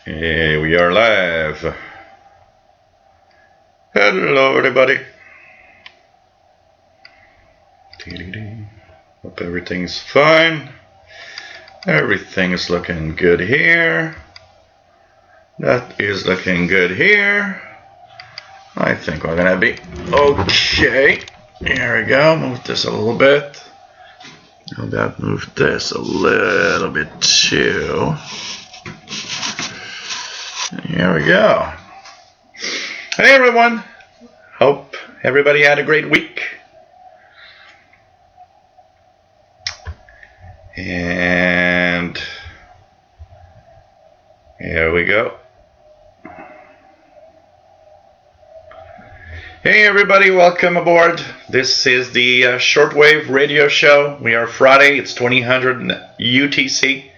Hey, we are live. Hello, everybody. Hope everything's fine. Everything is looking good here. That is looking good here. I think we're gonna be okay. Here we go. Move this a little bit. How about move this a little bit too? Here we go. Hey everyone. Hope everybody had a great week. And here we go. Hey everybody, welcome aboard. This is the Shortwave radio show. We are Friday, it's 2000 UTC.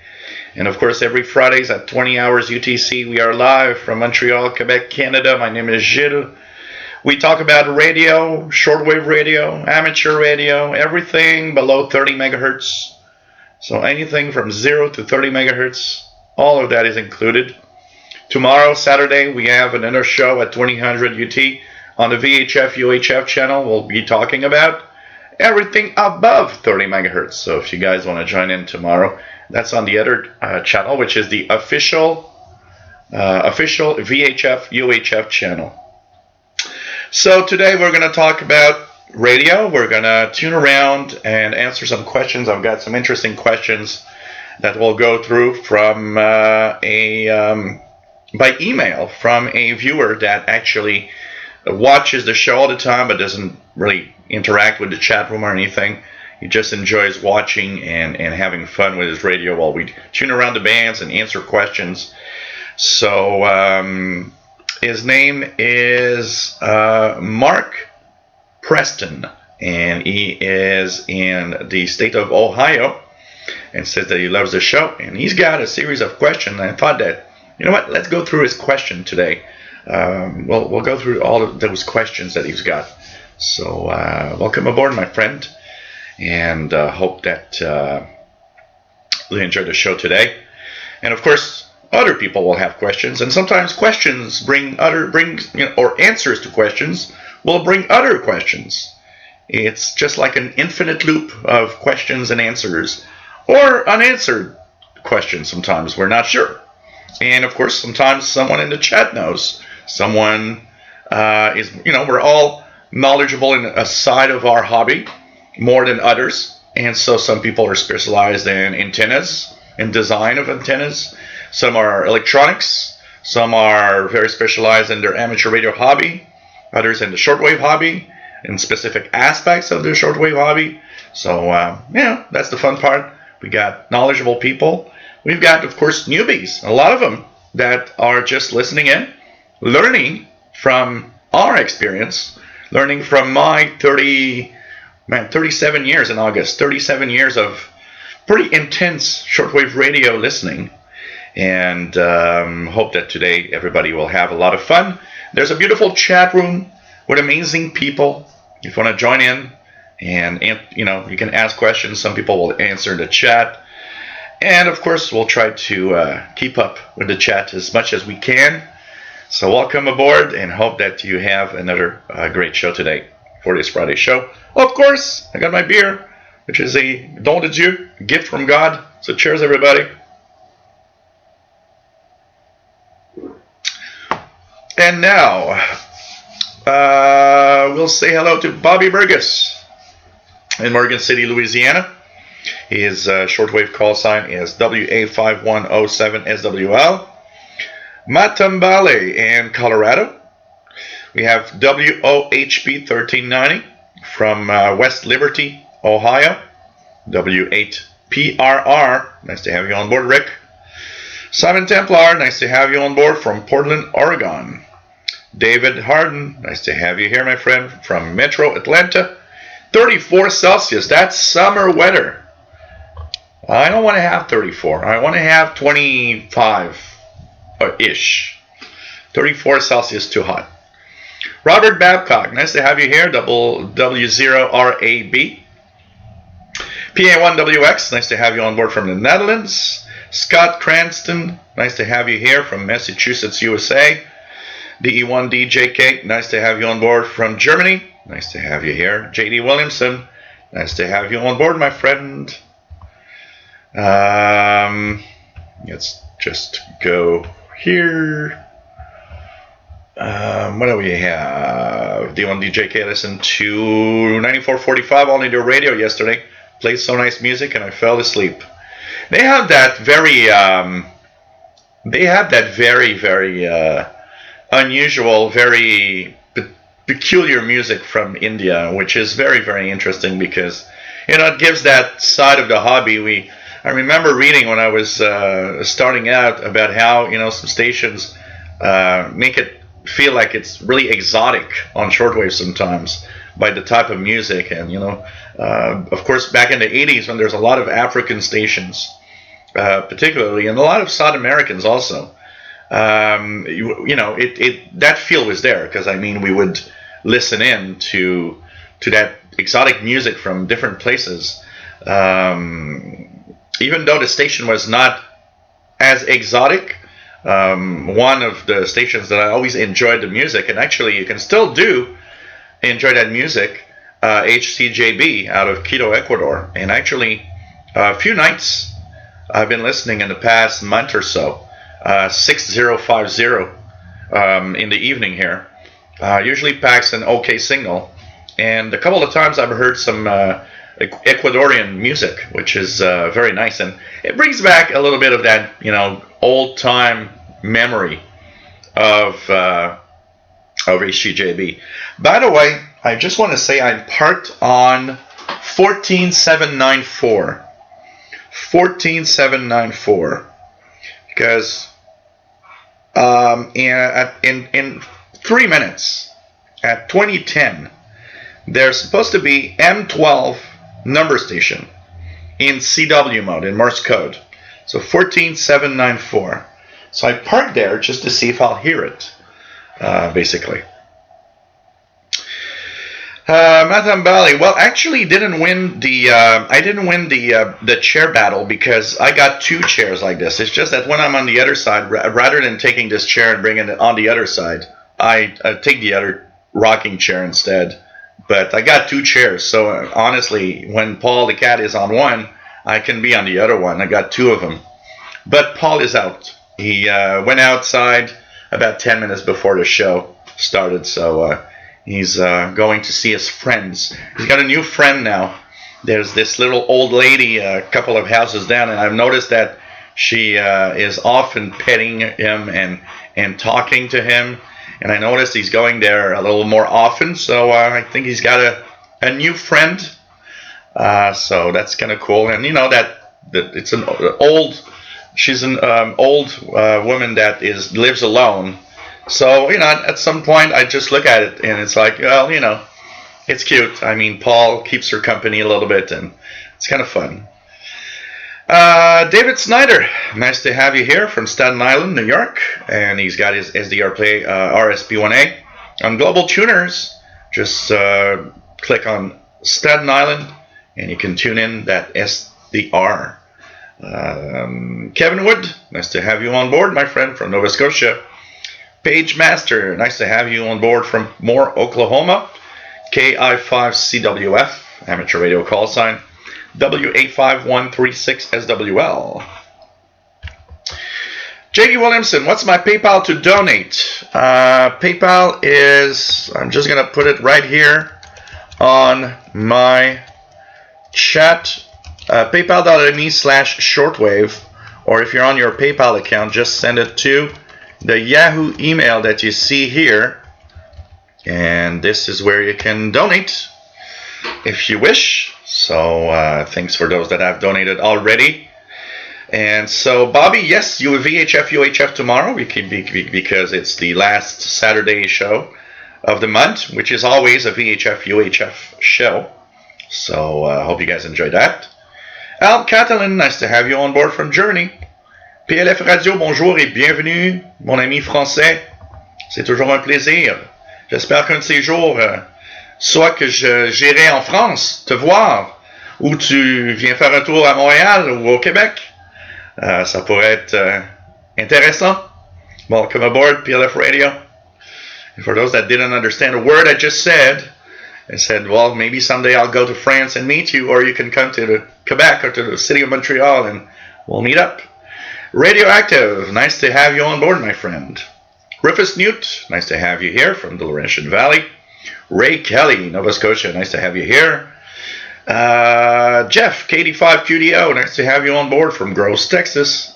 And of course, every Fridays at 20 hours UTC, we are live from Montreal, Quebec, Canada. My name is Gilles. We talk about radio, shortwave radio, amateur radio, everything below 30 megahertz. So anything from 0 to 30 megahertz, all of that is included. Tomorrow, Saturday, we have another show at 2000 UT on the VHF UHF channel. We'll be talking about everything above 30 megahertz. So if you guys want to join in tomorrow, that's on the other channel, which is the official VHF UHF channel. So today we're going to talk about radio. We're going to tune around and answer some questions. I've got some interesting questions that we'll go through from by email from a viewer that actually watches the show all the time but doesn't really interact with the chat room or anything. He just enjoys watching and having fun with his radio while we tune around the bands and answer questions. So his name is Mark Preston, and he is in the state of Ohio, and says that he loves the show, and he's got a series of questions. And I thought that, you know what, let's go through his question today. We'll go through all of those questions that he's got. So welcome aboard, my friend, and hope that you enjoy the show today. And of course, other people will have questions, and sometimes questions or answers to questions will bring other questions. It's just like an infinite loop of questions and answers, or unanswered questions. Sometimes we're not sure, and of course, sometimes someone in the chat knows. Someone is, we're all knowledgeable in a side of our hobby more than others, and so some people are specialized in antennas, in design of antennas. Some are electronics. Some are very specialized in their amateur radio hobby. Others in the shortwave hobby, in specific aspects of the shortwave hobby. So, that's the fun part. We got knowledgeable people. We've got, of course, newbies, a lot of them that are just listening in, learning from our experience, learning from my 37 years in August, 37 years of pretty intense shortwave radio listening. And hope that today everybody will have a lot of fun. There's a beautiful chat room with amazing people. If you want to join in, and you can ask questions. Some people will answer in the chat, and of course we'll try to keep up with the chat as much as we can. So welcome aboard, and hope that you have another great show today for this Friday show. Of course, I got my beer, which is a don de Dieu, a gift from God. So cheers, everybody. And now, we'll say hello to Bobby Burgess in Morgan City, Louisiana. His shortwave call sign is WA5107SWL. Matt Tambale in Colorado. We have WOHP1390 from West Liberty, Ohio. W8PRR. Nice to have you on board, Rick. Simon Templar, nice to have you on board from Portland, Oregon. David Harden, nice to have you here, my friend, from Metro Atlanta. 34 Celsius, that's summer weather. I don't want to have 34. I want to have 25-ish. 34 Celsius, too hot. Robert Babcock, nice to have you here, W0RAB. PA1WX, nice to have you on board from the Netherlands. Scott Cranston, nice to have you here from Massachusetts, USA. DE1 DJK, nice to have you on board from Germany. Nice to have you here. JD Williamson, nice to have you on board, my friend. Let's just go here. What do we have? D1 DJK listened to 9445 on the radio yesterday. Played so nice music and I fell asleep. They have that very unusual, very peculiar music from India, which is very, very interesting because it gives that side of the hobby. I remember reading when I was starting out about how some stations make it feel like it's really exotic on shortwave sometimes by the type of music, and of course back in the 80s when there's a lot of African stations, particularly, and a lot of South Americans also. That feel was there because we would listen in to that exotic music from different places. Even though the station was not as exotic, one of the stations that I always enjoyed the music, and actually you can still enjoy that music, HCJB out of Quito, Ecuador. And actually, a few nights I've been listening in the past month or so, 6050 in the evening here. Usually packs an okay signal. And a couple of times I've heard some Ecuadorian music, which is very nice, and it brings back a little bit of that old time memory of HCJB. By the way, I just want to say I'm parked on 14794 because in 3 minutes at 2010 there's supposed to be M12 number station in CW mode, in Morse code. So 14794. So I parked there just to see if I'll hear it, basically. Matam Bali. Well, actually, I didn't win the chair battle because I got 2 chairs like this. It's just that when I'm on the other side, rather than taking this chair and bringing it on the other side, I take the other rocking chair instead. But I got 2 chairs, so honestly, when Paul the cat is on one, I can be on the other one. I got 2 of them. But Paul is out. He went outside about 10 minutes before the show started, so he's going to see his friends. He's got a new friend now. There's this little old lady a couple of houses down, and I've noticed that she is often petting him and talking to him. And I noticed he's going there a little more often, so I think he's got a new friend. So that's kind of cool. And that it's an old. She's an old woman that lives alone. So at some point I just look at it and it's like, well, it's cute. Paul keeps her company a little bit, and it's kind of fun. David Snyder, nice to have you here from Staten Island, New York, and he's got his SDR Play RSP1A on Global Tuners. Just click on Staten Island and you can tune in that SDR. Kevin Wood, nice to have you on board, my friend, from Nova Scotia. Page Master, nice to have you on board from Moore, Oklahoma. KI5CWF, amateur radio call sign. W85136SWL. J.D. Williamson, what's my PayPal to donate? PayPal is, I'm just going to put it right here on my chat. PayPal.me/shortwave, or if you're on your PayPal account, just send it to the Yahoo email that you see here. And this is where you can donate if you wish. So thanks for those that have donated already. And so Bobby, yes, you have VHF UHF tomorrow because it's the last Saturday show of the month, which is always a VHF UHF show. So I hope you guys enjoyed that. Al Catalan, nice to have you on board from Germany. PLF Radio, bonjour et bienvenue, mon ami français. C'est toujours un plaisir. J'espère qu'un de ces jours, soit que j'irai en France te voir, ou tu viens faire un tour à Montréal ou au Québec. Ça pourrait être intéressant. Welcome aboard, PLF Radio. And for those that didn't understand a word I just said, I said, well, maybe someday I'll go to France and meet you, or you can come to the Quebec or to the city of Montreal and we'll meet up. Radioactive, nice to have you on board, my friend. Rufus Newt, nice to have you here from the Laurentian Valley. Ray Kelly, Nova Scotia, nice to have you here. Jeff, KD5QDO, nice to have you on board from Gross, Texas.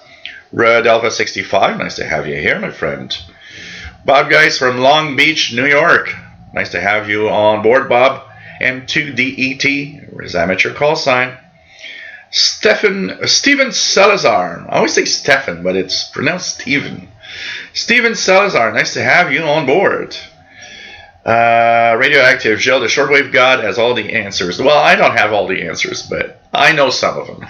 Red Alpha 65, nice to have you here, my friend. Bob Geis from Long Beach, New York, nice to have you on board, Bob. M2DET, his amateur call sign. Steven Salazar, I always say Stefan, but it's pronounced Steven. Steven Salazar, nice to have you on board. Radioactive, Jill, the Shortwave God has all the answers. Well, I don't have all the answers, but I know some of them.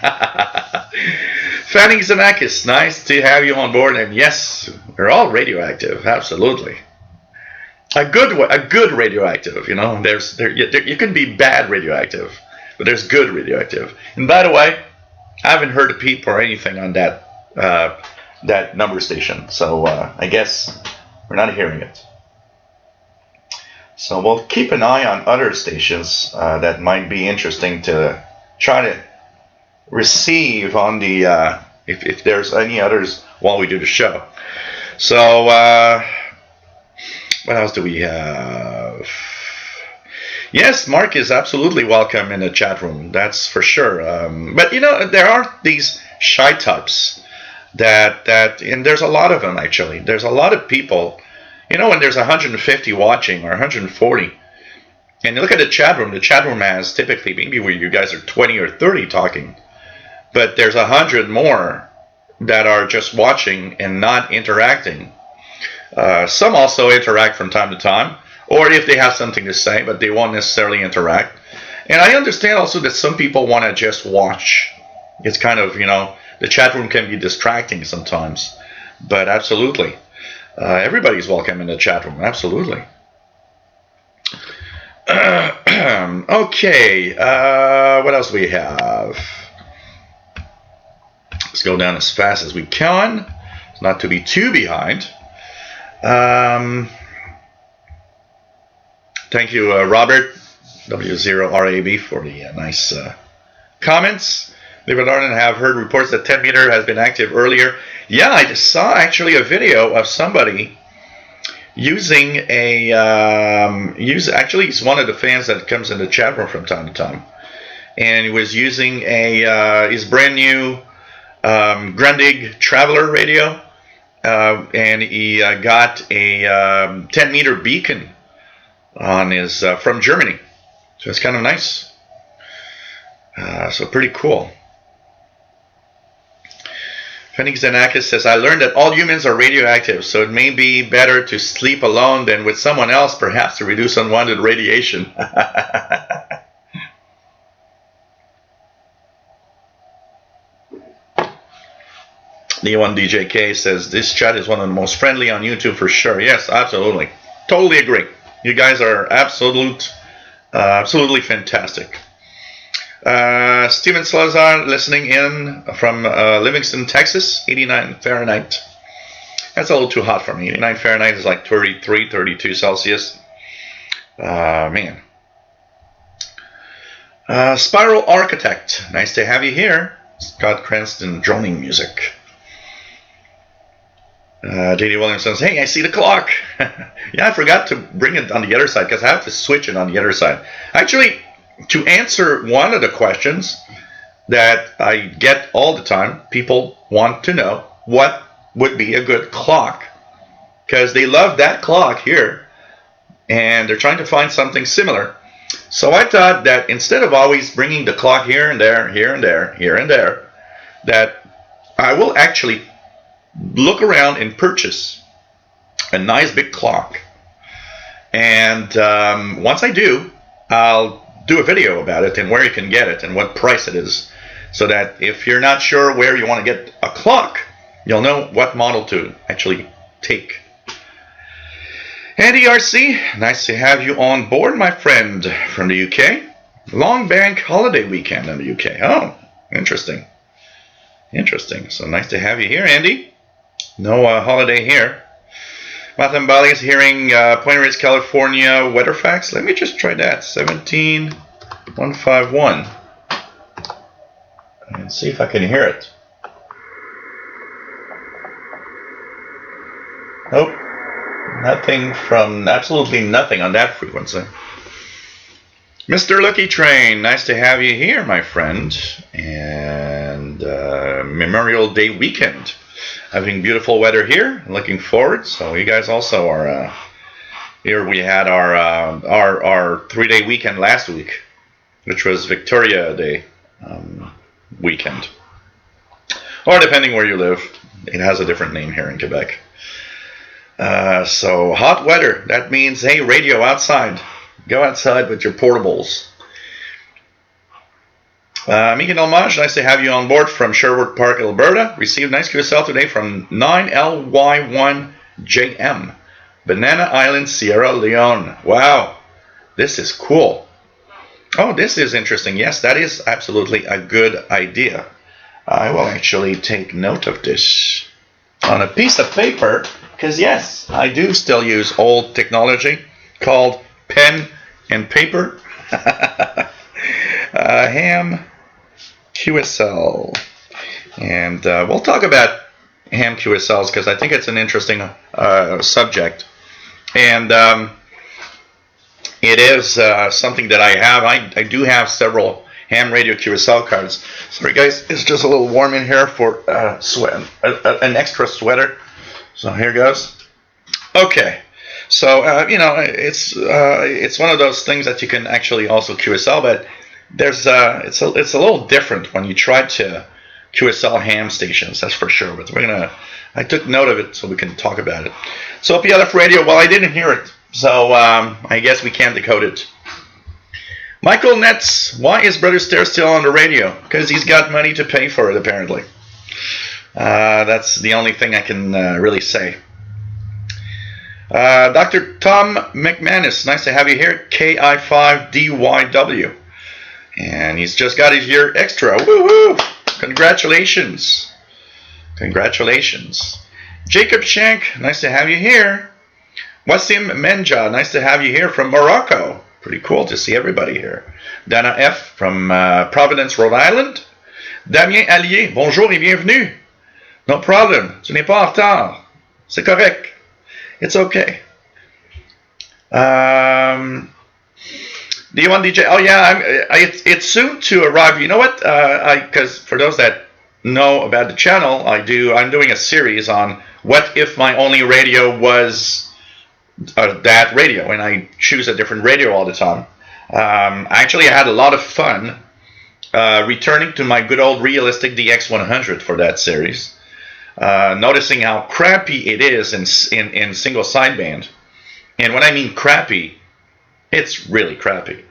Fanny Zanakis, nice to have you on board. And yes, we're all radioactive, absolutely. A good radioactive, you know. You can be bad radioactive, but there's good radioactive. And by the way, I haven't heard a peep or anything on that number station, so I guess we're not hearing it. So we'll keep an eye on other stations that might be interesting to try to receive on the if there's any others while we do the show. So what else do we have? Yes, Mark is absolutely welcome in the chat room. That's for sure. But you know, there are these shy types that and there's a lot of them actually. There's a lot of people. You know, when there's 150 watching or 140, and you look at the chat room has typically maybe where you guys are 20 or 30 talking, but there's 100 more that are just watching and not interacting. Some also interact from time to time, or if they have something to say, but they won't necessarily interact. And I understand also that some people want to just watch. It's kind of, you know, the chat room can be distracting sometimes, but absolutely. Everybody's welcome in the chat room, absolutely. Okay, what else do we have? Let's go down as fast as we can, not to be too behind. Thank you, Robert, W0RAB, for the nice comments. David Arden have heard reports that 10 meter has been active earlier. Yeah, I just saw actually a video of somebody using a actually he's one of the fans that comes in the chat room from time to time, and he was using his brand new Grundig Traveler radio, and he got a 10 meter beacon on his from Germany, so it's kind of nice. So pretty cool. Phoenix Zanakis says, I learned that all humans are radioactive, so it may be better to sleep alone than with someone else, perhaps to reduce unwanted radiation. Neon1DJK says, this chat is one of the most friendly on YouTube for sure. Yes, absolutely. Totally agree. You guys are absolutely fantastic. Steven Salazar listening in from Livingston, Texas, 89 Fahrenheit. That's a little too hot for me. 89 Fahrenheit is like 33, 32 Celsius. Man. Spiral Architect, nice to have you here. Scott Cranston droning music. J.D. Williams says, hey, I see the clock. Yeah, I forgot to bring it on the other side because I have to switch it on the other side. Actually, to answer one of the questions that I get all the time, people want to know what would be a good clock, because they love that clock here and they're trying to find something similar. So I thought that instead of always bringing the clock here and there, here and there, here and there, that I will actually look around and purchase a nice big clock. And once I do, I'll do a video about it and where you can get it and what price it is, so that if you're not sure where you want to get a clock, you'll know what model to actually take. Andy RC, nice to have you on board, my friend, from the UK. Long bank holiday weekend in the UK. Oh, interesting. Interesting. So nice to have you here, Andy. No holiday here. Martin Bali is hearing Point Reyes, California weather facts. Let me just try that. 17151. And see if I can hear it. Nope. Nothing from, absolutely nothing on that frequency. Mr. Lucky Train, nice to have you here, my friend. And Memorial Day weekend. Having beautiful weather here. Looking forward. So you guys also are here. We had our 3-day weekend last week, which was Victoria Day weekend. Or depending where you live, it has a different name here in Quebec. So hot weather. That means, hey, radio outside. Go outside with your portables. Megan Elmage, nice to have you on board from Sherwood Park, Alberta. Received nice QSL today from 9LY1JM, Banana Island, Sierra Leone. Wow, this is cool. Oh, this is interesting. Yes, that is absolutely a good idea. I will actually take note of this on a piece of paper, because yes, I do still use old technology called pen and paper. Ham QSL. And we'll talk about ham QSLs because I think it's an interesting subject. And it is something that I have. I do have several ham radio QSL cards. Sorry guys, it's just a little warm in here for an extra sweater. So here goes. Okay. So it's one of those things that you can actually also QSL, but there's it's a little different when you try to QSL ham stations. That's for sure. But I took note of it so we can talk about it. So PLF radio. Well, I didn't hear it, so I guess we can't decode it. Michael Netz, why is Brother Stair still on the radio? Because he's got money to pay for it, apparently. That's the only thing I can really say. Dr. Tom McManus, nice to have you here. KI5DYW. And he's just got his year extra. Woohoo! Congratulations. Congratulations. Jacob Shank, nice to have you here. Wasim Menja, nice to have you here from Morocco. Pretty cool to see everybody here. Dana F. from Providence, Rhode Island. Damien Allier, bonjour et bienvenue. No problem, tu n'es pas en retard. C'est correct. It's okay. D1 DJ, oh yeah, it's soon to arrive. You know what? Because for those that know about the channel, I'm doing a series on what if my only radio was that radio, and I choose a different radio all the time. Actually, I had a lot of fun returning to my good old realistic DX100 for that series, noticing how crappy it is in single sideband. And when I mean crappy, it's really crappy.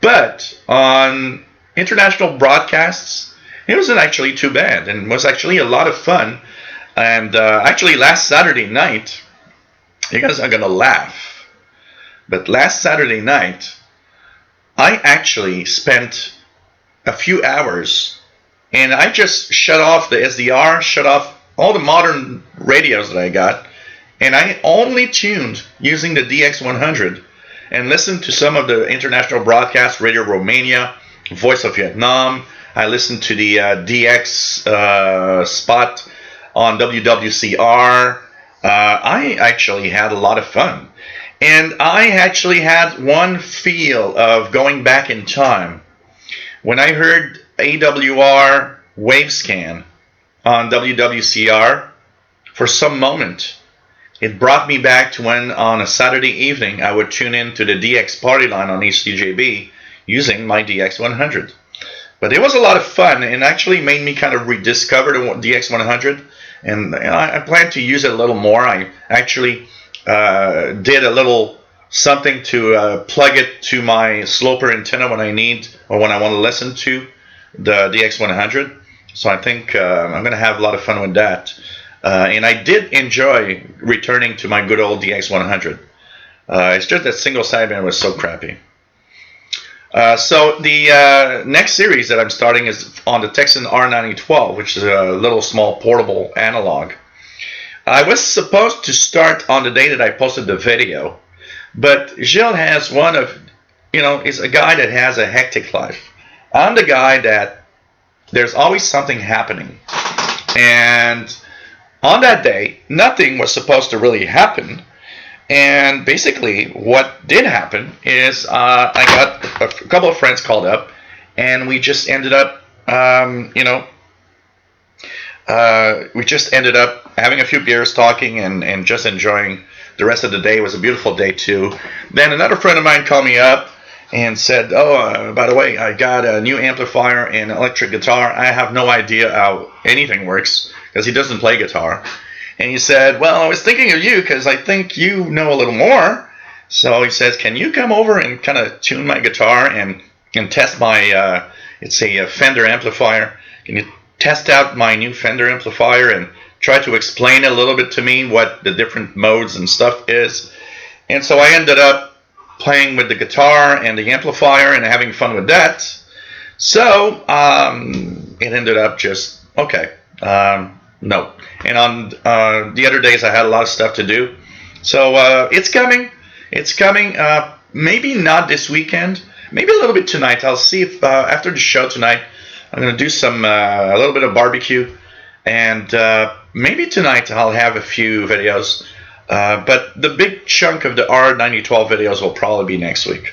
But on international broadcasts, it wasn't actually too bad, and was actually a lot of fun. And actually, last Saturday night, you guys are gonna laugh, but last Saturday night, I actually spent a few hours, and I just shut off the SDR, shut off all the modern radios that I got, and I only tuned using the DX100 and listened to some of the international broadcasts, Radio Romania, Voice of Vietnam. I listened to the DX spot on WWCR. I actually had a lot of fun. And I actually had one feel of going back in time. When I heard AWR Wavescan on WWCR, for some moment, it brought me back to when on a Saturday evening I would tune in to the DX party line on HCJB using my DX100. But it was a lot of fun and actually made me kind of rediscover the DX100. And I plan to use it a little more. I actually did a little something to plug it to my sloper antenna when I need or when I want to listen to the DX100. So I think I'm going to have a lot of fun with that. And I did enjoy returning to my good old DX100. It's just that single sideband was so crappy. So the next series that I'm starting is on the Texan R9012, which is a little small portable analog. I was supposed to start on the day that I posted the video, but Gilles has one of, is a guy that has a hectic life. I'm the guy that there's always something happening. And on that day, nothing was supposed to really happen. And basically, what did happen is I got a couple of friends called up, and we just ended up, we just ended up having a few beers, talking, and just enjoying the rest of the day. It was a beautiful day too. Then another friend of mine called me up and said, "Oh, by the way, I got a new amplifier and electric guitar. I have no idea how anything works because he doesn't play guitar." And he said, "Well, I was thinking of you because I think you know a little more." So he says, "Can you come over and kind of tune my guitar and test my, it's a Fender amplifier. Can you test out my new Fender amplifier and try to explain a little bit to me what the different modes and stuff is?" And so I ended up playing with the guitar and the amplifier and having fun with that. So it ended up just, okay, no. And on the other days I had a lot of stuff to do. So it's coming. It's coming. Maybe not this weekend. Maybe a little bit tonight. I'll see if after the show tonight I'm going to do some a little bit of barbecue. And maybe tonight I'll have a few videos. But the big chunk of the R9012 videos will probably be next week.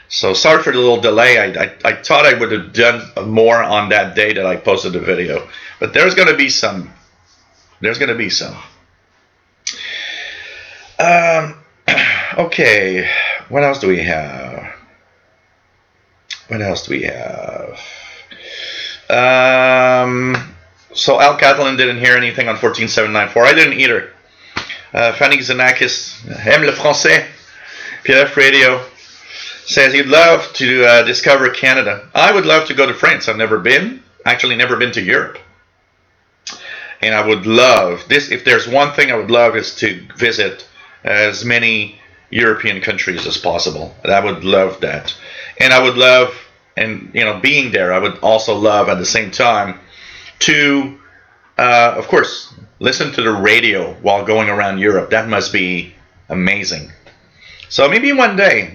So sorry for the little delay. I thought I would have done more on that day that I posted the video. But there's going to be some. There's going to be some. Okay. What else do we have? What else do we have? So Al Catalan didn't hear anything on 14794. I didn't either. Fanny Xenakis aime le français. PLF Radio says he'd love to discover Canada. I would love to go to France. I've never been. Actually, never been to Europe. And I would love this. If there's one thing I would love is to visit as many European countries as possible. I would love that. And I would love, and being there, I would also love at the same time to, of course, listen to the radio while going around Europe. That must be amazing. So maybe one day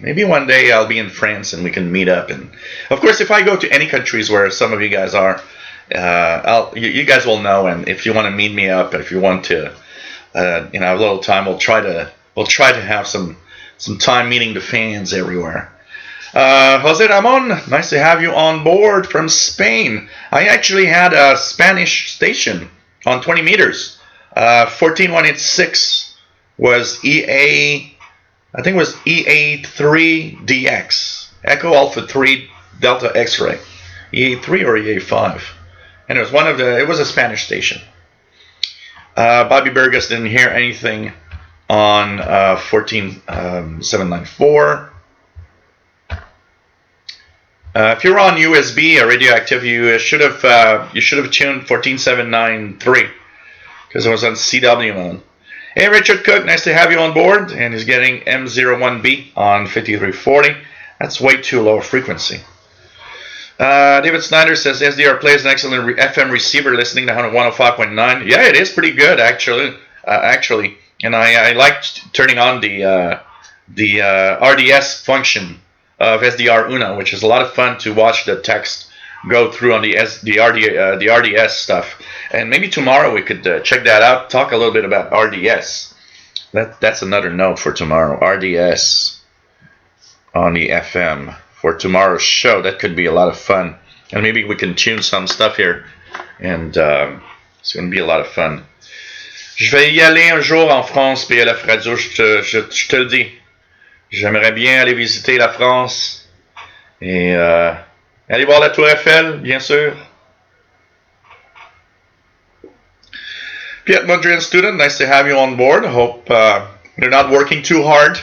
I'll be in France and we can meet up. And of course, if I go to any countries where some of you guys are, you guys will know. And if you want to meet me up, if you want to, have a little time, we'll try to have some time meeting the fans everywhere. Jose Ramon, nice to have you on board from Spain. I actually had a Spanish station on 20 meters. 14186 was EA, I think it was EA3DX, Echo Alpha 3 Delta X-Ray, EA3 or EA5. And it was a Spanish station. Bobby Burgess didn't hear anything on 14794. If you're on USB or radioactive, you should have tuned 14793 because it was on CW mode. Hey, Richard Cook, nice to have you on board, and he's getting M01B on 5340. That's way too low a frequency. David Snyder says SDR plays an excellent FM receiver, listening to 105.9. Yeah, it is pretty good actually. And I liked turning on the RDS function of SDR Uno, which is a lot of fun to watch the text go through on the RDS stuff. And maybe tomorrow we could check that out, talk a little bit about RDS. That's another note for tomorrow, RDS on the FM for tomorrow's show. That could be a lot of fun. And maybe we can tune some stuff here. And it's going to be a lot of fun. Je vais y aller un jour en France, PLF Radio, je te le dis. J'aimerais bien aller visiter la France et aller voir la Tour Eiffel, bien sûr. Piet Mundrian student, nice to have you on board. Hope you're not working too hard,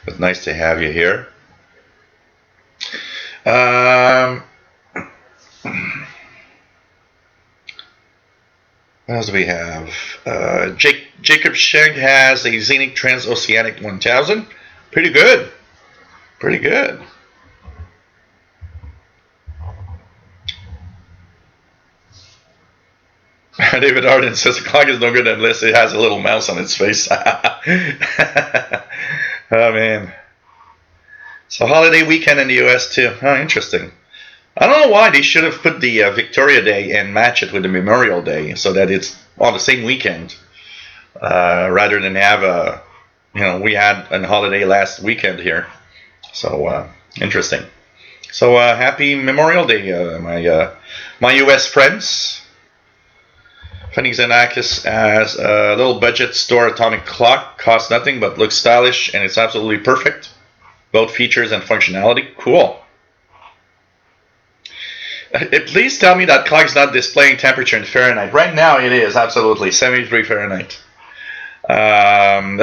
but nice to have you here. What else do we have? Jacob Schenk has a Zenith Transoceanic 1000. Pretty good. Pretty good. David Arden says the clock is no good unless it has a little mouse on its face. Oh man. So holiday weekend in the U.S. too. Oh, interesting. I don't know why they should have put the Victoria Day and match it with the Memorial Day so that it's on the same weekend, rather than have a, we had a holiday last weekend here. So interesting. So happy Memorial Day, my U.S. friends. Phoenix Anakis has a little budget store atomic clock, costs nothing but looks stylish and it's absolutely perfect. Both features and functionality. Cool. Please tell me that clock is not displaying temperature in Fahrenheit. Right now it is, absolutely. 73 Fahrenheit. I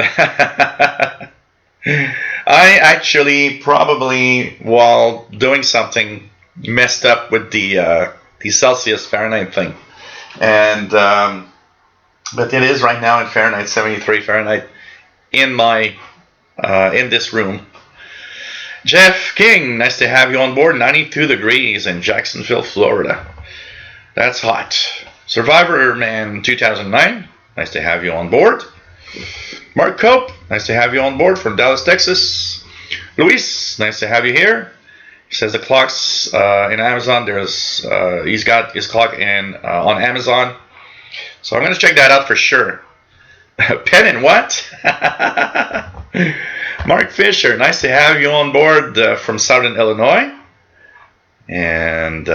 actually probably, while doing something, messed up with the Celsius Fahrenheit thing. And but it is right now in Fahrenheit, 73 Fahrenheit, in this room. Jeff King, nice to have you on board. 92 degrees in Jacksonville, Florida. That's hot. Survivor Man 2009, nice to have you on board. Mark Cope, nice to have you on board from Dallas, Texas. Luis, nice to have you here. He says the clock's in Amazon. He's got his clock on Amazon, so I'm gonna check that out for sure. Pen and what? Mark Fisher, nice to have you on board from Southern Illinois. And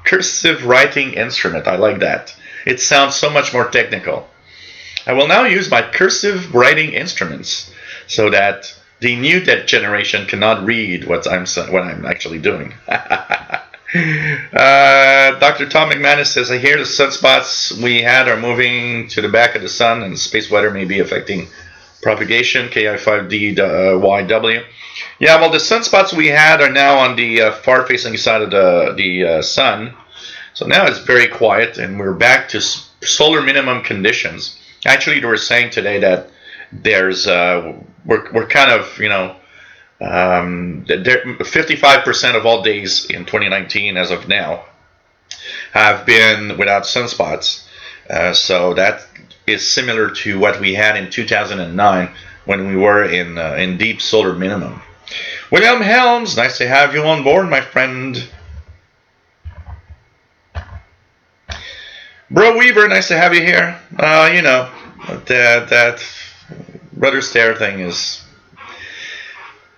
cursive writing instrument, I like that. It sounds so much more technical. I will now use my cursive writing instruments so that the new generation cannot read what I'm actually doing. Dr. Tom McManus says, I hear the sunspots we had are moving to the back of the sun and space weather may be affecting propagation, KI5DYW. Yeah, well, the sunspots we had are now on the far-facing side of the sun. So now it's very quiet and we're back to solar minimum conditions. Actually, they were saying today that there's we're kind of 55% of all days in 2019 as of now have been without sunspots. So that is similar to what we had in 2009 when we were in deep solar minimum. William Helms, nice to have you on board, my friend. Bro Weaver, nice to have you here. That rudder stare thing is,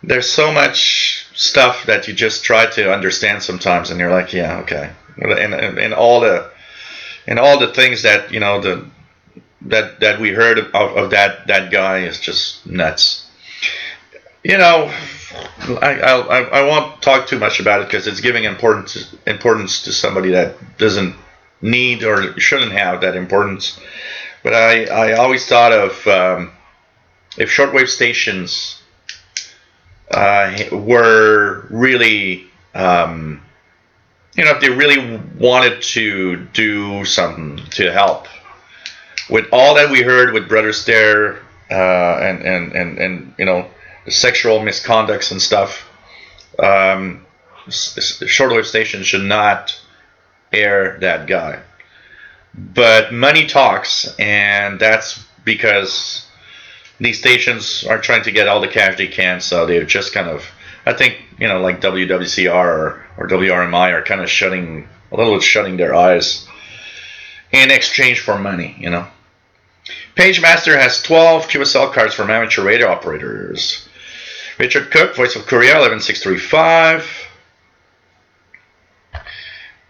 there's so much stuff that you just try to understand sometimes, and you're like, yeah, okay. And all the things that that we heard of that guy is just nuts. I won't talk too much about it because it's giving importance to somebody that doesn't need or shouldn't have that importance. But I always thought of if shortwave stations were really, if they really wanted to do something to help with all that we heard with Brother Stare and the sexual misconducts and stuff, shortwave stations should not air that guy. But money talks, and that's because these stations are trying to get all the cash they can, so they're just kind of, I think, like WWCR or WRMI are kind of shutting their eyes in exchange for money, PageMaster has 12 QSL cards from amateur radio operators. Richard Cook, Voice of Korea, 11635.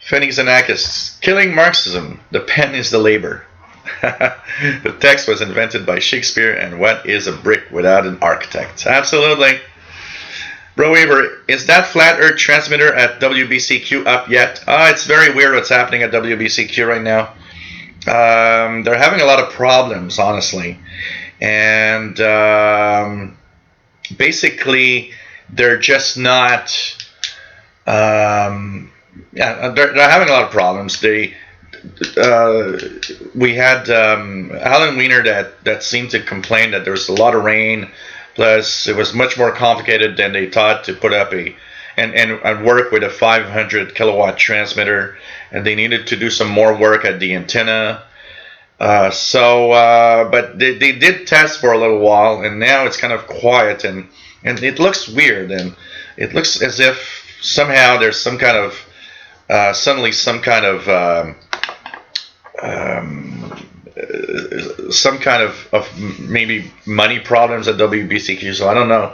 Phoenix Anakis, killing Marxism. The pen is the labor. The text was invented by Shakespeare, and what is a brick without an architect? Absolutely. Bro Weaver, is that flat earth transmitter at WBCQ up yet? It's very weird what's happening at WBCQ right now. They're having a lot of problems, honestly. And basically, they're just not... they're having a lot of problems. We had Alan Wiener that seemed to complain that there was a lot of rain, plus it was much more complicated than they thought to put up and work with a 500 kilowatt transmitter, and they needed to do some more work at the antenna, But they did test for a little while, and now it's kind of quiet, and it looks weird, and it looks as if somehow there's some kind of suddenly some kind of maybe money problems at WBCQ. So I don't know.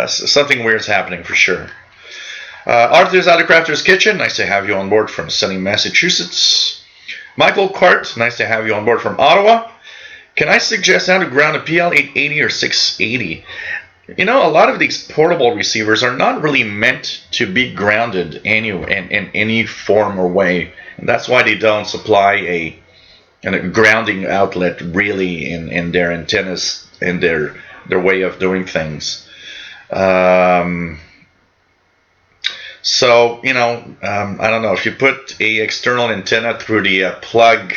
Something weird's happening for sure. Arthur's Out of Crafter's Kitchen, nice to have you on board from sunny Massachusetts. Michael Cart, nice to have you on board from Ottawa. Can I suggest how to ground a PL880 or 680? You know, a lot of these portable receivers are not really meant to be grounded in any form or way. And that's why they don't supply a grounding outlet really in their antennas, in their way of doing things. So, you know, I don't know, if you put a external antenna through the plug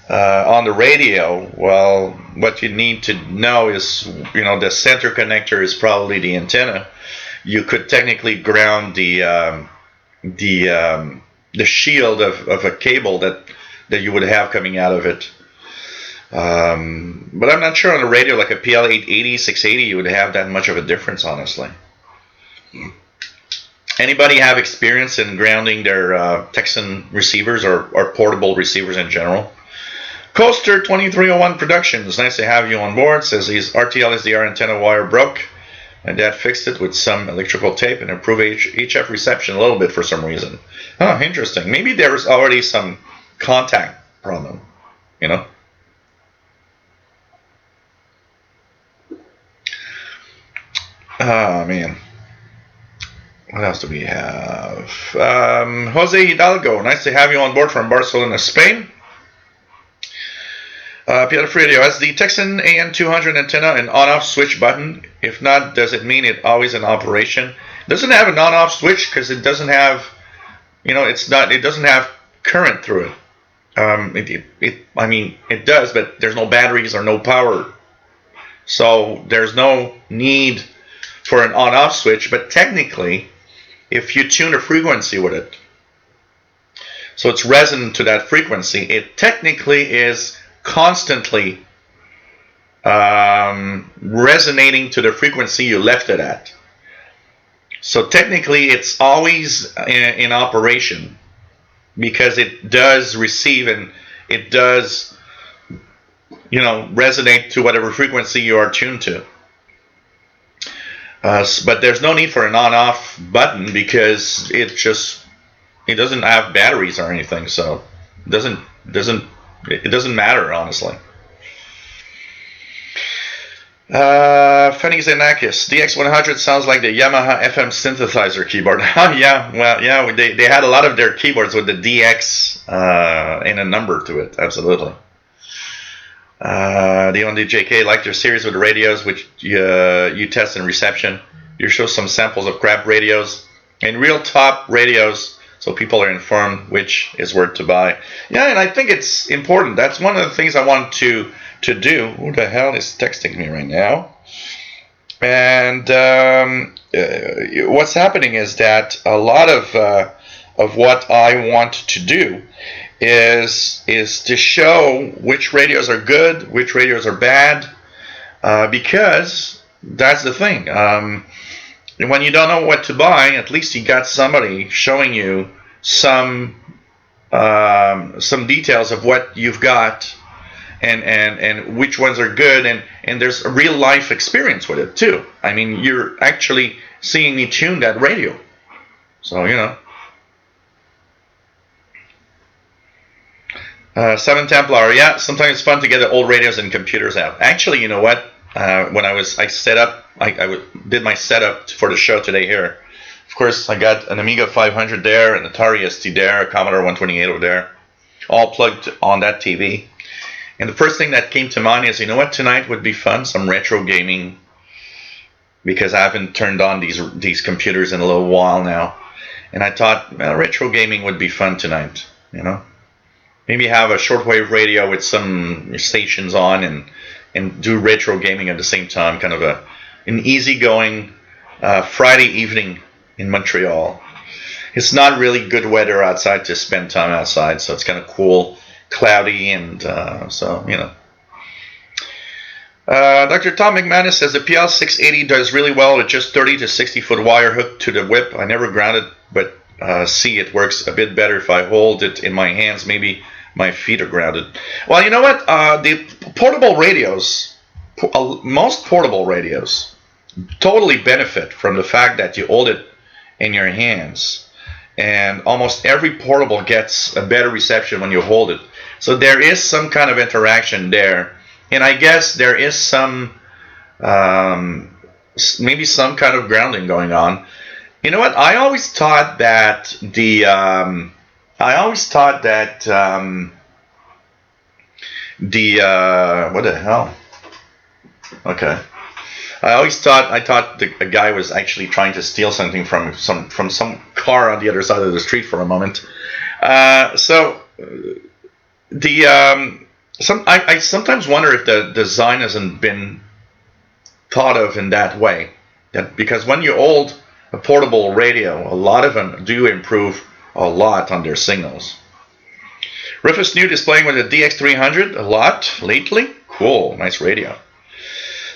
on the radio, well, what you need to know is, you know, the center connector is probably the antenna. You could technically ground the shield of a cable that you would have coming out of it. But I'm not sure on a radio like a PL880, 680, you would have that much of a difference, honestly. Anybody have experience in grounding their Texan receivers or portable receivers in general? Coaster 2301 Productions, nice to have you on board. Says his RTL SDR antenna wire broke. My dad fixed it with some electrical tape and improved HF reception a little bit for some reason. Oh, interesting. Maybe there was already some contact problem, you know? Oh, man. What else do we have? Jose Hidalgo, nice to have you on board from Barcelona, Spain. Piedra Radio, has the Texan AN200 antenna an on-off switch button? If not, does it mean it always in operation? It doesn't have an on-off switch because it doesn't have, you know, it doesn't have current through it. I mean, it does, but there's no batteries or no power. So there's no need for an on-off switch, but technically, if you tune a frequency with it, so it's resonant to that frequency, it technically is constantly resonating to the frequency you left it at. So technically it's always in operation because it does receive and it does, you know, resonate to whatever frequency you are tuned to. But there's no need for an on-off button because it doesn't have batteries or anything, so it doesn't matter, honestly. Fanny Xenakis, DX100 sounds like the Yamaha FM synthesizer keyboard. Yeah, well, yeah, they had a lot of their keyboards with the DX and a number to it, absolutely. The ONDJK like their series with the radios, which you test in reception. You show some samples of crap radios and real top radios, so people are informed which is worth to buy. Yeah, and I think it's important. That's one of the things I want to do. Who the hell is texting me right now? And what's happening is that a lot of what I want to do is to show which radios are good, which radios are bad, because that's the thing. When you don't know what to buy, at least you got somebody showing you some details of what you've got and which ones are good, and there's a real life experience with it too. I mean, you're actually seeing me tune that radio, so you know. Seven Templar, yeah. Sometimes it's fun to get the old radios and computers out. Actually, you know what? When I did my setup for the show today here. Of course, I got an Amiga 500 there, an Atari ST there, a Commodore 128 over there, all plugged on that TV. And the first thing that came to mind is, you know what? Tonight would be fun, some retro gaming, because I haven't turned on these computers in a little while now. And I thought, well, retro gaming would be fun tonight, you know. Maybe have a shortwave radio with some stations on and do retro gaming at the same time, kind of an easygoing Friday evening in Montreal. It's not really good weather outside to spend time outside, so it's kind of cool cloudy, and so you know. Dr. Tom McManus says the PL680 does really well with just 30 to 60 foot wire hooked to the whip. I never ground it, but see it works a bit better if I hold it in my hands. Maybe my feet are grounded. Well, you know what? The portable radios, most portable radios, totally benefit from the fact that you hold it in your hands. And almost every portable gets a better reception when you hold it. So there is some kind of interaction there. And I guess there is some, maybe some kind of grounding going on. You know what? I always thought that what the hell? Okay. I thought a guy was actually trying to steal something from some car on the other side of the street for a moment. I sometimes wonder if the design hasn't been thought of in that way. That because when you hold a portable radio, a lot of them do improve a lot on their signals. Rufus Newt is playing with a DX300 a lot lately. Cool, nice radio.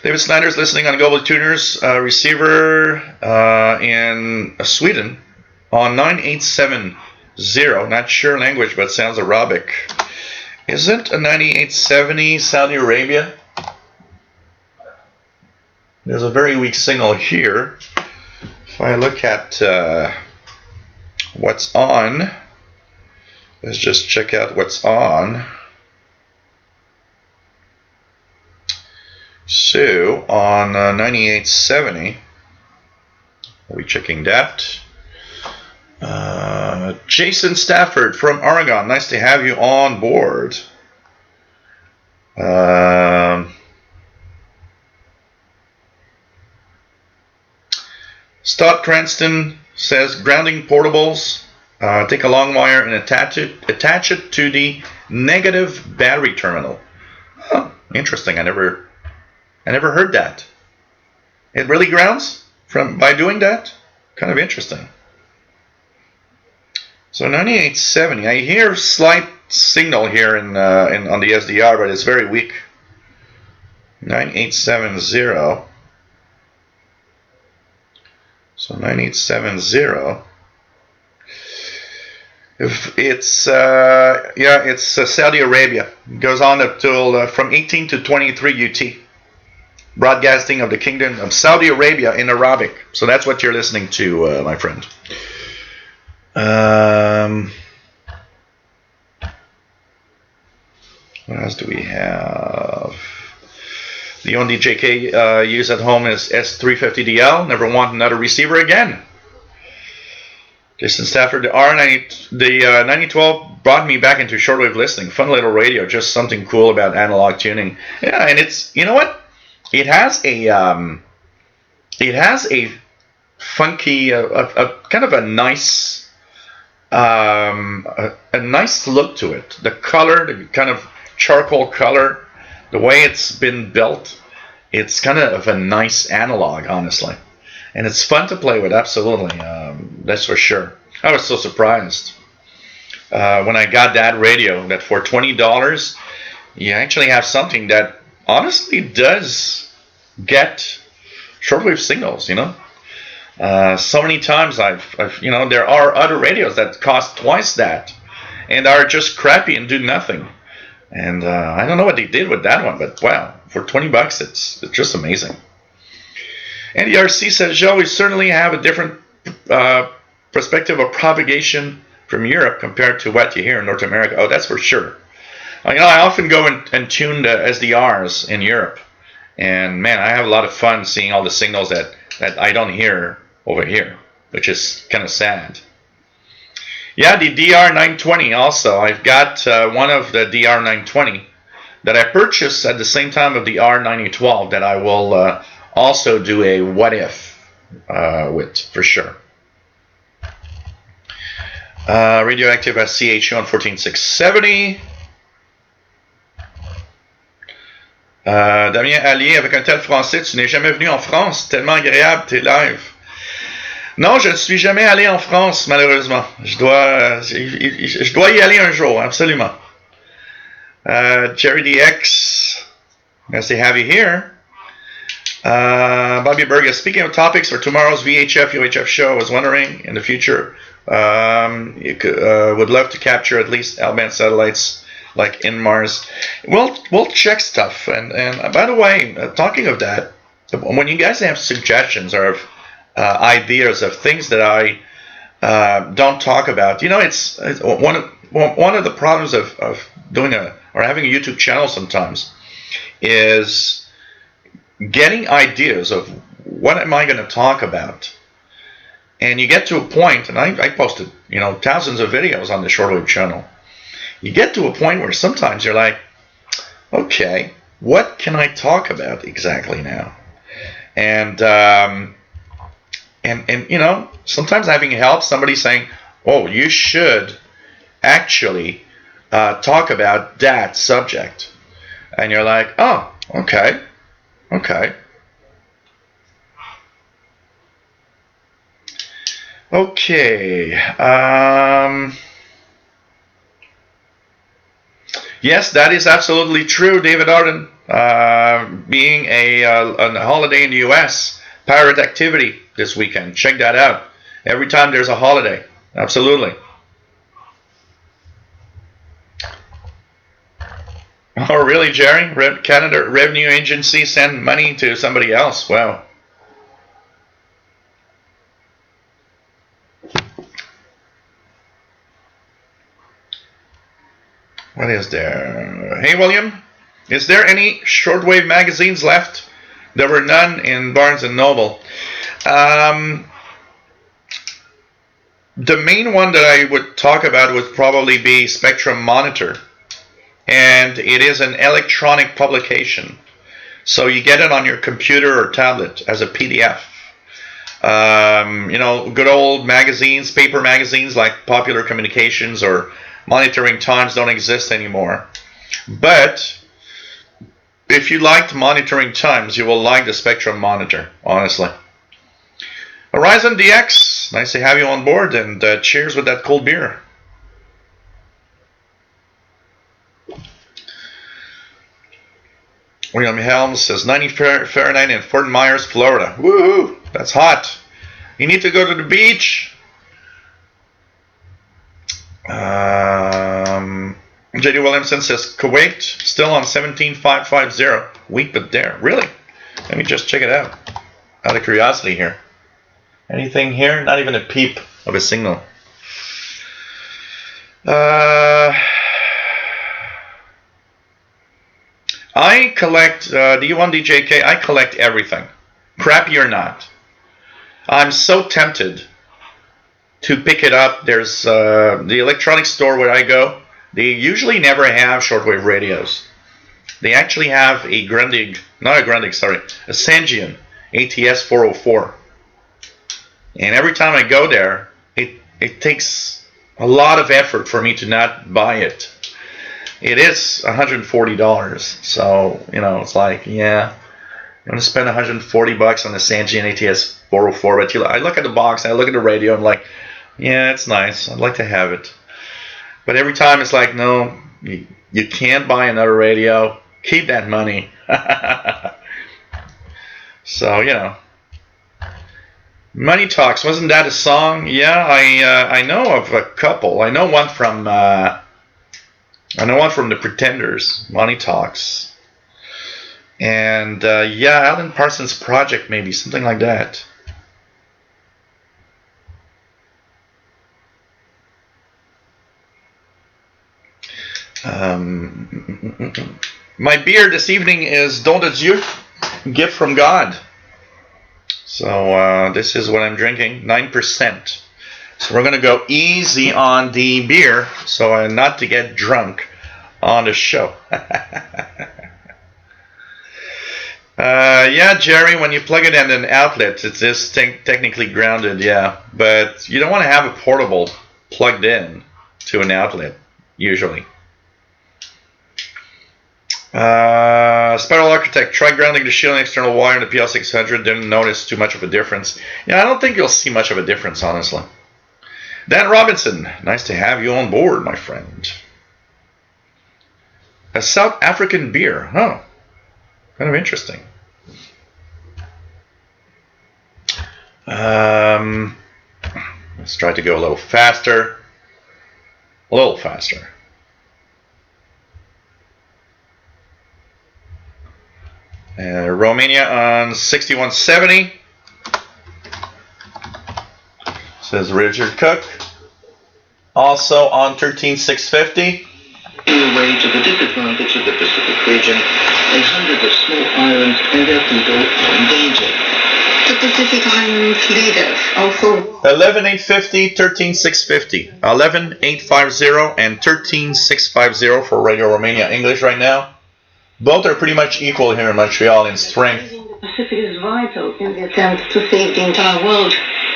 David Snyder's listening on a Global Tuners receiver in Sweden on 9870. Not sure language, but sounds Arabic. Isn't a 9870 Saudi Arabia? There's a very weak signal here. If I look at what's on, let's just check out what's on. So on 9870, are we checking that? Jason Stafford from Oregon, nice to have you on board. Stott Cranston says grounding portables, take a long wire and attach it to the negative battery terminal. Huh, interesting. I never heard that. It really grounds by doing that? Kind of interesting. So 9870, I hear slight signal here on the SDR, but it's very weak. 9870. So 9870. If it's it's Saudi Arabia. It goes on up till from 18 to 23 UT. Broadcasting of the Kingdom of Saudi Arabia in Arabic. So that's what you're listening to, my friend. What else do we have? The only JK use at home is S350DL. Never want another receiver again. Jason Stafford, the 9012 brought me back into shortwave listening. Fun little radio, just something cool about analog tuning. Yeah, and it's, you know what? It has a funky, a kind of a nice look to it. The color, the kind of charcoal color, the way it's been built, it's kind of a nice analog, honestly. And it's fun to play with, absolutely. That's for sure. I was so surprised when I got that radio, that for $20, you actually have something that honestly does get shortwave signals, you know. So many times I've there are other radios that cost twice that and are just crappy and do nothing. And I don't know what they did with that one, but wow, for $20 it's just amazing. And the RC says, Joe, we certainly have a different perspective of propagation from Europe compared to what you hear in North America. Oh, that's for sure. I often go and tune the SDRs in Europe. And man, I have a lot of fun seeing all the signals that I don't hear over here, which is kind of sad. Yeah, the DR920 also. I've got one of the DR920 that I purchased at the same time of the R9012 that I will also do a what if with, for sure. Radioactive at CHU on 14670. Damien Allier, avec un tel français, tu n'es jamais venu en France. Tellement agréable tes lives. Non, je ne suis jamais allé en France, malheureusement. Je dois y aller un jour, absolument. Jerry DX, nice to have you here. Bobby Burgess, speaking of topics for tomorrow's VHF UHF show, I was wondering in the future, you would love to capture at least L-band satellites like in Mars. We'll check stuff. And by the way, talking of that, when you guys have suggestions or ideas of things that I don't talk about, it's one of the problems of doing or having a YouTube channel sometimes is getting ideas of what am I going to talk about. And you get to a point, and I posted thousands of videos on the Shortwave channel. You get to a point where sometimes you're like, okay, what can I talk about exactly now? And sometimes having help, somebody saying, oh, you should actually talk about that subject. And you're like, oh, okay. Okay. Yes, that is absolutely true, David Arden. Being a holiday in the U.S., pirate activity this weekend. Check that out. Every time there's a holiday. Absolutely. Oh, really, Jerry? Canada Revenue Agency send money to somebody else? Wow. What is there? Hey, William, is there any shortwave magazines left? There were none in Barnes & Noble. The main one that I would talk about would probably be Spectrum Monitor. And it is an electronic publication. So you get it on your computer or tablet as a PDF. Good old magazines, paper magazines like Popular Communications or Monitoring Times don't exist anymore. But if you liked Monitoring Times, you will like the Spectrum Monitor, honestly. Horizon DX, nice to have you on board, and cheers with that cold beer. William Helms says 90 Fahrenheit in Fort Myers, Florida. Woohoo! That's hot. You need to go to the beach. J.D. Williamson says Kuwait still on 17,550. Weak but there. Really? Let me just check it out. Out of curiosity here. Anything here? Not even a peep of a signal. I collect, D1DJK, I collect everything. Crappy or not. I'm so tempted to pick it up. There's the electronics store where I go. They usually never have shortwave radios. They actually have a Sangean ATS 404. And every time I go there, it takes a lot of effort for me to not buy it. It is $140, so it's like, yeah, I'm gonna spend $140 on the Sangean ATS 404. But I look at the box and I look at the radio and I'm like, yeah, it's nice. I'd like to have it. But every time it's like, no, you can't buy another radio. Keep that money. So Money Talks, wasn't that a song? Yeah, I know of a couple. I know one from the Pretenders, Money Talks. And Alan Parsons Project, maybe, something like that. My beer this evening is Don de Dieu, gift from God. So this is what I'm drinking, 9%. So we're going to go easy on the beer, so not to get drunk on the show. Yeah, Jerry, when you plug it in an outlet, it's just technically grounded, yeah. But you don't want to have a portable plugged in to an outlet, usually. Spiral Architect, try grounding the shield and external wire in the PL600. Didn't notice too much of a difference. Yeah, I don't think you'll see much of a difference, honestly. Dan Robinson, nice to have you on board, my friend. A South African beer. Oh, kind of interesting. Let's try to go a little faster. A little faster. Romania on 6170. Says Richard Cook. Also on 13650. Away to the disadvantage of the Pacific region, and hundreds of small islands and their people are in danger. The Pacific Islands leaders also 11850, 13650. 11850 and 13650 for Radio Romania English right now. Both are pretty much equal here in Montreal in strength. The Pacific is vital in the attempt to save the entire world.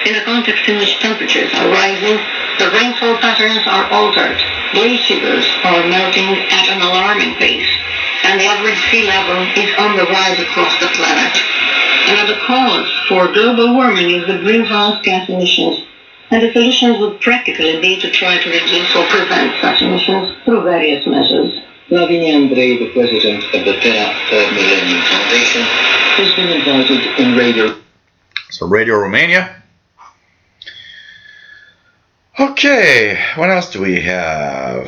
In a context in which temperatures are rising, the rainfall patterns are altered, glaciers are melting at an alarming pace, and the average sea level is on the rise across the planet. Another cause for global warming is the greenhouse gas emissions, and the solutions would practically be to try to reduce or prevent such emissions through various measures. Lavinia Andrei, the president of the Terra Third Millennium Foundation, has been invited in Radio. So Radio Romania. Okay, what else do we have?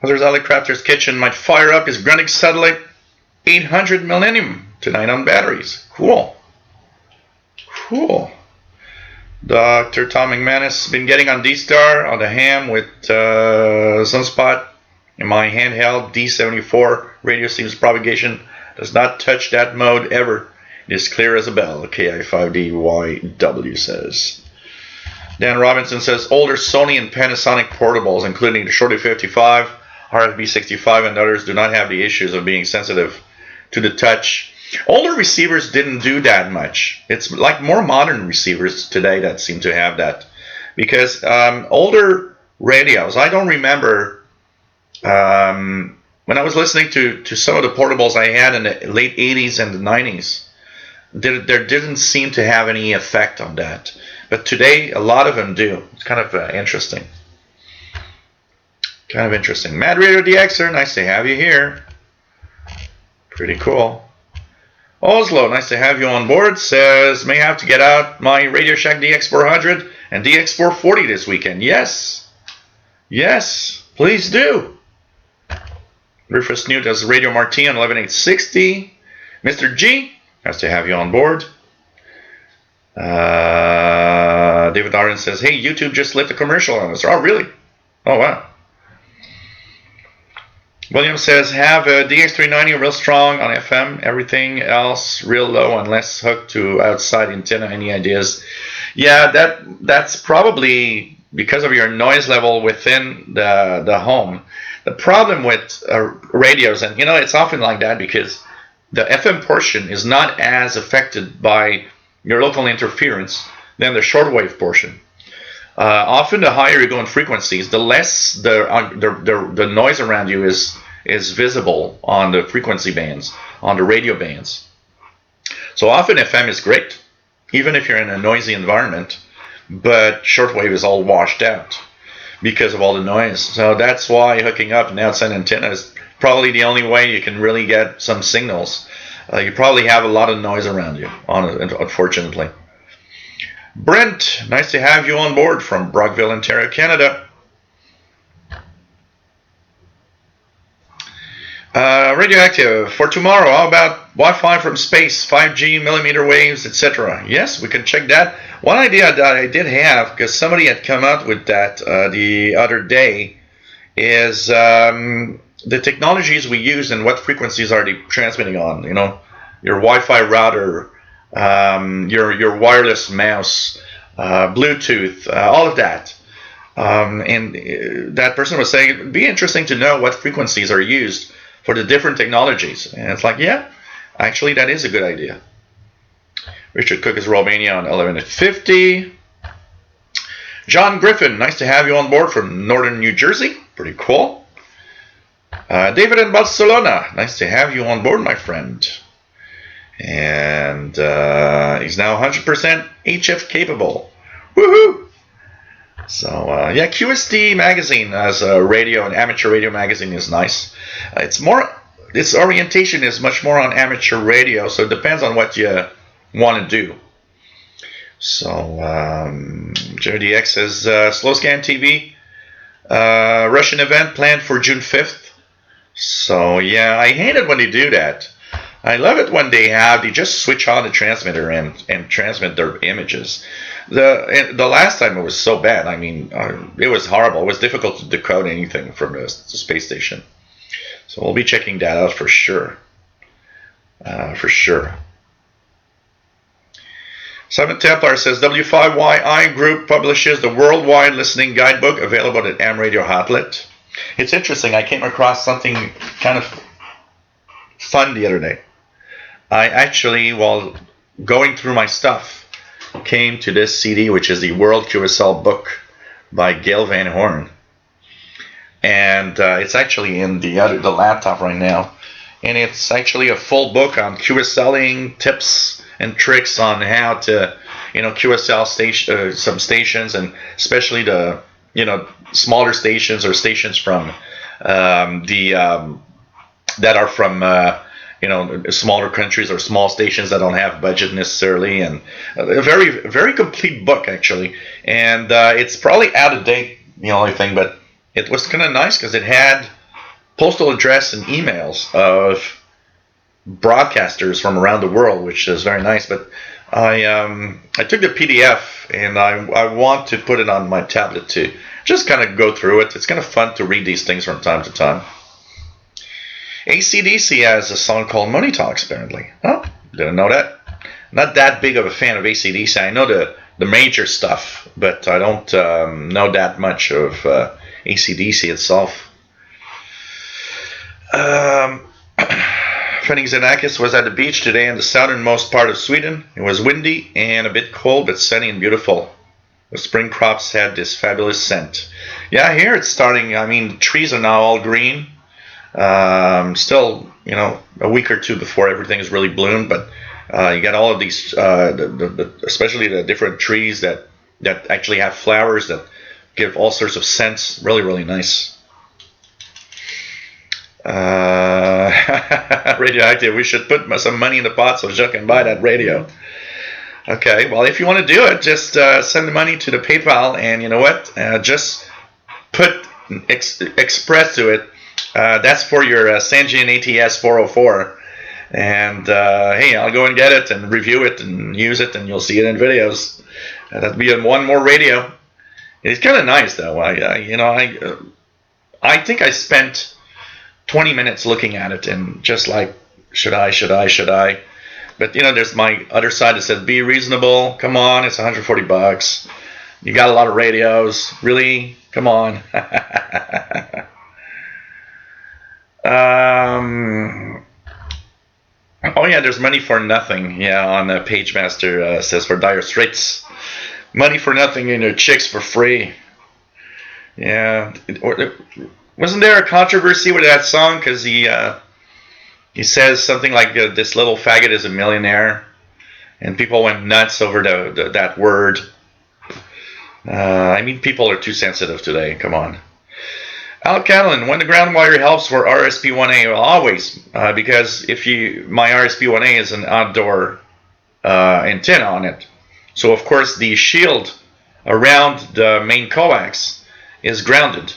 Others Alley Crafter's Kitchen might fire up his grunting satellite 800 Millennium tonight on batteries. Cool. Dr. Tom McManus has been getting on D-Star on the ham with Sunspot. In my handheld D74 radio seems propagation does not touch that mode ever. It is clear as a bell, KI5DYW says. Dan Robinson says older Sony and Panasonic portables, including the Shortwave 55, RFB65, and others, do not have the issues of being sensitive to the touch. Older receivers didn't do that much. It's like more modern receivers today that seem to have that. Because older radios, I don't remember when I was listening to some of the portables I had in the late 80s and the 90s, there didn't seem to have any effect on that. But today, a lot of them do. It's kind of interesting. Mad Radio DXer, nice to have you here. Pretty cool. Oslo, nice to have you on board. Says, may have to get out my Radio Shack DX400 and DX440 this weekend. Yes, please do. Rufus Newt does Radio Marti on 11860. Mr. G, nice to have you on board. David Arden says, hey, YouTube just lit a commercial on us. Oh, really? Oh, wow. William says, have a DX390 real strong on FM, everything else real low unless hooked to outside antenna. Any ideas? Yeah, that's probably because of your noise level within the home. The problem with radios, and it's often like that because the FM portion is not as affected by your local interference than the shortwave portion. Often the higher you go in frequencies, the less the noise around you is visible on the frequency bands, on the radio bands. So often FM is great, even if you're in a noisy environment, but shortwave is all washed out because of all the noise. So that's why hooking up an outside antenna is probably the only way you can really get some signals. You probably have a lot of noise around you, unfortunately. Brent, nice to have you on board from Brockville, Ontario, Canada. Radioactive, for tomorrow, how about Wi-Fi from space, 5G, millimeter waves, etc.? Yes, we can check that. One idea that I did have, because somebody had come out with that the other day, is the technologies we use and what frequencies are they transmitting on. Your Wi-Fi router, your wireless mouse, Bluetooth, all of that. And that person was saying it would be interesting to know what frequencies are used for the different technologies. And it's like, yeah, actually that is a good idea. Richard Cook is Romania on 1150. John Griffin, nice to have you on board from northern New Jersey. Pretty cool. David in Barcelona, nice to have you on board, my friend. And he's now 100% HF capable. Woohoo! So yeah, QSD magazine as a radio and amateur radio magazine is nice. It's more, its orientation is much more on amateur radio, so it depends on what you want to do. So JDX says Slow Scan TV, Russian event planned for June 5th. So yeah, I hate it when they do that. I love it when they just switch on the transmitter and transmit their images. The last time it was so bad. I mean, it was horrible. It was difficult to decode anything from the space station. So we'll be checking that out for sure. For sure. Simon Templar says W5YI Group publishes the worldwide listening guidebook available at Am Radio Outlet. It's interesting. I came across something kind of fun the other day. I actually, while going through my stuff, came to this CD, which is the World QSL book by Gail Van Horn, and it's actually in the laptop right now, and it's actually a full book on QSLing tips and tricks on how to, QSL station some stations, and especially the smaller stations or stations from that are from smaller countries or small stations that don't have budget necessarily, and a very, very complete book actually. And it's probably out of date, the only thing, but it was kind of nice because it had postal address and emails of broadcasters from around the world, which is very nice. But I took the PDF and I want to put it on my tablet to just kind of go through it. It's kind of fun to read these things from time to time. AC/DC has a song called Money Talks, apparently. Oh, didn't know that. Not that big of a fan of AC/DC. I know the major stuff, but I don't know that much of AC/DC itself. Fenning Xenakis was at the beach today in the southernmost part of Sweden. It was windy and a bit cold, but sunny and beautiful. The spring crops had this fabulous scent. Yeah, here it's starting. I mean, the trees are now all green. Still, a week or two before everything is really bloomed, but you got all of these, especially the different trees that actually have flowers that give all sorts of scents. Really, really nice. Radioactive, we should put some money in the pot so Jean can buy that radio. Okay, well, if you want to do it, just send the money to the PayPal, and you know what? Just put Express to it. That's for your Sangean ATS 404. And hey, I'll go and get it and review it and use it, and you'll see it in videos. That'll be one more radio. It's kind of nice, though. I think I spent 20 minutes looking at it and just like, should I? But there's my other side that says, be reasonable. Come on, it's $140. You got a lot of radios. Really? Come on. Oh yeah, there's money for nothing. Yeah, on PageMaster says for Dire Straits, money for nothing and your chicks for free. Yeah, wasn't there a controversy with that song because he says something like this little faggot is a millionaire, and people went nuts over that word. I mean, people are too sensitive today. Come on. Al Catalan, when the ground wire helps for RSP1A, well, always, because my RSP1A is an outdoor antenna on it. So, of course, the shield around the main coax is grounded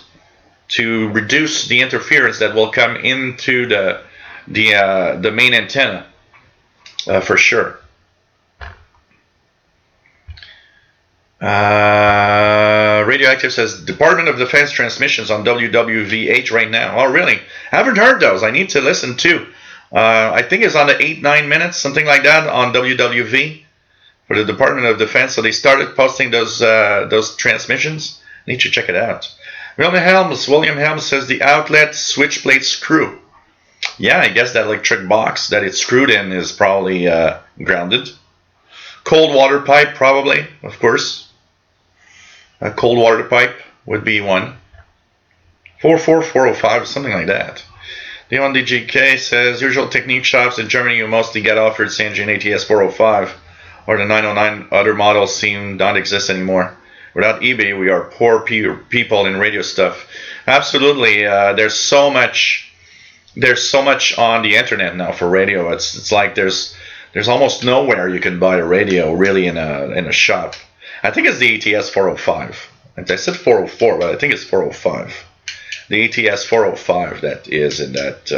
to reduce the interference that will come into the main antenna, for sure. Radioactive says Department of Defense transmissions on WWVH right now. Oh, really? I haven't heard those. I need to listen too. I think it's on the 8-9 minutes, something like that, on WWV for the Department of Defense. So they started posting those transmissions. I need to check it out. William Helms says the outlet switch plate screw. Yeah, I guess that electric box that it's screwed in is probably grounded. Cold water pipe, probably, of course. A cold water pipe would be one. 44405, something like that. Leon DGK says, usual technique shops in Germany you mostly get offered Sangean ATS 405, or the 909 other models seem don't exist anymore. Without eBay, we are poor people in radio stuff. Absolutely, there's so much on the internet now for radio. It's like there's almost nowhere you can buy a radio really in a shop. I think it's the ATS 405. I said 404, but I think it's 405. The ATS 405 that is in that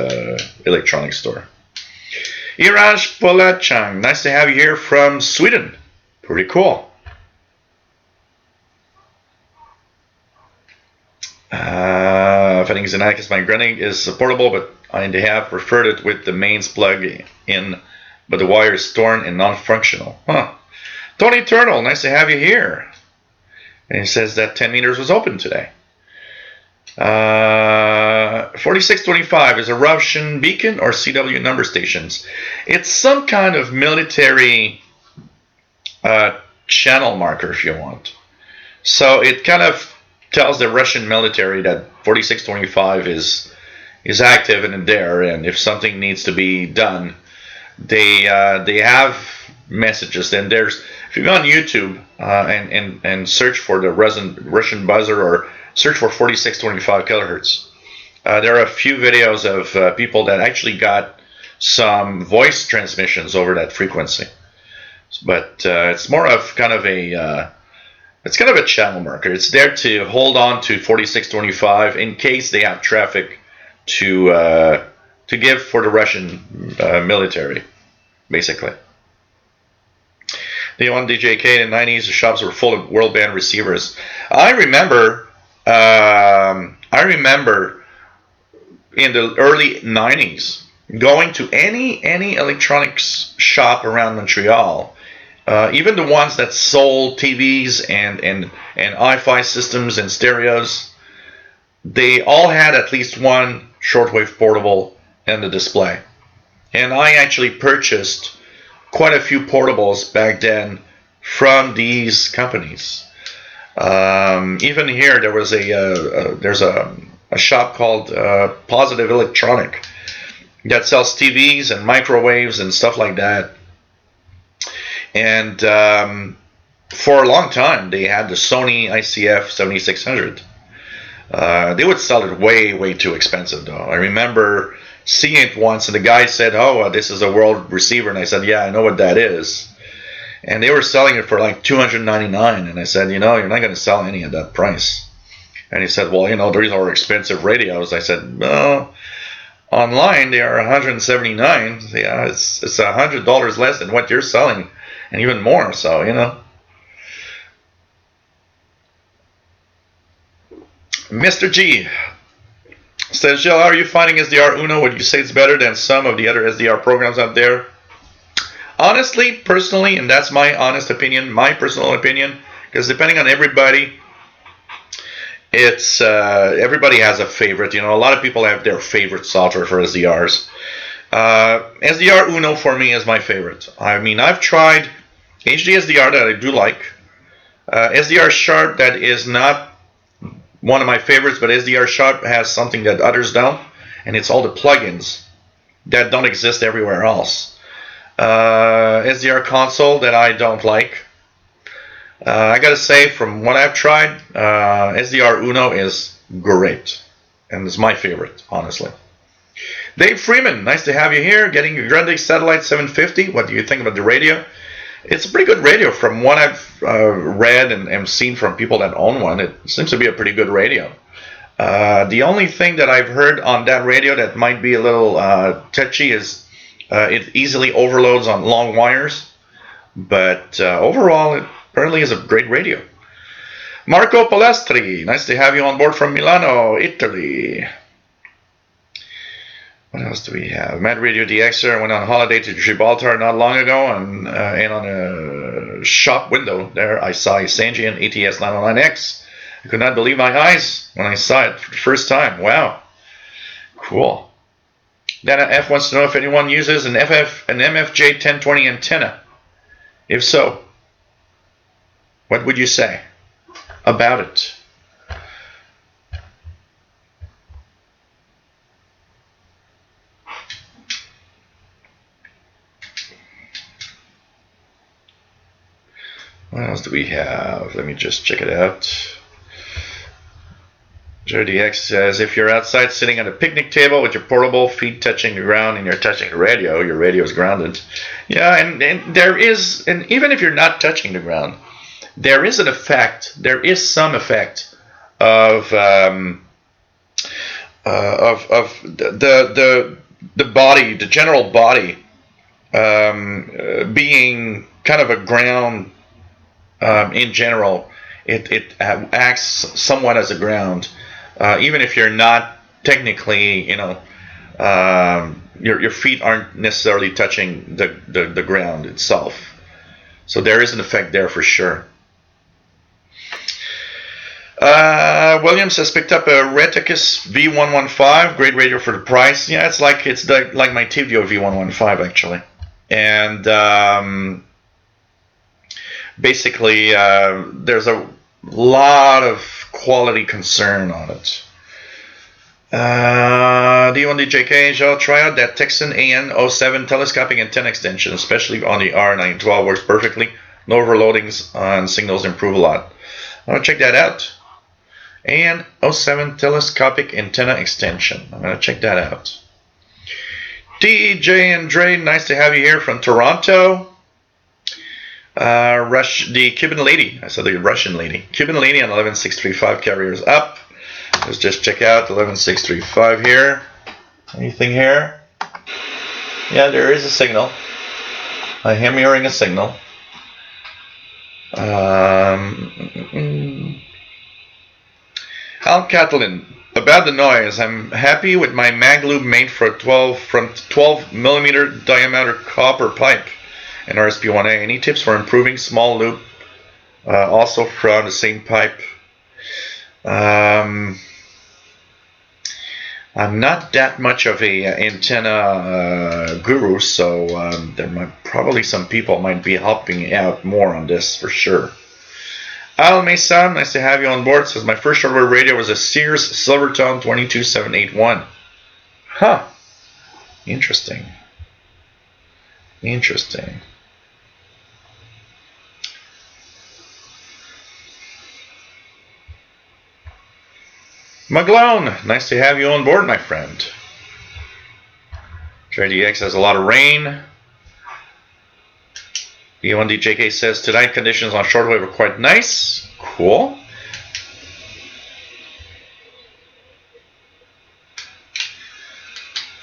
electronic store. Iraj Polachang, nice to have you here from Sweden. Pretty cool. Fitting Xenakis, my grenade is portable, but I have preferred it with the mains plug in, but the wire is torn and non-functional. Huh. Tony Turtle, nice to have you here. And he says that 10 meters was open today. 4625 is a Russian beacon or CW number stations. It's some kind of military channel marker, if you want. So it kind of tells the Russian military that 4625 is active and there, and if something needs to be done, they have messages. And there's, if you go on YouTube and search for the Russian buzzer or search for 4625 kilohertz, there are a few videos of people that actually got some voice transmissions over that frequency. But it's more of kind of a it's kind of a channel marker. It's there to hold on to 4625 in case they have traffic to give for the Russian military, basically. The on DJK in the 90s, the shops were full of world band receivers. I remember in the early 90s going to any electronics shop around Montreal. Even the ones that sold TVs and hi-fi systems and stereos, they all had at least one shortwave portable in the display. And I actually purchased quite a few portables back then from these companies. Even here, there was there's a shop called Positive Electronic that sells TVs and microwaves and stuff like that. And for a long time, they had the Sony ICF 7600. They would sell it way too expensive, though. I remember seeing it once, and the guy said, "Oh, this is a world receiver," and I said, "Yeah, I know what that is." And they were selling it for like $299, and I said, "You know, you're not going to sell any at that price." And he said, "Well, you know, these are expensive radios." I said, "Well, online they are $179. Yeah, it's $100 less than what you're selling." And even more, so, you know. Mr. G says, Jill, how are you finding SDR Uno? Would you say it's better than some of the other SDR programs out there? Honestly, personally, and that's my honest opinion, my personal opinion, because depending on everybody, it's everybody has a favorite. You know, a lot of people have their favorite software for SDRs. SDR Uno for me is my favorite. I mean, I've tried HD SDR that I do like. SDR Sharp that is not one of my favorites, but SDR Sharp has something that others don't, and it's all the plugins that don't exist everywhere else. SDR Console that I don't like. I gotta say, from what I've tried, SDR Uno is great, and it's my favorite, honestly. Dave Freeman, nice to have you here. Getting a Grundig Satellite 750. What do you think about the radio? It's a pretty good radio from what I've read and seen from people that own one. It seems to be a pretty good radio. The only thing that I've heard on that radio that might be a little touchy is it easily overloads on long wires. But overall, it apparently is a great radio. Marco Palestri, nice to have you on board from Milano, Italy. What else do we have? Mad Radio DXer went on holiday to Gibraltar not long ago, and on a shop window there I saw a Sangean ATS 909X. I could not believe my eyes when I saw it for the first time. Wow. Cool. Dana F wants to know if anyone uses an MFJ 1020 antenna. If so, what would you say about it? What else do we have? Let me just check it out. JDX says, if you're outside sitting at a picnic table with your portable, feet touching the ground, and you're touching the radio, your radio is grounded. Yeah, and there is, and even if you're not touching the ground, there is an effect. There is some effect of the body, the general body, being kind of a ground in general. It acts somewhat as a ground. Even if you're not technically, your feet aren't necessarily touching the ground itself. So there is an effect there for sure. Williams has picked up a Reticus V115, great radio for the price. Yeah, it's like my TVO V115 actually, and basically there's a lot of quality concern on it. D1DJK, I'll try out that Texan AN07 telescopic antenna extension, especially on the R912, works perfectly. No overloadings on signals, improve a lot. I'm gonna check that out. AN07 telescopic antenna extension. I'm gonna check that out. DJ and Dre, nice to have you here from Toronto. The Cuban lady, I said the Russian lady. Cuban lady on 11635 carriers up. Let's just check out 11635 here. Anything here? Yeah, there is a signal. I am hearing a signal. Al Catalin, about the noise, I'm happy with my mag loop made for 12 millimeter diameter copper pipe and RSP1A. Any tips for improving small loop also from the same pipe? I'm not that much of a antenna guru, so there might probably some people might be helping out more on this for sure. Al Mason, nice to have you on board. Says my first shortwave radio was a Sears Silvertone 22781. Huh. Interesting. Interesting. Maglone, nice to have you on board, my friend. JDX has a lot of rain. E1DJK says tonight conditions on shortwave are quite nice. Cool.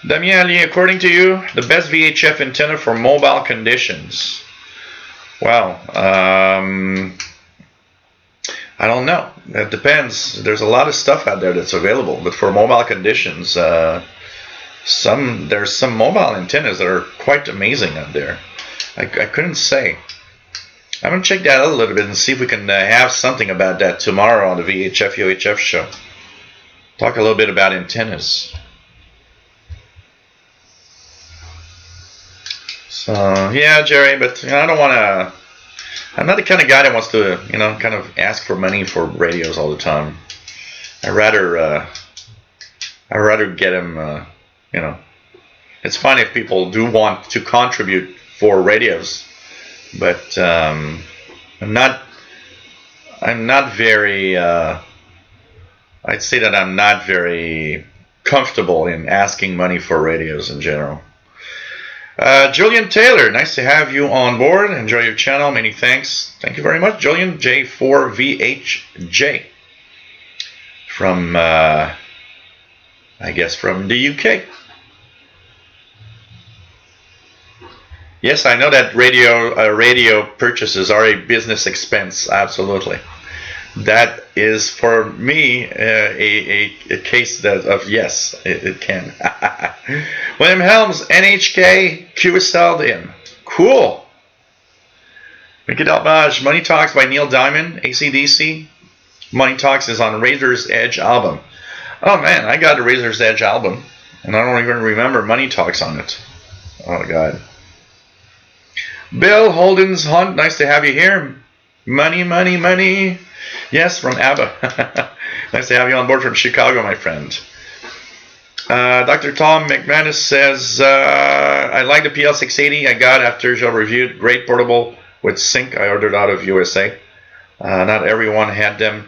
Damien Ali, according to you, the best VHF antenna for mobile conditions. Well, I don't know. It depends. There's a lot of stuff out there that's available, but for mobile conditions, there's some mobile antennas that are quite amazing out there. I couldn't say. I'm gonna check that out a little bit and see if we can have something about that tomorrow on the VHF UHF show. Talk a little bit about antennas. So yeah, Jerry, but I don't want to. I'm not the kind of guy that wants to, kind of ask for money for radios all the time. I'd rather get them, It's fine if people do want to contribute for radios, but I'm not very. I'd say that I'm not very comfortable in asking money for radios in general. Julian Taylor, nice to have you on board. Enjoy your channel. Many thanks. Thank you very much, Julian. J4VHJ from, I guess, from the UK. Yes, I know that radio purchases are a business expense. Absolutely. That is for me a case of yes, it can. William Helms, NHK, QSL in. Cool. Mickey Dalbage, Money Talks by Neil Diamond, AC/DC. Money Talks is on Razor's Edge album. Oh man, I got a Razor's Edge album, and I don't even remember Money Talks on it. Oh God. Bill Holden's Hunt, nice to have you here. Money, money, money. Yes, from ABBA. Nice to have you on board from Chicago, my friend. Dr. Tom McManus says, I like the PL680 I got after Joe reviewed. Great portable with sync. I ordered out of USA. Not everyone had them.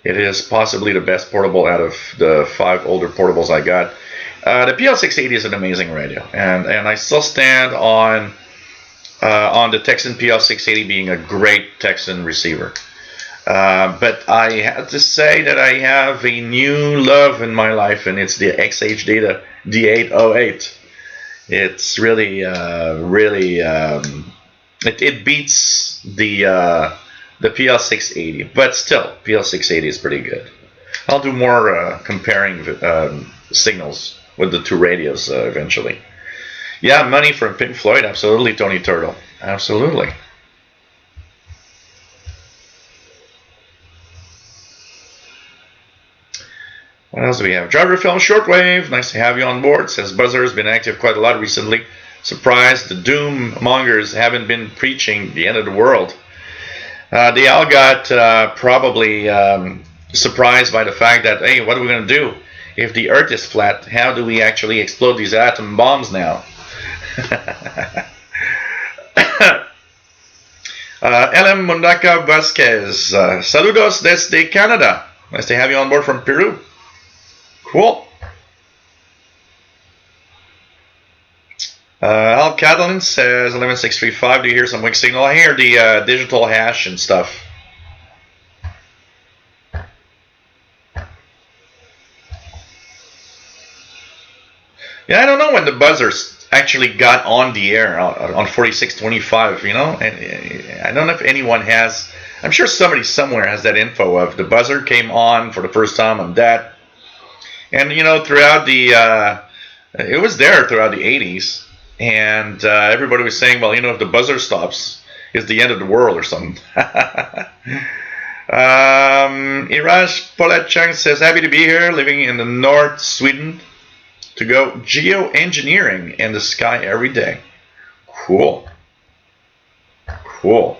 It is possibly the best portable out of the 5 older portables I got. The PL680 is an amazing radio, and I still stand on the Texan PL680 being a great Texan receiver. But I have to say that I have a new love in my life, and it's the XH Data D808. It's really, it beats the PL680, but still, PL680 is pretty good. I'll do more comparing signals with the 2 radios eventually. Yeah, money from Pink Floyd, absolutely, Tony Turtle, absolutely. What else do we have? Driver Film Shortwave, nice to have you on board. Says Buzzer has been active quite a lot recently. Surprised the doom mongers haven't been preaching the end of the world. They all got probably surprised by the fact that, hey, what are we going to do? If the earth is flat, how do we actually explode these atom bombs now? LM Mundaka Vasquez, saludos desde Canada. Nice to have you on board from Peru. Cool. Al Catalan says 11635. Do you hear some weak signal? I hear the digital hash and stuff. Yeah, I don't know when the buzzers actually got on the air on 4625. You know, and I don't know if anyone has. I'm sure somebody somewhere has that info of the buzzer came on for the first time on that. And you know, throughout the it was there throughout the 80s. And everybody was saying, well, you know, if the buzzer stops, it's the end of the world or something. Iraj Polachang says, happy to be here, living in the North Sweden, to go geoengineering in the sky every day. Cool. Cool.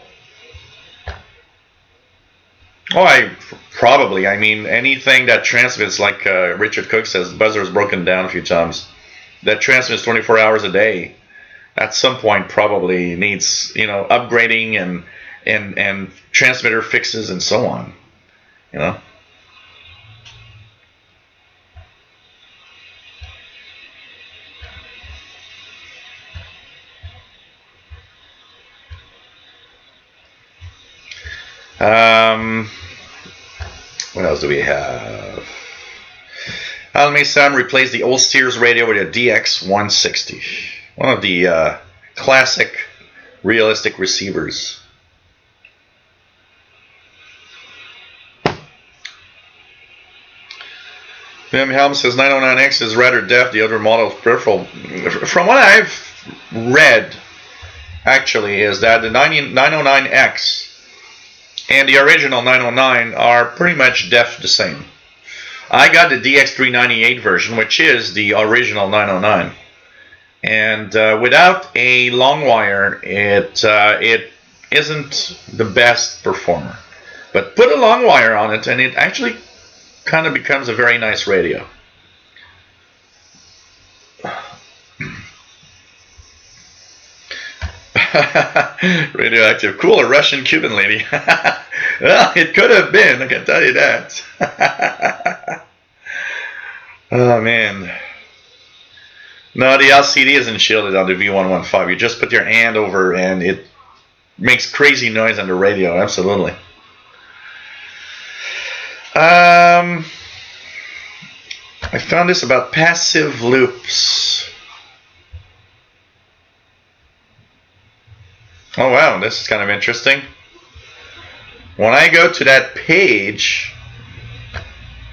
Oh, I mean, anything that transmits, like Richard Cook says, the buzzer is broken down a few times. That transmits 24 hours a day, at some point probably needs, you know, upgrading and transmitter fixes and so on, you know. What else do we have? Alme Sam replaced the old Sears radio with a DX160, one of the classic realistic receivers. Vim Helm says 909X is rather deaf, the other model is peripheral. From what I've read, actually, is that the 909X and the original 909 are pretty much deaf the same. I got the DX398 version, which is the original 909, and without a long wire, it isn't the best performer. But put a long wire on it, and it actually kind of becomes a very nice radio. Radioactive, cool, a Russian Cuban lady. Well, it could have been, I can tell you that. Oh man. No, the LCD isn't shielded on the V115. You just put your hand over and it makes crazy noise on the radio, absolutely. I found this about passive loops. Oh wow, this is kind of interesting. When I go to that page,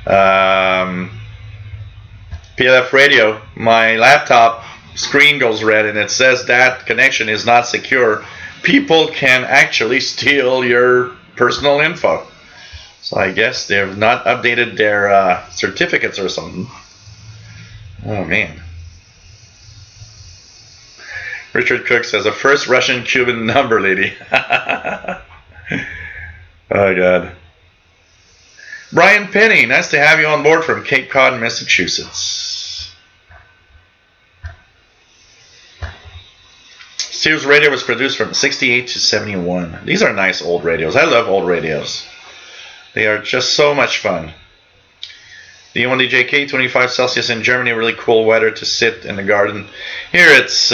PLF radio, my laptop screen goes red and it says that connection is not secure. People can actually steal your personal info. So I guess they've not updated their certificates or something. Oh man. Richard Cook says, a first Russian-Cuban number, lady. Oh, God. Brian Penny, nice to have you on board from Cape Cod, Massachusetts. Sirius Radio was produced from 68 to 71. These are nice old radios. I love old radios. They are just so much fun. The ONDJK, 25 Celsius in Germany, really cool weather to sit in the garden. Here it's,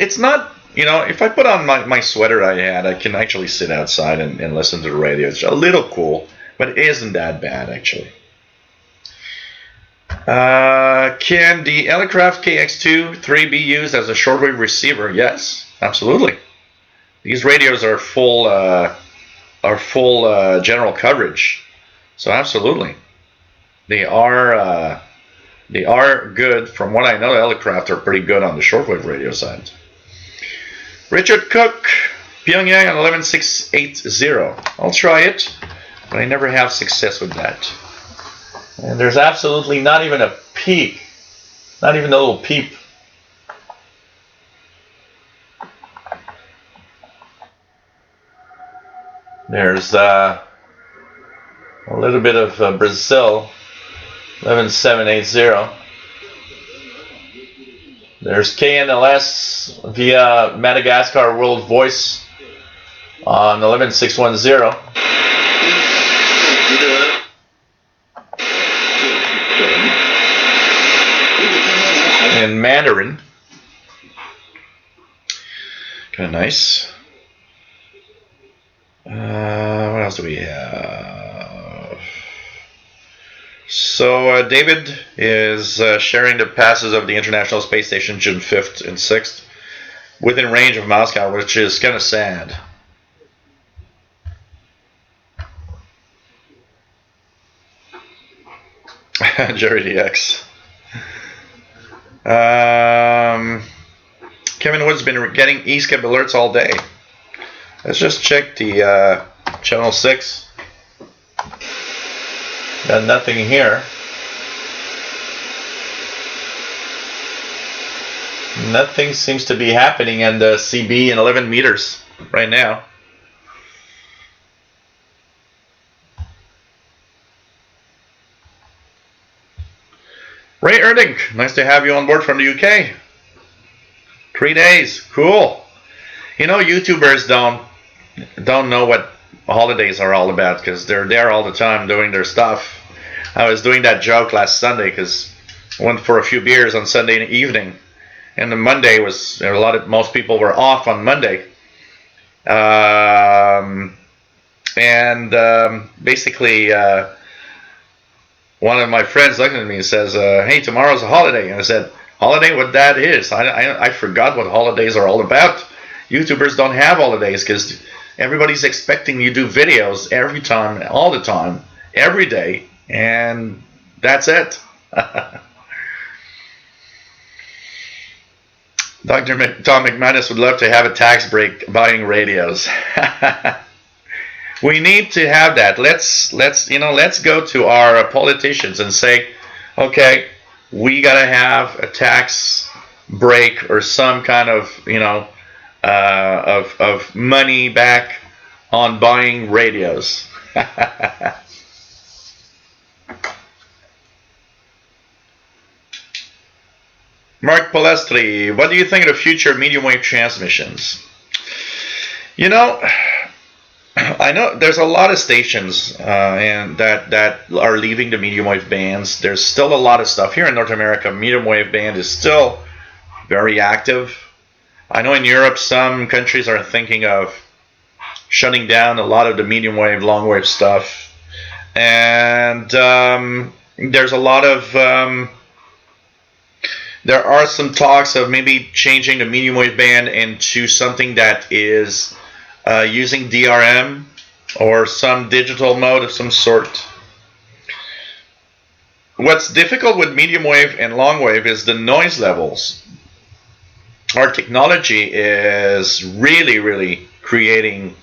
it's not, if I put on my sweater I can actually sit outside and listen to the radio. It's a little cool, but it isn't that bad actually. Can the Elecraft KX2-3 be used as a shortwave receiver? Yes, absolutely. These radios are full general coverage, so absolutely. They are good. From what I know, the Elecraft are pretty good on the shortwave radio side. Richard Cook, Pyongyang on 11680. I'll try it, but I never have success with that. And there's absolutely not even a peep, not even a little peep. There's a little bit of Brazil, 11780. There's KNLS via Madagascar World Voice on 11610. In Mandarin. Kind of nice. What else do we have? So David is sharing the passes of the International Space Station June 5th and 6th within range of Moscow, which is kind of sad. Jerry DX. Kevin Wood's been getting ESCAP alerts all day. Let's just check the channel 6. Got nothing here. Nothing seems to be happening in the CB in 11 meters right now. Ray Erding, nice to have you on board from the UK. 3 days, cool. YouTubers don't know what holidays are all about because they're there all the time doing their stuff. I was doing that joke last Sunday because I went for a few beers on Sunday evening, and the Monday was most people were off on Monday, basically. One of my friends looked at me and says, hey, tomorrow's a holiday. And I said, holiday? What that is? I forgot what holidays are all about. YouTubers don't have holidays because everybody's expecting you to do videos every time, all the time, every day. And that's it. Dr. Tom McManus would love to have a tax break buying radios. We need to have that. Let's go to our politicians and say, okay, we gotta have a tax break or some kind of of money back on buying radios. Mark Palestri, what do you think of the future of medium wave transmissions? I know there's a lot of stations and that are leaving the medium wave bands. There's still a lot of stuff here in North America. Medium wave band is still very active. I know in Europe some countries are thinking of shutting down a lot of the medium wave, long wave stuff, and there's a lot of there are some talks of maybe changing the medium wave band into something that is using DRM or some digital mode of some sort. What's difficult with medium wave and long wave is the noise levels. Our technology is really creating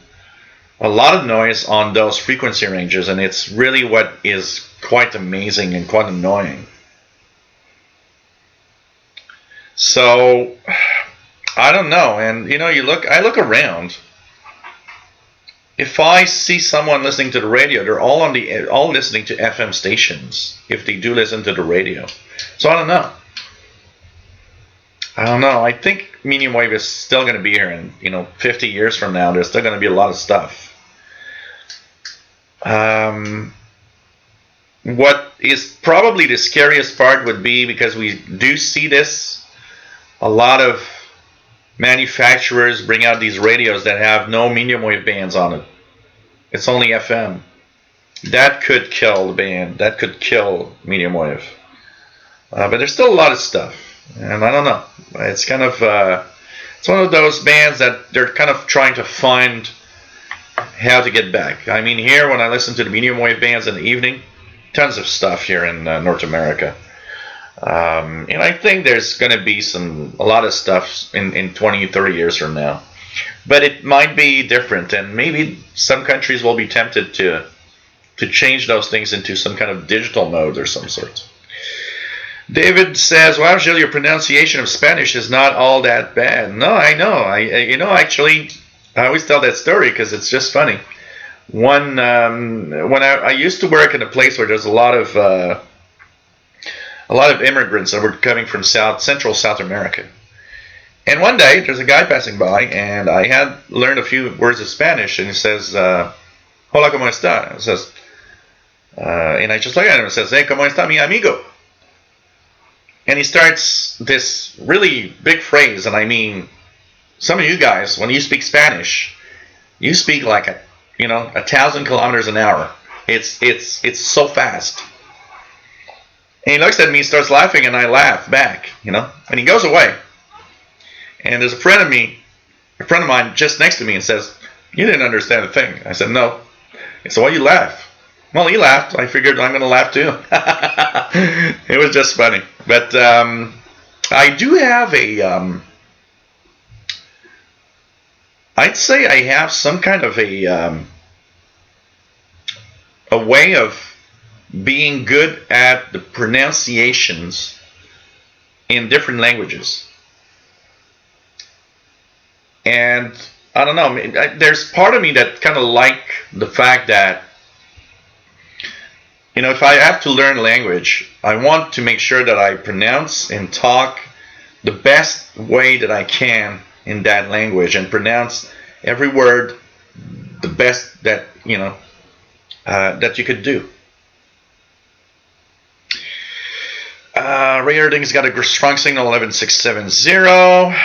a lot of noise on those frequency ranges, and it's really what is quite amazing and quite annoying. So I don't know, and I look around. If I see someone listening to the radio, they're all listening to FM stations. If they do listen to the radio, so I don't know. I don't know. I think medium wave is still going to be here in 50 years from now. There's still going to be a lot of stuff. What is probably the scariest part would be, because we do see this, a lot of manufacturers bring out these radios that have no medium wave bands on it. It's only FM. That could kill the band. That could kill medium wave. But there's still a lot of stuff, and I don't know. It's kind of it's one of those bands that they're kind of trying to find how to get back. I mean, here when I listen to the medium wave bands in the evening, tons of stuff here in North America. And I think there's going to be a lot of stuff in 20, 30 years from now. But it might be different, and maybe some countries will be tempted to change those things into some kind of digital mode or some sort. David says, "Wow, Gilles, your pronunciation of Spanish is not all that bad." No, I know. Actually, I always tell that story because it's just funny. When I used to work in a place where there's a lot of immigrants that were coming from Central South America. And one day, there's a guy passing by, and I had learned a few words of Spanish, and he says, "Hola, ¿cómo está?" It says, and I just look at him and says, "Hey, ¿cómo está mi amigo?" And he starts this really big phrase, and I mean, some of you guys, when you speak Spanish, you speak like 1,000 kilometers an hour. It's so fast. And he looks at me, starts laughing, and I laugh back, and he goes away. And there's a friend of mine just next to me, and says, "You didn't understand a thing." I said, "No." He said, "Why you laugh?" Well, he laughed. I figured I'm going to laugh too. It was just funny. But I do have I'd say I have some kind of a way of being good at the pronunciations in different languages. And I don't know, there's part of me that kind of like the fact that, if I have to learn language, I want to make sure that I pronounce and talk the best way that I can in that language, and pronounce every word the best that that you could do. Ray Erding's got a strong signal, 11670.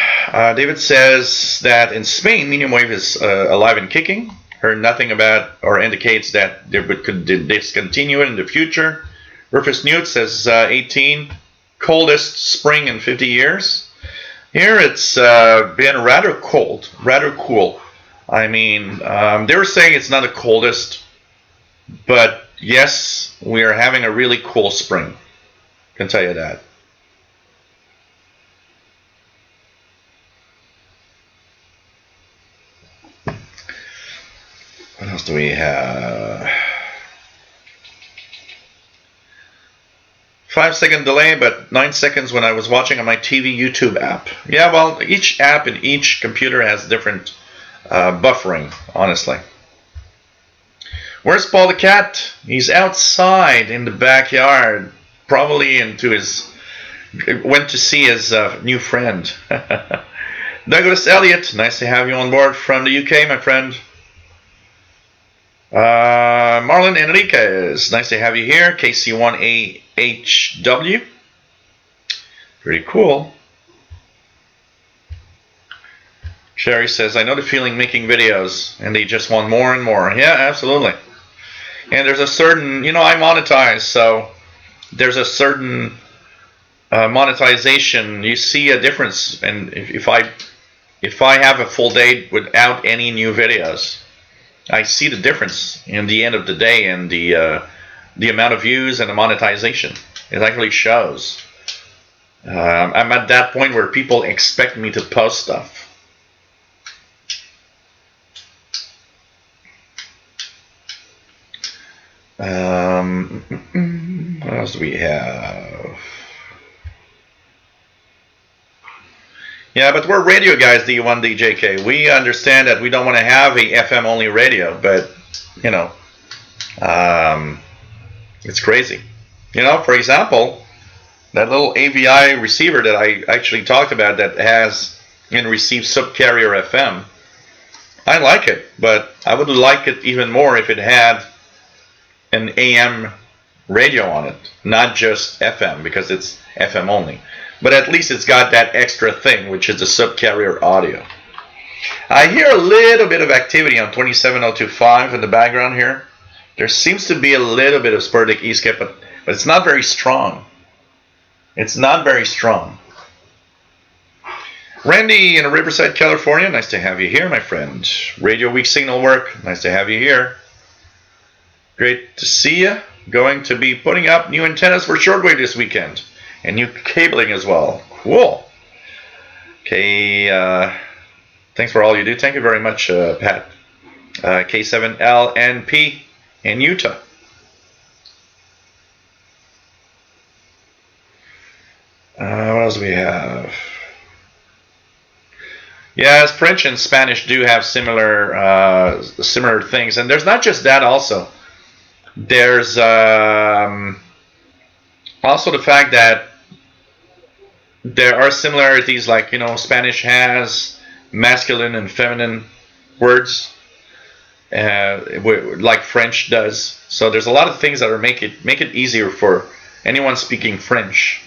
David says that in Spain, medium wave is alive and kicking. Heard nothing about or indicates that they could discontinue it in the future. Rufus Newt says 18, coldest spring in 50 years. Here it's been rather cold, rather cool. I mean, they were saying it's not the coldest, but yes, we are having a really cool spring. I can tell you that. What else do we have? 5-second delay, but 9 seconds when I was watching on my TV YouTube app. Yeah, well, each app in each computer has different buffering, honestly. Where's Paul the cat? He's outside in the backyard, probably went to see his new friend. Douglas Elliott, nice to have you on board from the UK, my friend. Marlon Enriquez, nice to have you here. KC1AHW, pretty cool. Sherry says, "I know the feeling making videos, and they just want more and more." Yeah, absolutely. And there's a certain, I monetize, so there's a certain monetization. You see a difference, and if I have a full day without any new videos, I see the difference in the end of the day, and the amount of views and the monetization. It actually shows. I'm at that point where people expect me to post stuff. What else do we have? Yeah, but we're radio guys, D1, DJK. We understand that we don't want to have a FM only radio, but it's crazy. For example, that little AVI receiver that I actually talked about that has and receives subcarrier FM. I like it, but I would like it even more if it had an AM radio on it, not just FM, because it's FM only. But at least it's got that extra thing, which is the subcarrier audio. I hear a little bit of activity on 27025 in the background here. There seems to be a little bit of sporadic escape, but it's not very strong. It's not very strong. Randy in Riverside, California, nice to have you here, my friend. Radio Week signal work, nice to have you here. Great to see you. Going to be putting up new antennas for shortwave this weekend. And new cabling as well. Cool. Okay, thanks for all you do. Thank you very much, Pat. K7LNP in Utah. What else do we have? Yes, French and Spanish do have similar things, and there's not just that. Also, there's also the fact that there are similarities, like Spanish has masculine and feminine words, like French does. So there's a lot of things that are make it easier for anyone speaking French.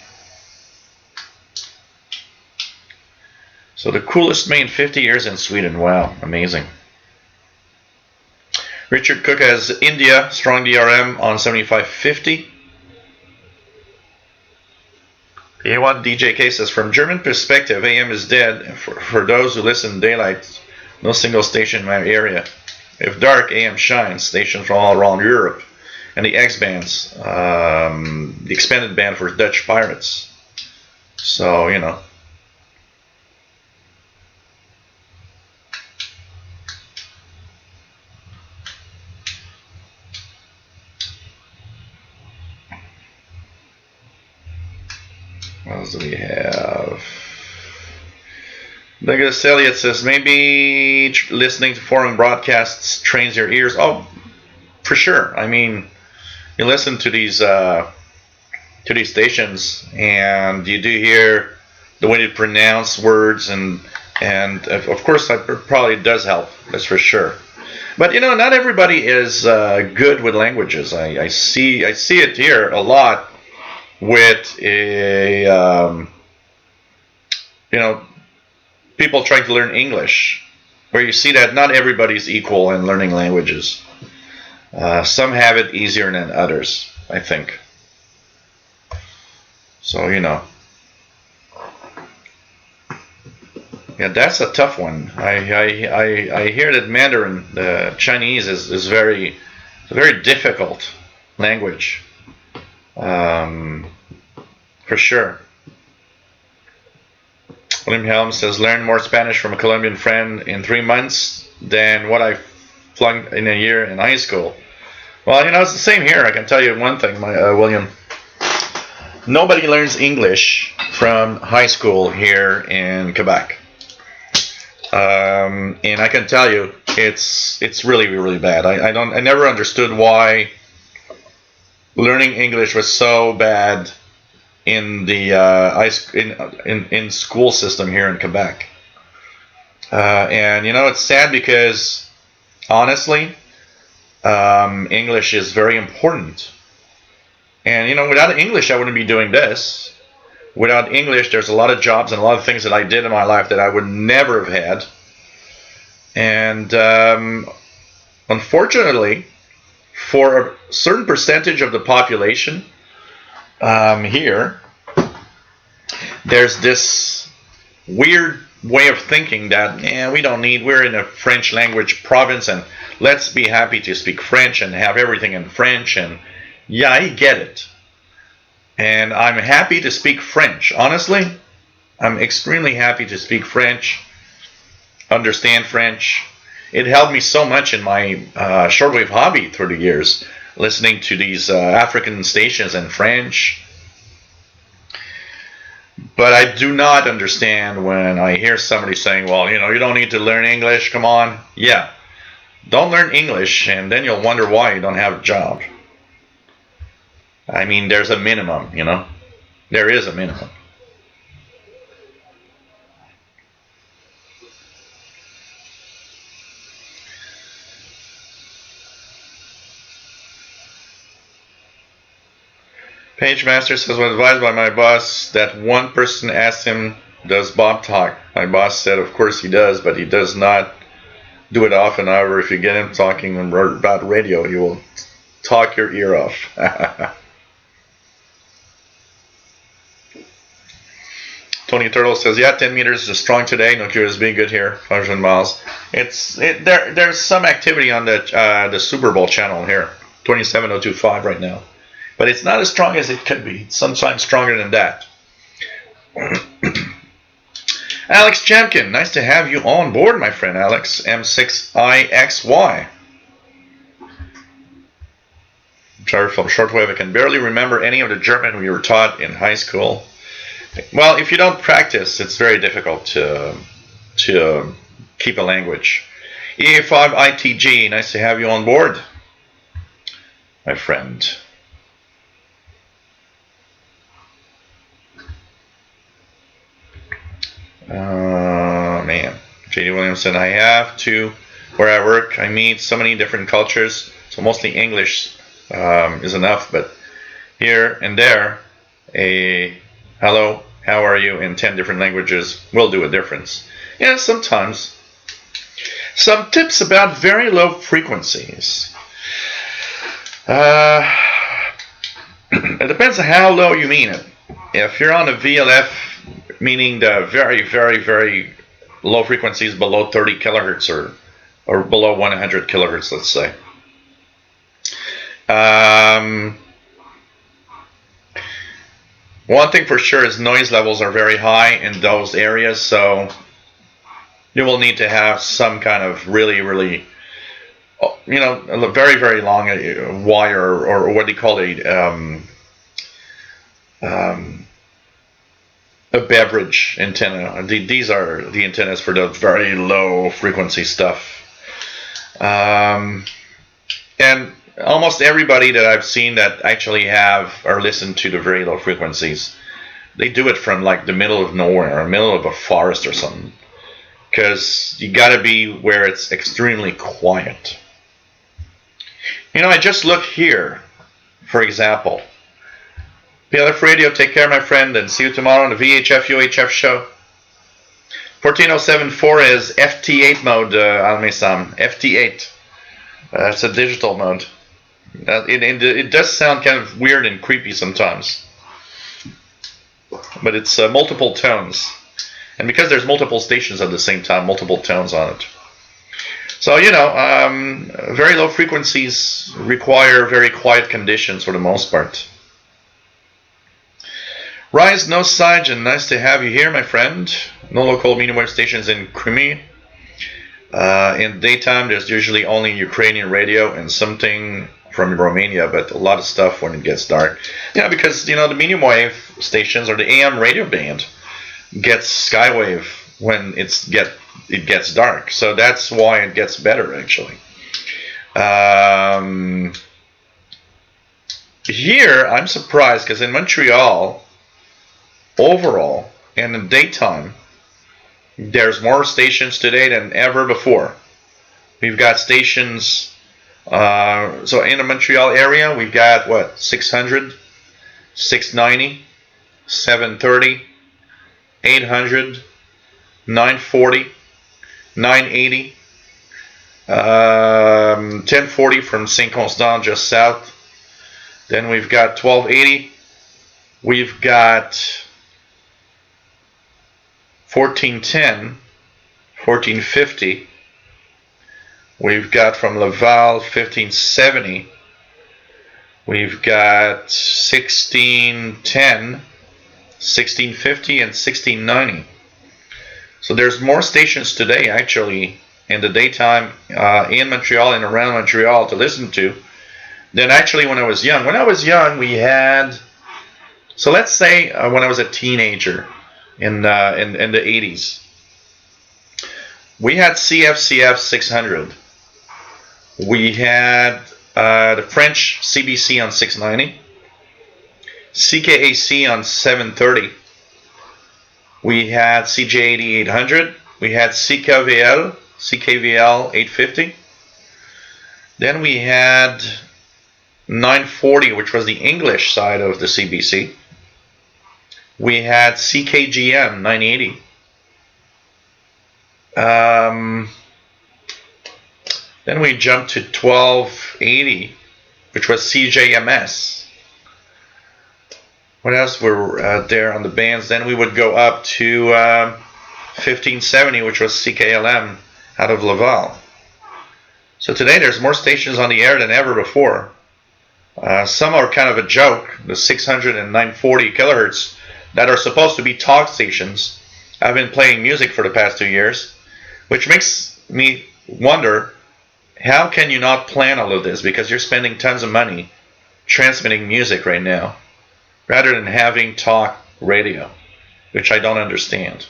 So the coolest May in 50 years in Sweden. Wow, amazing. Richard Cook has India, strong DRM on 7550. The A1 DJK says, from German perspective, AM is dead. For those who listen daylight, no single station in my area. If dark, AM shines. Stations from all around Europe. And the X bands, the expanded band for Dutch pirates. So, What else do we have? Douglas Elliott says, maybe listening to foreign broadcasts trains your ears. Oh, for sure. I mean, you listen to these stations, and you do hear the way they pronounce words, and of course that probably does help. That's for sure. But not everybody is good with languages. I see it here a lot with people trying to learn English, where you see that not everybody's equal in learning languages. Some have it easier than others, I think. So yeah, that's a tough one. I hear that Mandarin, the Chinese, is very difficult language. For sure. William Helms says, learn more Spanish from a Colombian friend in 3 months than what I flunked in a year in high school. Well, it's the same here. I can tell you one thing, William. Nobody learns English from high school here in Quebec. And I can tell you, it's really, really bad. I never understood why learning English was so bad in the in school system here in Quebec. And it's sad because honestly, English is very important. And without English, I wouldn't be doing this. Without English, there's a lot of jobs and a lot of things that I did in my life that I would never have had. And unfortunately, for a certain percentage of the population here, there's this weird way of thinking that we're in a French language province and let's be happy to speak French and have everything in French. And yeah, I get it. And I'm happy to speak French. Honestly, I'm extremely happy to speak French, understand French. It helped me so much in my shortwave hobby through the years, listening to these African stations in French. But I do not understand when I hear somebody saying, well, you don't need to learn English, come on. Yeah, don't learn English, and then you'll wonder why you don't have a job. I mean, there's a minimum, There is a minimum. Page Master says, "Was advised by my boss that one person asked him, 'Does Bob talk?' My boss said, 'Of course he does, but he does not do it often. However, if you get him talking about radio, he will talk your ear off.'" Tony Turtle says, "Yeah, 10 meters is strong today. No cure is being good here. 500 miles. There's some activity on the Super Bowl channel here, 27025 right now. But it's not as strong as it could be. It's sometimes stronger than that." Alex Jamkin, nice to have you on board, my friend Alex. M6IXY. Sorry, from Shortwave, I can barely remember any of the German we were taught in high school. Well, if you don't practice, it's very difficult to keep a language. EA5ITG, nice to have you on board, my friend. Man, J.D. Williamson, "I have to, where I work, I meet so many different cultures, so mostly English is enough, but here and there, a hello, how are you, in 10 different languages will do a difference." Yeah, sometimes. Some tips about very low frequencies. It depends on how low you mean it. If you're on a VLF, meaning the very, very, very low frequencies below 30 kilohertz or below 100 kilohertz, let's say. One thing for sure is noise levels are very high in those areas, so you will need to have some kind of really, really, a very, very long wire, or what they call a beverage antenna. These are the antennas for the very low frequency stuff. And almost everybody that I've seen that actually have or listen to the very low frequencies, they do it from like the middle of nowhere, or middle of a forest or something. Because you got to be where it's extremely quiet. I just look here, for example. PLF Radio, take care, my friend, and see you tomorrow on the VHF UHF show. 14074 is FT8 mode, Almesam. FT8. That's a digital mode. It does sound kind of weird and creepy sometimes. But it's multiple tones. And because there's multiple stations at the same time, multiple tones on it. So, very low frequencies require very quiet conditions for the most part. Rise No Sagen, nice to have you here, my friend. No local medium wave stations in Crimea. In daytime, there's usually only Ukrainian radio and something from Romania, but a lot of stuff when it gets dark. Because the medium wave stations or the AM radio band gets skywave when it gets dark. So that's why it gets better, actually. Here, I'm surprised because in Montreal, overall, in the daytime, there's more stations today than ever before. We've got stations, so in the Montreal area, we've got, 600, 690, 730, 800, 940, 980, 1040 from Saint Constant just south. Then we've got 1280. We've got 1410, 1450. We've got from Laval 1570. We've got 1610, 1650, and 1690. So there's more stations today actually in the daytime in Montreal and around Montreal to listen to than actually when I was young. When I was young, we had, so let's say when I was a teenager in the 80s, we had CFCF 600. We had the French CBC on 690. CKAC on 730. We had CJ 8800. We had CKVL 850. Then we had 940, which was the English side of the CBC. We had CKGM 980. Then we jumped to 1280, which was CJMS. What else were there on the bands? Then we would go up to 1570, which was CKLM out of Laval. So today there's more stations on the air than ever before. Some are kind of a joke. The 600 and 940 kilohertz that are supposed to be talk stations have been playing music for the past 2 years, which makes me wonder, how can you not plan all of this? Because you're spending tons of money transmitting music right now, rather than having talk radio, which I don't understand.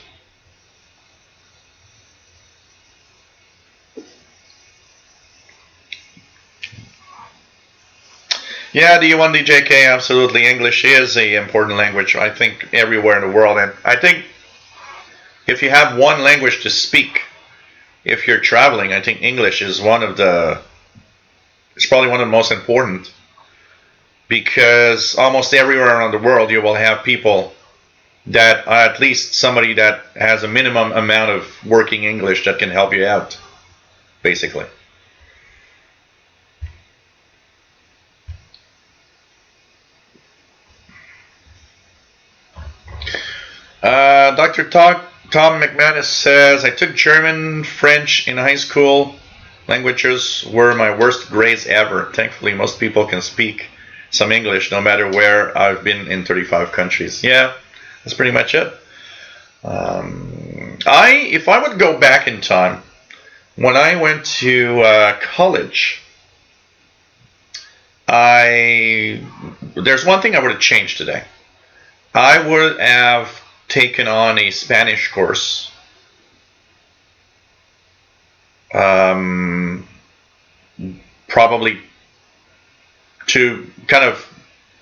Yeah, the U1DJK, absolutely. English is an important language, I think, everywhere in the world. And I think if you have one language to speak, if you're traveling, I think English is it's probably one of the most important. Because almost everywhere around the world you will have people that, at least somebody that has a minimum amount of working English that can help you out, basically. Dr. Tom McManus says, I took German, French in high school. Languages were my worst grades ever. Thankfully, most people can speak some English no matter where I've been in 35 countries. Yeah, that's pretty much it. If I would go back in time, when I went to college, there's one thing I would have changed today. I would have taken on a Spanish course. Probably to kind of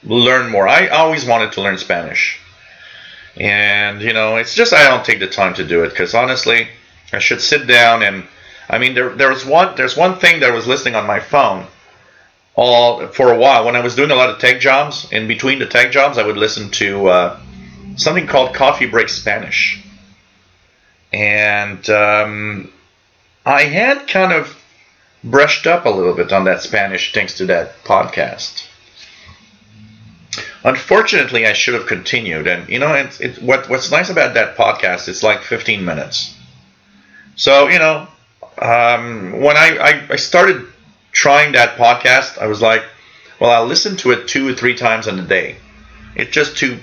learn more. I always wanted to learn Spanish. And, it's just I don't take the time to do it, because honestly, I should sit down and, there's one thing that I was listening on my phone for a while. When I was doing a lot of tech jobs, in between the tech jobs, I would listen to something called Coffee Break Spanish. And I had kind of brushed up a little bit on that Spanish thanks to that podcast. Unfortunately, I should have continued. And, what's nice about that podcast, it's like 15 minutes. So, when I started trying that podcast, I was like, well, I'll listen to it 2 or 3 times in a day. It's just 2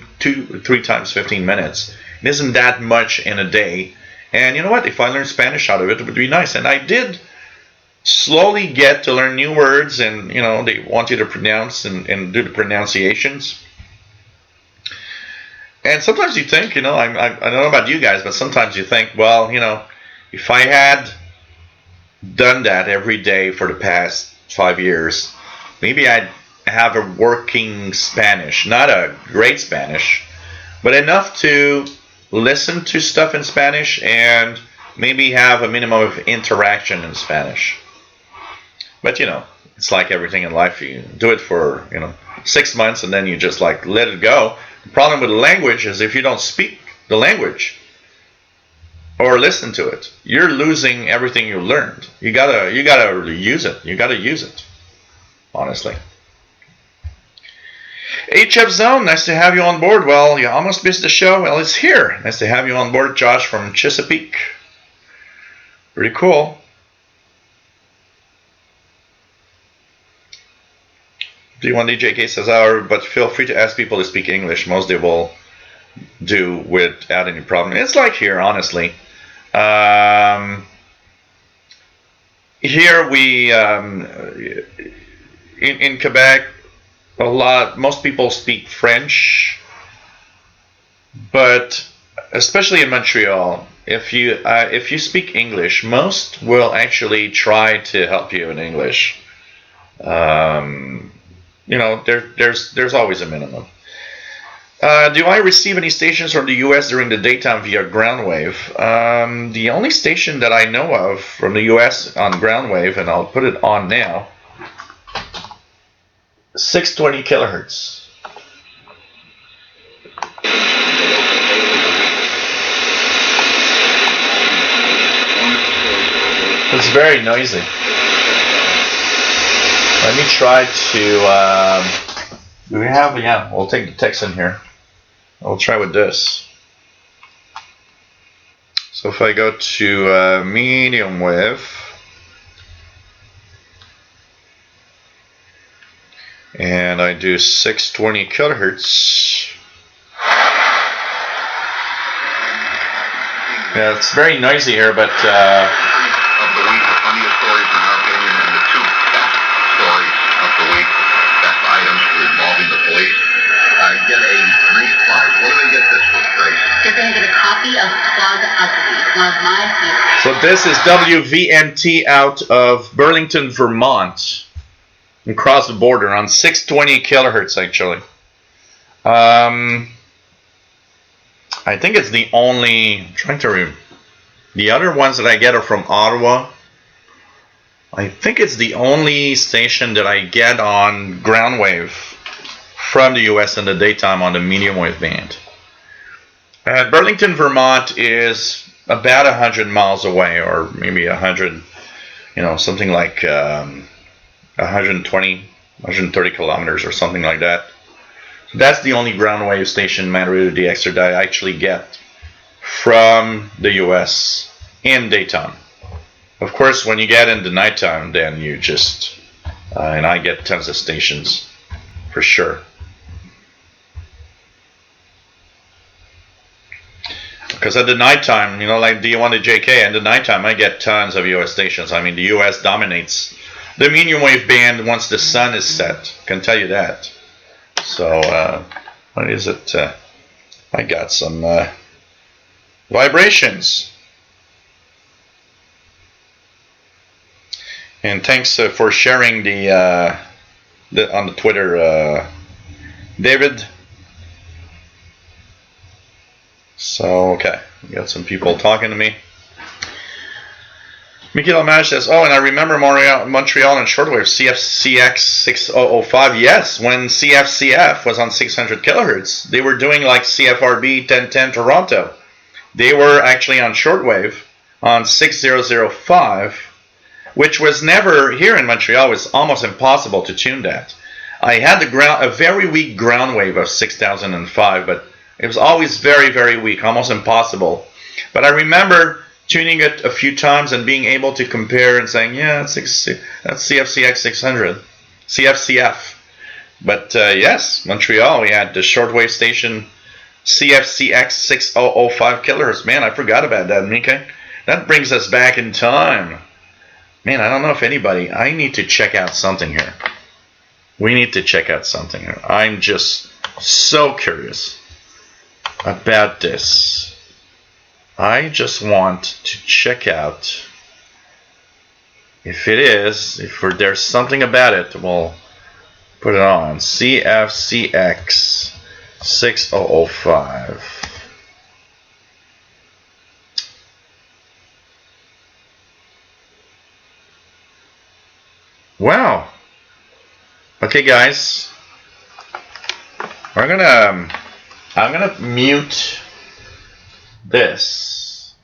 or 3 times 15 minutes. It isn't that much in a day. And you know what? If I learned Spanish out of it, it would be nice. And I did slowly get to learn new words, and, they want you to pronounce and do the pronunciations. And sometimes you think, I don't know about you guys, but sometimes you think, well, if I had done that every day for the past 5 years, maybe I'd have a working Spanish. Not a great Spanish, but enough to listen to stuff in Spanish and maybe have a minimum of interaction in Spanish. But, it's like everything in life. You do it for, 6 months and then you just let it go. The problem with the language is if you don't speak the language or listen to it, you're losing everything you learned. You gotta use it. You gotta use it, honestly. HF Zone, nice to have you on board. Well, you almost missed the show. Well, it's here. Nice to have you on board, Josh from Chesapeake. Pretty cool. D1DJK says, but feel free to ask people to speak English. Most they will do without any problem. It's like here, honestly. Here we, in Quebec, most people speak French, but especially in Montreal, if you speak English, most will actually try to help you in English. There's always a minimum. Do I receive any stations from the U.S. during the daytime via ground wave? The only station that I know of from the U.S. on ground wave, and I'll put it on now, 620 kilohertz. It's very noisy. Let me try to. Do we have? Yeah, we'll take the text in here. I'll try with this. So if I go to medium wave, and I do 620 kilohertz. Yeah, it's very noisy here, but. Of the week, the funniest stories in our opinion, and the two best stories of the week, best items involving the police. Get a nice prize. Where do they get this from, Grace? You're going to get a copy of Plug Ugly, one of my favorites. So this is WVNT out of Burlington, Vermont, and across the border on 620 kilohertz actually. I think it's the only. I'm trying to remember. The other ones that I get are from Ottawa. I think it's the only station that I get on ground wave from the US in the daytime on the medium wave band. Burlington, Vermont is about 100 miles away, or maybe 100, something like 120, 130 kilometers or something like that. So that's the only ground wave station, man, radio DX that I actually get from the US in daytime. Of course, when you get into nighttime, then you just, and I get tons of stations for sure. Because at the nighttime, like D1 to JK, at the nighttime I get tons of US stations. I mean, the US dominates the medium wave band once the sun is set. I can tell you that. So, what is it? I got some vibrations. And thanks for sharing the on the Twitter, David. So, okay, we got some people talking to me. Mikhail Maj says, oh, and I remember Montreal and Shortwave, CFCX 6005. Yes, when CFCF was on 600 kilohertz, they were doing like CFRB 1010 Toronto. They were actually on Shortwave on 6005, which was never, here in Montreal, it was almost impossible to tune that. I had a very weak ground wave of 6005, but it was always very, very weak, almost impossible. But I remember tuning it a few times and being able to compare and saying, yeah, that's CFCX 600, CFCF. But yes, Montreal, we had the shortwave station CFCX 6005 kilohertz. Man, I forgot about that, Mika. That brings us back in time. Man, I don't know if anybody, I need to check out something here. We need to check out something here. I'm just so curious about this. I just want to check out if there's something about it, we'll put it on. CFCX 6005. Wow. Okay, guys. I'm gonna mute this,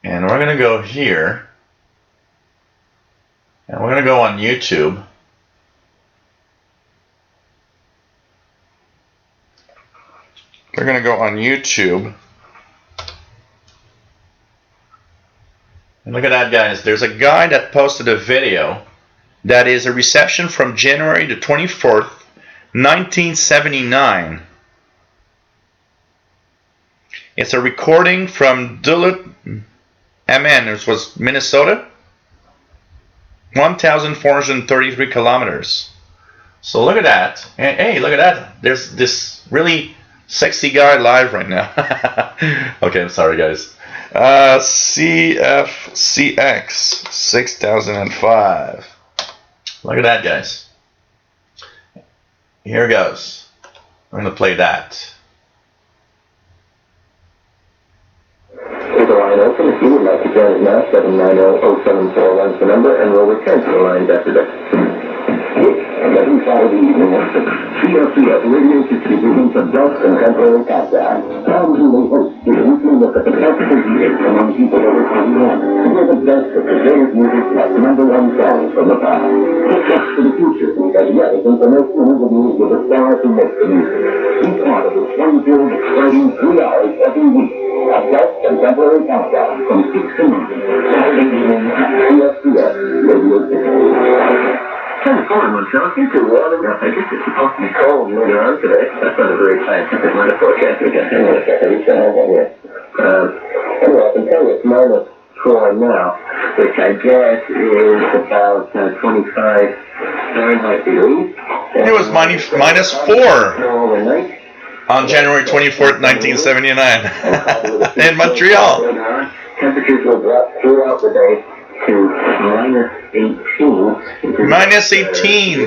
and we're gonna go here, and we're gonna go on YouTube. We're gonna go on YouTube, and look at that, guys. There's a guy that posted a video that is a reception from January the 24th, 1979. It's a recording from Duluth, MN, which was Minnesota, 1,433 kilometers. So look at that. And hey, look at that. There's this really sexy guy live right now. Okay, I'm sorry, guys. CFCX 6005. Look at that, guys. Here goes. I'm going to play that. Is the line open? If you would like to join us now, 790-0741 is the number, and we'll return to the lines after this. Let me follow the evening worship. CFCF Radio 60 presents a best contemporary countdown. Proudly hosts the weekly look at the classical years among people over 21. To hear the best of today's music like number one songs from the past. Look up to the future, as well as information and interviews with the stars who make the music. Be part of this fun-filled, exciting 3 hours every week. A best contemporary countdown from 6 to 9. Saturday evening at CFCF Radio 60. Kind of fun, Montreal. It's too warm enough. I guess it's supposed to be cold later on today. That's not a very scientific metaphor, can't we? Hang on a second. We can have that here. Anyway, I can tell you it's -4 now, which I guess is about 25 Fahrenheit degrees. It was -4 on January 24th, 1979 in Montreal. Temperatures will drop throughout the day to -18. -18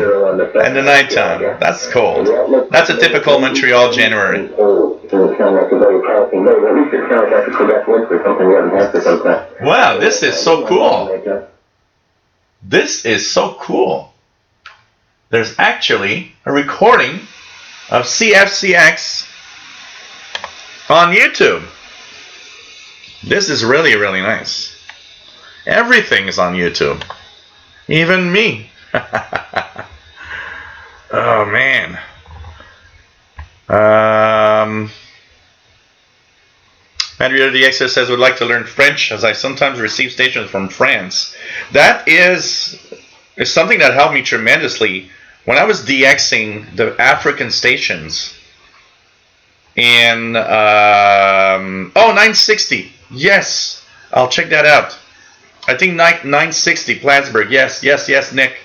in the nighttime. That's cold. That's a typical Montreal January. Wow, this is so cool. This is so cool. There's actually a recording of CFCX on YouTube. This is really, really nice. Everything is on YouTube. Even me. Oh, man. Andrea DX says, would like to learn French as I sometimes receive stations from France. That is something that helped me tremendously when I was DXing the African stations in 960. Yes, I'll check that out. I think 960 Plattsburgh. Yes, Nick.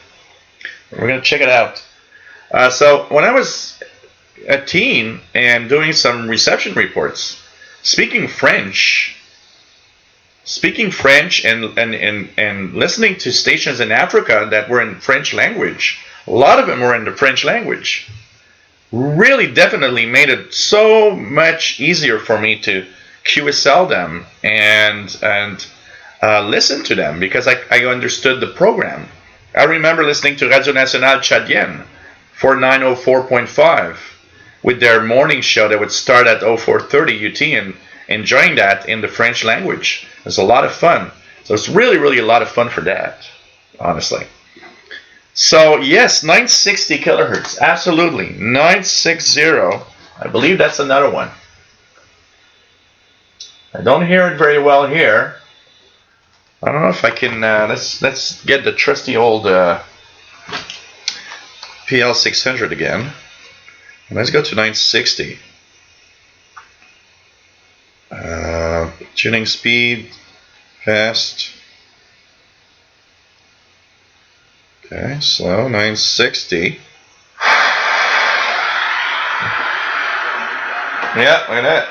We're going to check it out. So when I was a teen and doing some reception reports, speaking French and listening to stations in Africa that were in French language, a lot of them were in the French language, really definitely made it so much easier for me to QSL them and listen to them because I understood the program. I remember listening to Radio Nationale Tchadienne for 904.5 with their morning show that would start at 0430 UT and enjoying that in the French language. It was a lot of fun. So it's really, really a lot of fun for that, honestly. So yes, 960 kilohertz, absolutely. 960, I believe that's another one. I don't hear it very well here. I don't know if I can, let's get the trusty old PL600 again. Let's go to 960. Tuning speed, fast. Okay, slow, 960. Yeah, look at that.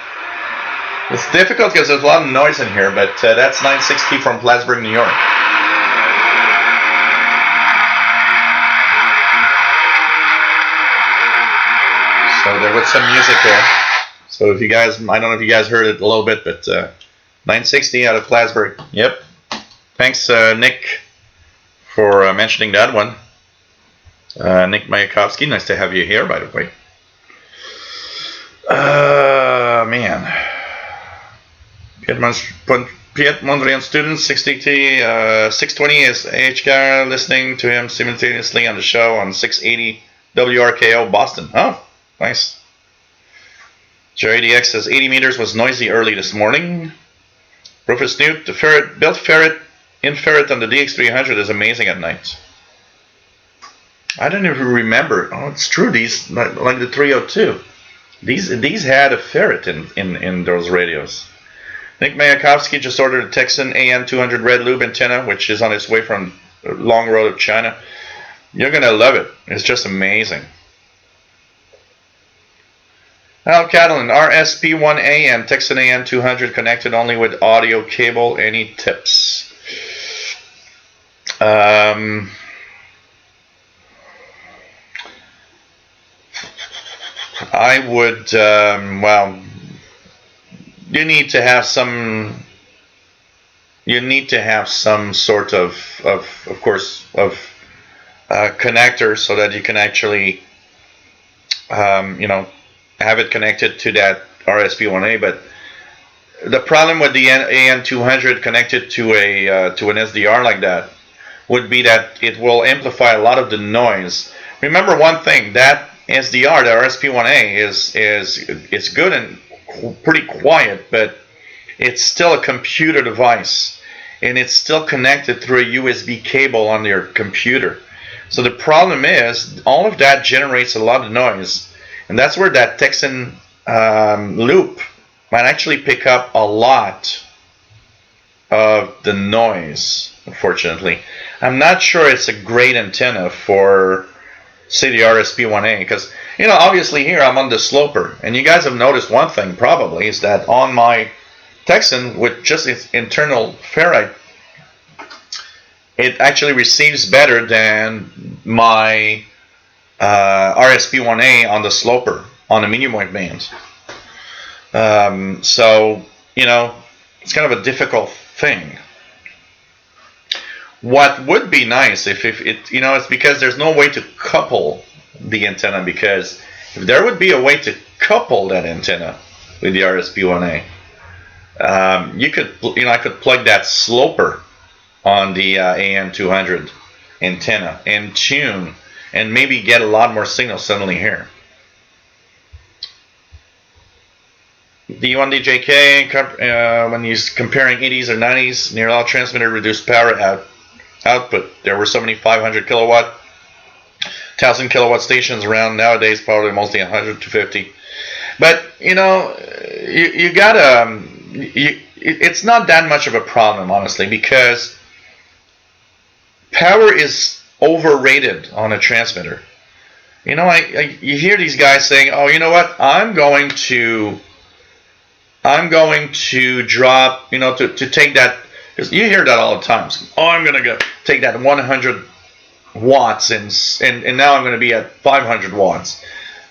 It's difficult because there's a lot of noise in here, but that's 960 from Plattsburgh, New York. So there was some music there. So if you guys, I don't know if you guys heard it a little bit, but 960 out of Plattsburgh. Yep. Thanks, Nick, for mentioning that one. Nick Mayakovsky, nice to have you here, by the way. Man. Piet Mondrian students, 620 is HKR, listening to him simultaneously on the show on 680 WRKO Boston. Oh, nice. Jerry DX says 80 meters was noisy early this morning. Rufus Newt, the built infrared on the DX300 is amazing at night. I don't even remember. Oh, it's true. These, like the 302, these had a ferret in those radios. Nick Mayakovsky just ordered a Texan AN200 red lube antenna, which is on its way from the long road of China. You're gonna love it. It's just amazing. Al Catalan, RSP1A and Texan AN200 connected only with audio cable. Any tips? I would, well, you need to have some. You need to have some sort of course, of connector so that you can actually, you know, have it connected to that RSP1A. But the problem with the AN200 connected to a to an SDR like that would be that it will amplify a lot of the noise. Remember one thing, that SDR, the RSP1A, is good and pretty quiet, but it's still a computer device, and it's still connected through a USB cable on your computer. So the problem is, all of that generates a lot of noise, and that's where that Texan loop might actually pick up a lot of the noise, unfortunately. I'm not sure it's a great antenna for, say, the RSP1A, because, you know, obviously here I'm on the sloper, and you guys have noticed one thing probably, is that on my Texan with just its internal ferrite, it actually receives better than my RSP1A on the sloper, on the medium wave bands. So, you know, it's kind of a difficult thing. What would be nice if it, you know, it's because there's no way to couple the antenna, because if there would be a way to couple that antenna with the RSP1A, you could, you know, I could plug that sloper on the AN200 antenna and tune and maybe get a lot more signal suddenly here. The 1DJK, when he's comparing 80s or 90s, near all transmitter reduced power output. There were so many 500 kilowatt, 1,000 kilowatt stations around. Nowadays, probably mostly 100 to 50. But, you know, you gotta, it's not that much of a problem, honestly, because power is overrated on a transmitter. You know, you hear these guys saying, "Oh, you know what? I'm going to drop, you know, to take that." Because you hear that all the time. "Oh, I'm going to go take that 100 watts and now I'm going to be at 500 watts."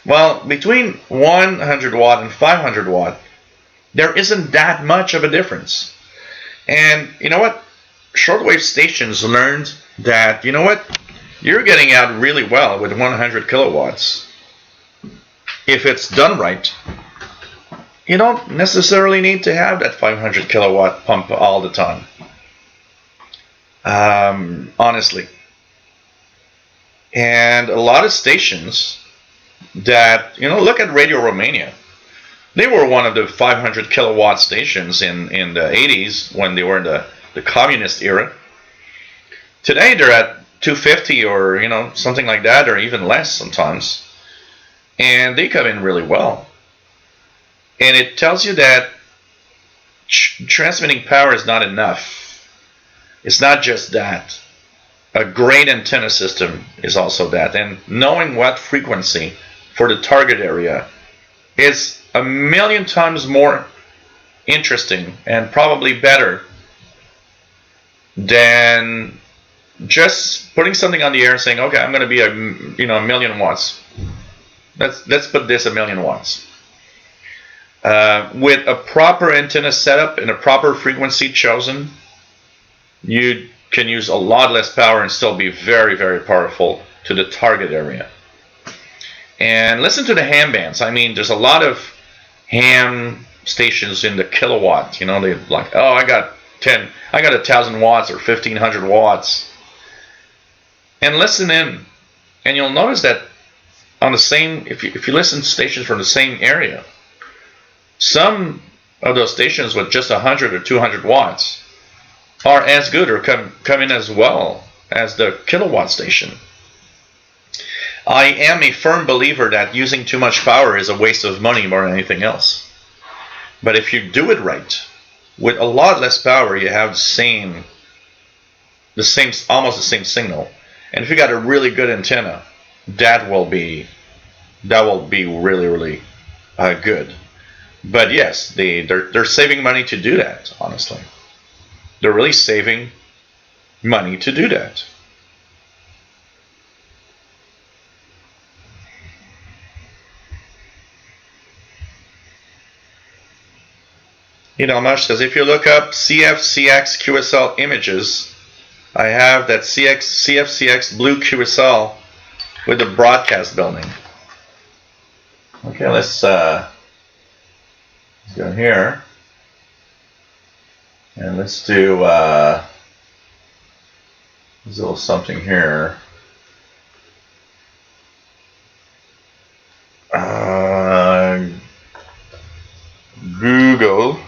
Well, between 100 watt and 500 watt, there isn't that much of a difference. And you know what? Shortwave stations learned that, you know what? You're getting out really well with 100 kilowatts. If it's done right, you don't necessarily need to have that 500 kilowatt pump all the time. Honestly. And a lot of stations that, you know, look at Radio Romania. They were one of the 500 kilowatt stations in the 80s when they were in the communist era. Today they're at 250 or, you know, something like that, or even less sometimes. And they come in really well. And it tells you that transmitting power is not enough. It's not just that. A great antenna system is also that. And knowing what frequency for the target area is a million times more interesting and probably better than just putting something on the air and saying, "Okay, I'm going to be a million watts. Let's put this a million watts." With a proper antenna setup and a proper frequency chosen, you can use a lot less power and still be very, very powerful to the target area. And listen to the ham bands. I mean, there's a lot of ham stations in the kilowatt. You know, they like, "Oh, I got 1,000 watts or 1,500 watts." And listen in, and you'll notice that on the same, if you listen to stations from the same area, some of those stations with just 100 or 200 watts are as good or come in as well as the kilowatt station. I am a firm believer that using too much power is a waste of money more than anything else. But if you do it right, with a lot less power, you have almost the same signal. And if you got a really good antenna, that will be really, really good. But yes, they're saving money to do that. Honestly, they're really saving money to do that. Mush says, if you look up CFCX QSL images, I have that CFCX blue QSL with the broadcast building. Okay, let's go here. And let's do a little something here. Google.ca.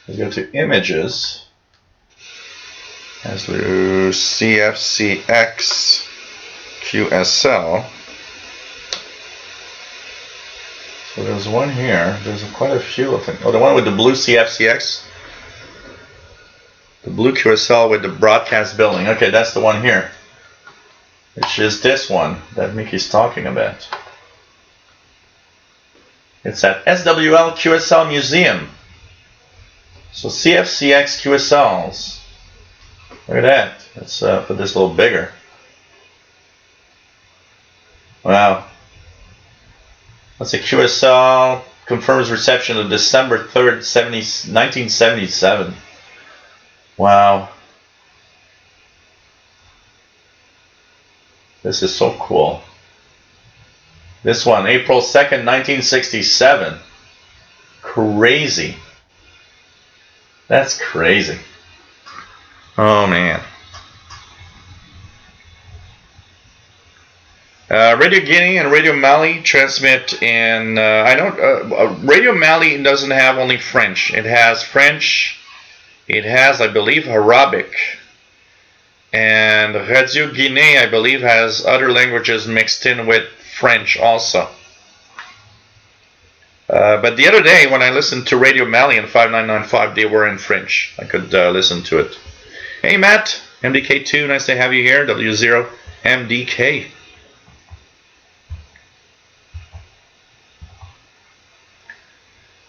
We go to images. As we do CFCX QSL. So there's one here. There's quite a few of them. Oh, the one with the blue CFCX. The blue QSL with the broadcast building. Okay, that's the one here. Which is this one that Mickey's talking about. It's at SWL QSL Museum. So CFCX QSLs. Look at that. Let's put this a little bigger. Wow. That's a QSL. Confirms reception of December 3rd, 1977. Wow. This is so cool. This one, April 2nd, 1967. Crazy. That's crazy. Oh, man. Radio Guinea and Radio Mali transmit in, Radio Mali doesn't have only French. It has French, it has, I believe, Arabic. And Radio Guinea, I believe, has other languages mixed in with French also. But the other day, when I listened to Radio Mali in 5995, they were in French. I could listen to it. Hey, Matt, MDK2, nice to have you here. W0MDK.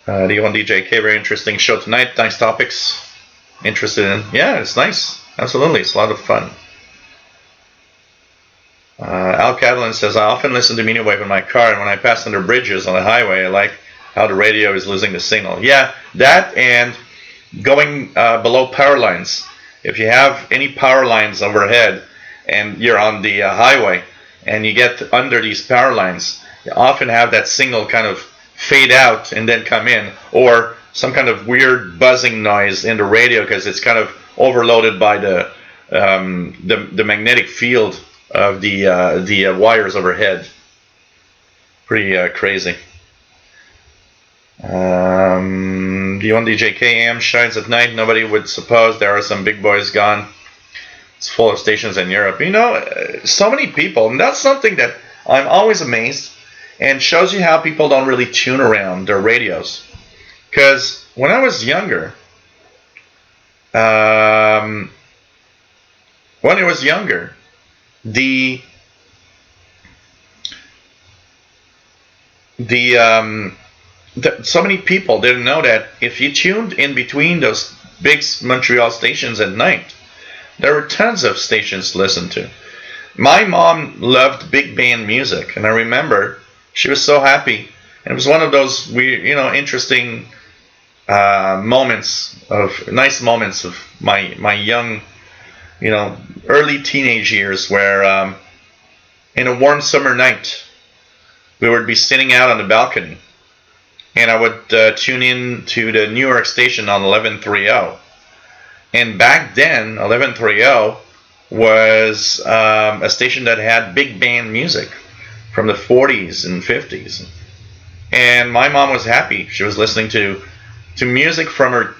D1 DJK, very interesting show tonight. Nice topics. Interested in? Yeah, it's nice. Absolutely, it's a lot of fun. Al Catalan says, I often listen to Media Wave in my car, and when I pass under bridges on the highway, I like how the radio is losing the signal. Yeah, that and going below power lines. If you have any power lines overhead and you're on the highway and you get under these power lines, you often have that signal kind of fade out and then come in, or some kind of weird buzzing noise in the radio because it's kind of overloaded by the magnetic field of the wires overhead. Pretty crazy. The one DJK AM shines at night. Nobody would suppose there are some big boys gone. It's full of stations in Europe. So many people, and that's something that I'm always amazed, and shows you how people don't really tune around their radios. Because when I was younger, so many people didn't know that if you tuned in between those big Montreal stations at night, there were tons of stations to listen to. My mom loved big band music, and I remember she was so happy. And it was one of those weird, interesting nice moments of my young, early teenage years, where in a warm summer night, we would be sitting out on the balcony, and I would tune in to the New York station on 1130. And back then, 1130 was a station that had big band music from the 40s and 50s. And my mom was happy. She was listening to music from her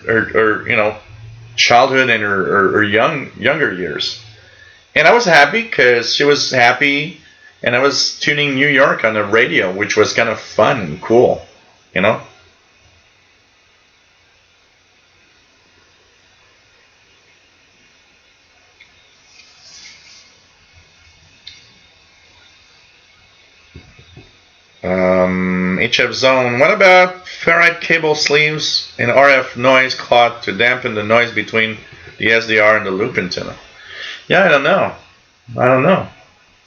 childhood and her younger years. And I was happy because she was happy, and I was tuning New York on the radio, which was kind of fun and cool, HF Zone, what about ferrite cable sleeves and RF noise cloth to dampen the noise between the SDR and the loop antenna? Yeah, I don't know.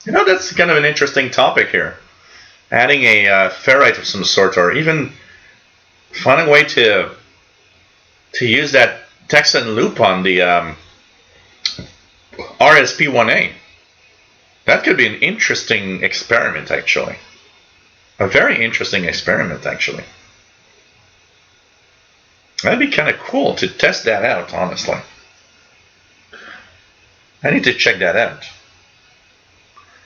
That's kind of an interesting topic here. adding a ferrite of some sort, or even finding a way to use that Texan loop on the RSP1A. That could be an interesting experiment, actually. A very interesting experiment, actually. That'd be kind of cool to test that out, honestly. I need to check that out.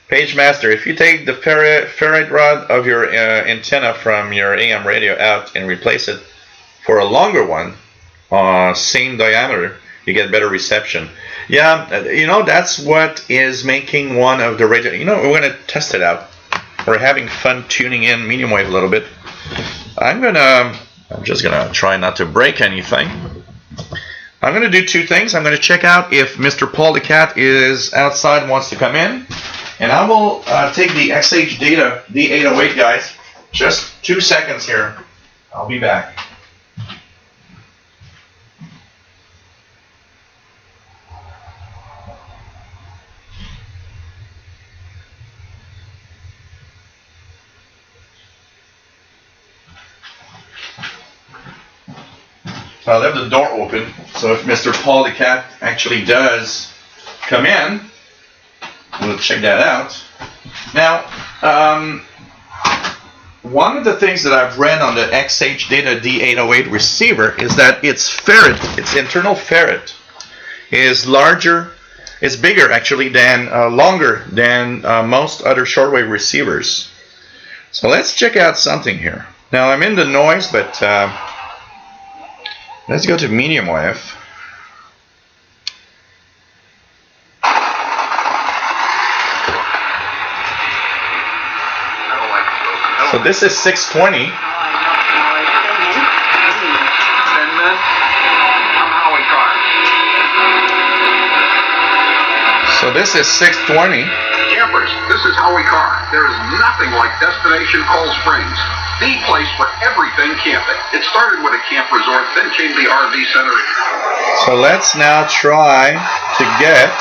Page Master, if you take the ferrite rod of your antenna from your AM radio out and replace it for a longer one, same diameter, you get better reception. Yeah, you know, that's what is making one of the radio. You know, we're going to test it out. We're having fun tuning in medium wave a little bit. I'm just gonna try not to break anything. I'm gonna do two things. I'm gonna check out if Mr. Paul the Cat is outside and wants to come in, and I will take the XH data D808 guys. Just 2 seconds here. I'll be back. I'll leave the door open, so if Mr. Paul the Cat actually does come in, we'll check that out. Now, one of the things that I've read on the XH Data D808 receiver is that its ferrite, its internal ferrite, is larger, is bigger actually than, longer than most other shortwave receivers. So let's check out something here. Now I'm in the noise, but let's go to medium wave. So this is 620. So this is 620. Campers, this is Howie Carr. There is nothing like Destination Cold Springs, the place for everything camping. It started with a camp resort, then came the RV center. So let's now try to get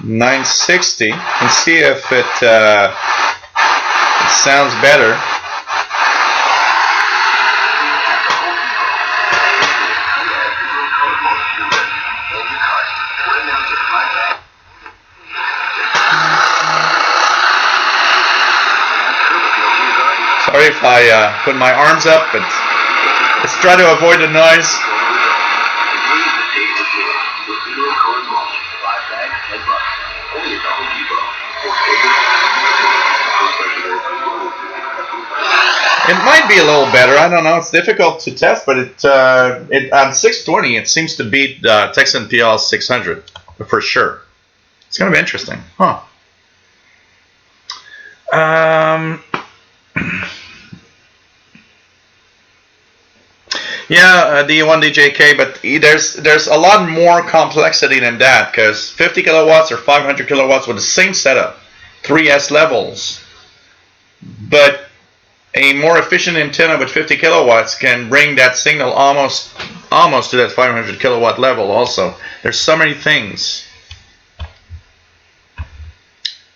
960 and see if it sounds better. Sorry if I put my arms up, but let's try to avoid the noise. It might be a little better. I don't know. It's difficult to test, but it on 620 it seems to beat Texan PL 600 for sure. It's gonna be interesting, huh? Yeah, D1DJK, but there's a lot more complexity than that, because 50 kilowatts or 500 kilowatts with the same setup, 3S levels, but a more efficient antenna with 50 kilowatts can bring that signal almost to that 500 kilowatt level also. There's so many things.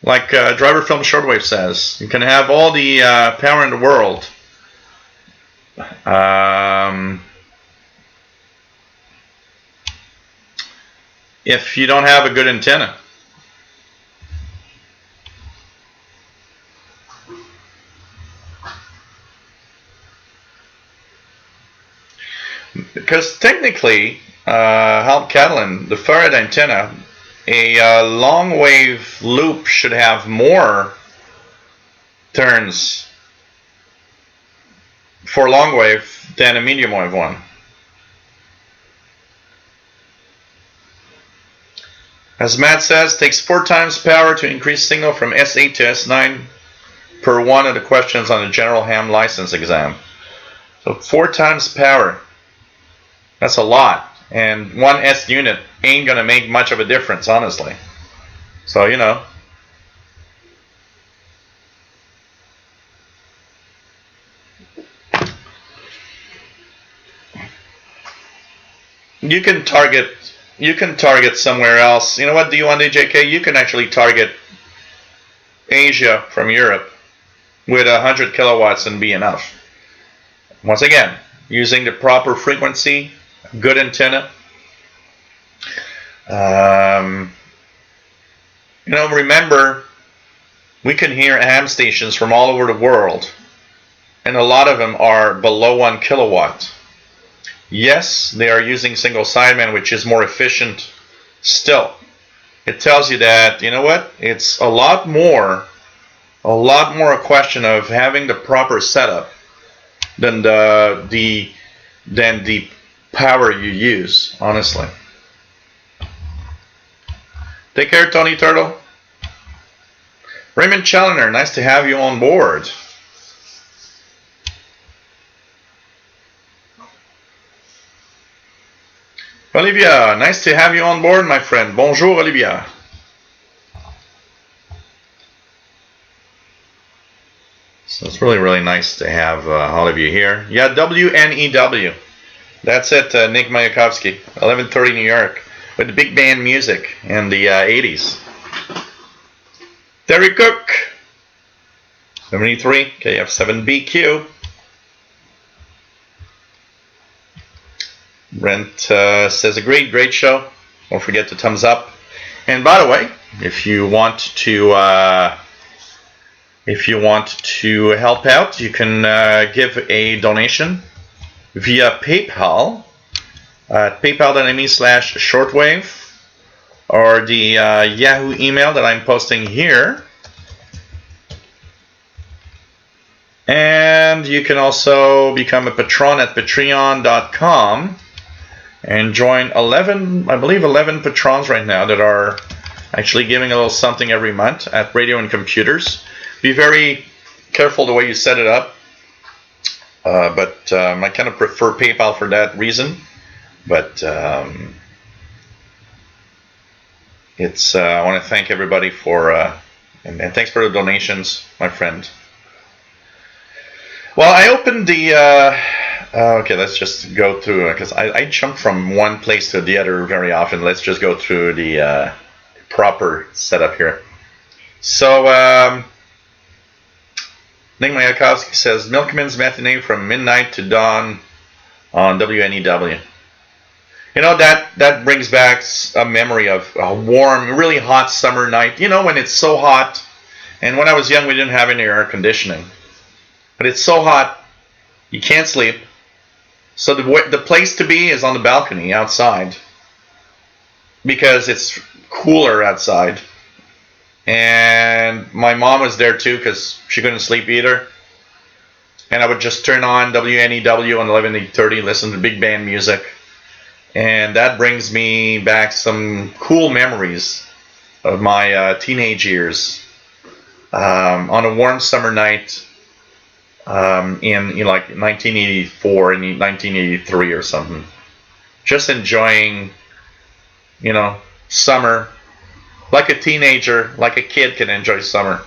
Like Driver Film Shortwave says, you can have all the power in the world. If you don't have a good antenna. Because technically, Hal Catalan, the ferrite antenna, a long wave loop should have more turns for long wave than a medium wave one. As Matt says, takes 4 times power to increase signal from S8 to S9 per one of the questions on the general ham license exam. So 4 times power. That's a lot. And one S unit ain't going to make much of a difference, honestly. So, you know. You can target somewhere else. You know what, D1DJK? You can actually target Asia from Europe with 100 kilowatts and be enough. Once again, using the proper frequency, good antenna. Remember, we can hear ham stations from all over the world, and a lot of them are below 1 kilowatt. Yes, they are using single sideband, which is more efficient still. It tells you that, you know what, it's a lot more a question of having the proper setup than the power you use, honestly. Take care, Tony Turtle. Raymond Challoner, nice to have you on board. Olivia, nice to have you on board, my friend. Bonjour, Olivia. So it's really, really nice to have all of you here. Yeah, WNEW. That's it, Nick Mayakovsky, 11:30 New York, with the big band music in the 80s. Terry Cook, 73, KF7BQ. Brent says a great show. Don't forget to thumbs up. And by the way, if you want to help out, you can give a donation via PayPal at paypal.me/shortwave, or the Yahoo email that I'm posting here. And you can also become a patron at patreon.com and join 11 patrons right now that are actually giving a little something every month at Radio and Computers. Be very careful the way you set it up, but I kind of prefer PayPal for that reason. But it's I want to thank everybody for and thanks for the donations, my friend. Well, I opened the okay, let's just go through, because I jump from one place to the other very often. Let's just go through the proper setup here. So Nick Mayakovsky says Milkman's Matinee from midnight to dawn on WNEW. You know, that brings back a memory of a warm, really hot summer night. You know, when it's so hot. And when I was young, we didn't have any air conditioning. But it's so hot, you can't sleep. So the place to be is on the balcony outside, because it's cooler outside. And my mom was there too, because she couldn't sleep either. And I would just turn on WNEW on 11:30, listen to big band music. And that brings me back some cool memories of my teenage years. On a warm summer night in like 1984 and 1983 or something. Just enjoying, summer like a teenager, like a kid can enjoy summer,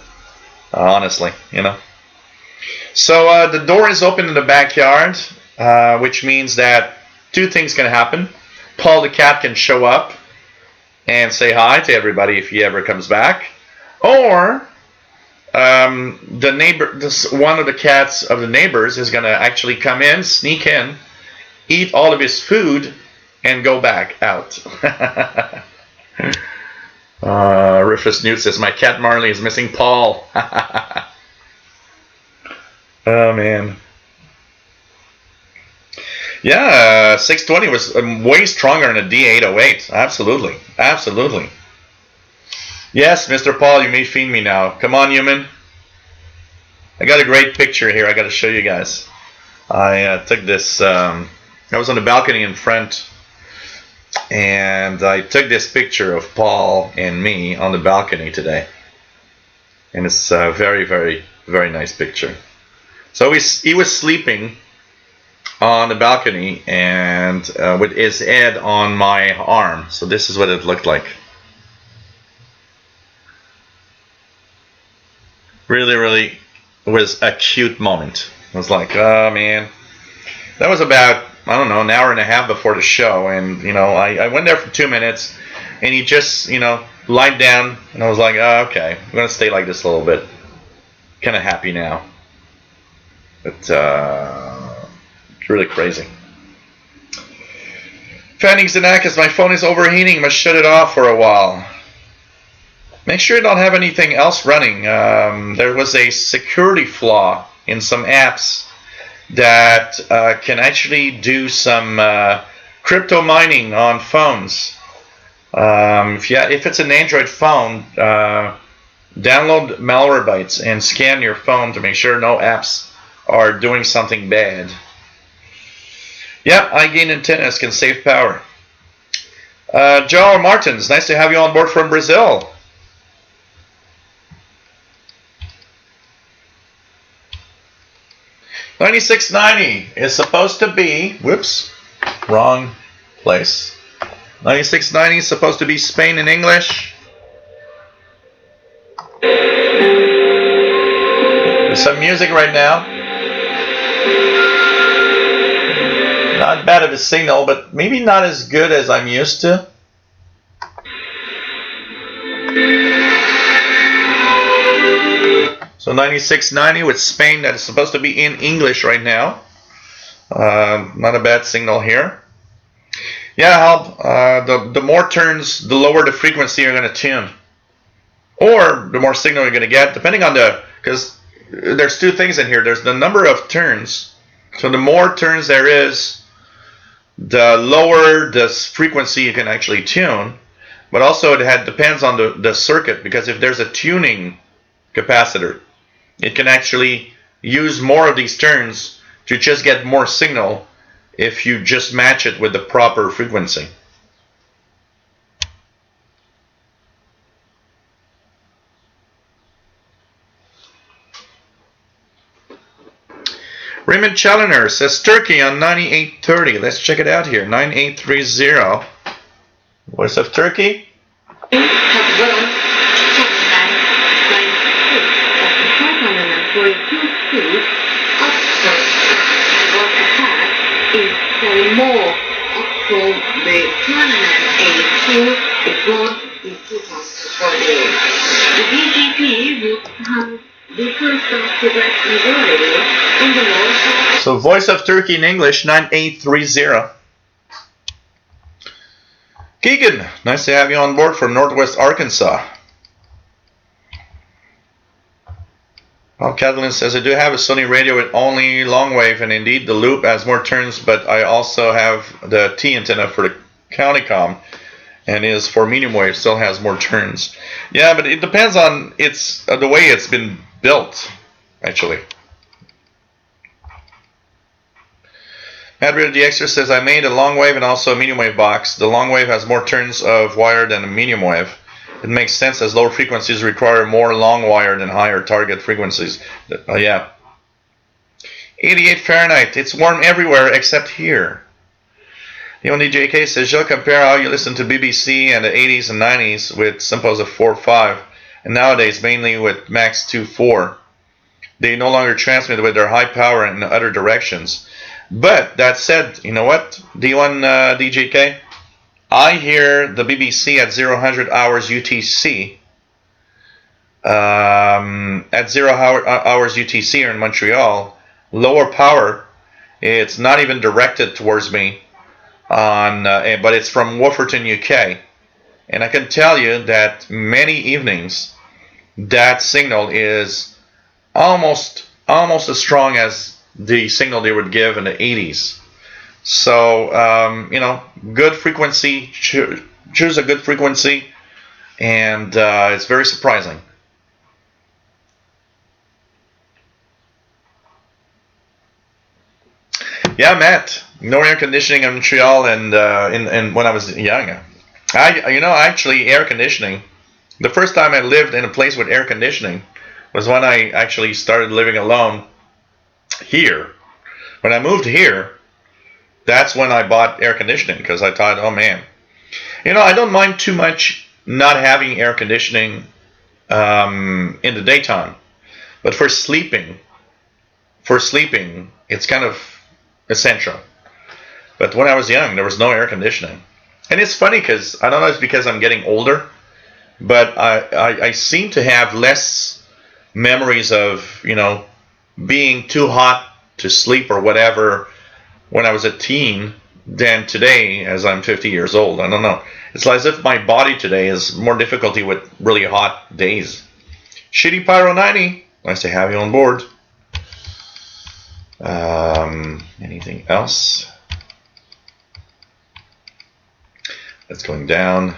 honestly, So the door is open in the backyard, which means that two things can happen. Paul the cat can show up and say hi to everybody if he ever comes back, or the neighbor, one of the cats of the neighbors, is going to actually come in, sneak in, eat all of his food, and go back out. Rufus Newt says, my cat Marley is missing Paul. Oh, man. Yeah, 620 was way stronger than a D808. Absolutely. Absolutely. Yes, Mr. Paul, you may feed me now. Come on, human. I got a great picture here I got to show you guys. I took this, I was on the balcony in front, and I took this picture of Paul and me on the balcony today. And it's a very, very, very nice picture. So he was sleeping on the balcony and with his head on my arm. So this is what it looked like. Really, really was a cute moment. I was like, oh man. That was about, I don't know, an hour and a half before the show. And, I went there for 2 minutes. and he just, lied down, and I was like, oh, okay, I'm gonna stay like this a little bit. Kind of happy now, but it's really crazy. Fanning Zanakis, my phone is overheating. Must shut it off for a while. Make sure you don't have anything else running. There was a security flaw in some apps that can actually do some crypto mining on phones. If it's an Android phone, download Malwarebytes and scan your phone to make sure no apps are doing something bad. Yeah, iGain antennas can save power. Joe Martins, nice to have you on board from Brazil. $96.90 is supposed to be, whoops, wrong place. $96.90 is supposed to be Spain in English. There's some music right now. Not bad of a signal, but maybe not as good as I'm used to. So $96.90 with Spain, that is supposed to be in English right now. Not a bad signal here. Yeah, the more turns, the lower the frequency you're going to tune. Or the more signal you're going to get, depending on because there's two things in here. There's the number of turns. So the more turns there is, the lower the frequency you can actually tune. But also it depends on the circuit, because if there's a tuning capacitor, it can actually use more of these turns to just get more signal if you just match it with the proper frequency. Raymond Challoner says Turkey on 9830. Let's check it out here. 9830. Voice of Turkey. More for the tournament A2 before in 2048. The BGP would have the first direct majority in the north. So Voice of Turkey in English, 9830. Keegan, nice to have you on board from Northwest Arkansas. Paul Catalan says, I do have a Sony radio with only long wave, and indeed the loop has more turns, but I also have the T antenna for the Countycom, and is for medium wave, still has more turns. Yeah, but it depends on the way it's been built, actually. Madrid the Extra says, I made a long wave and also a medium wave box. The long wave has more turns of wire than a medium wave. It makes sense as lower frequencies require more long wire than higher target frequencies. Yeah. 88 Fahrenheit. It's warm everywhere except here. The only JK says, you'll compare how you listen to BBC in the 80s and 90s with Simpos of 4.5 and nowadays mainly with Max 2.4. They no longer transmit with their high power in other directions. But that said, you know what, D1 DJK? I hear the BBC at 0000 hours UTC. At 0 hours UTC here in Montreal, lower power. It's not even directed towards me, but it's from Wofferton, UK. And I can tell you that many evenings, that signal is almost as strong as the signal they would give in the 80s. So, good frequency, choose a good frequency, and it's very surprising. Yeah, Matt, no air conditioning in Montreal, and when I was young. Actually, air conditioning, the first time I lived in a place with air conditioning was when I actually started living alone here. When I moved here, that's when I bought air conditioning, because I thought, oh man, I don't mind too much not having air conditioning in the daytime, but for sleeping, it's kind of essential. But when I was young, there was no air conditioning. And it's funny because I don't know if it's because I'm getting older, but I seem to have less memories of, being too hot to sleep or whatever when I was a teen than today as I'm 50 years old. I don't know. It's like as if my body today has more difficulty with really hot days. Shitty Pyro 90, nice to have you on board. Anything else? That's going down.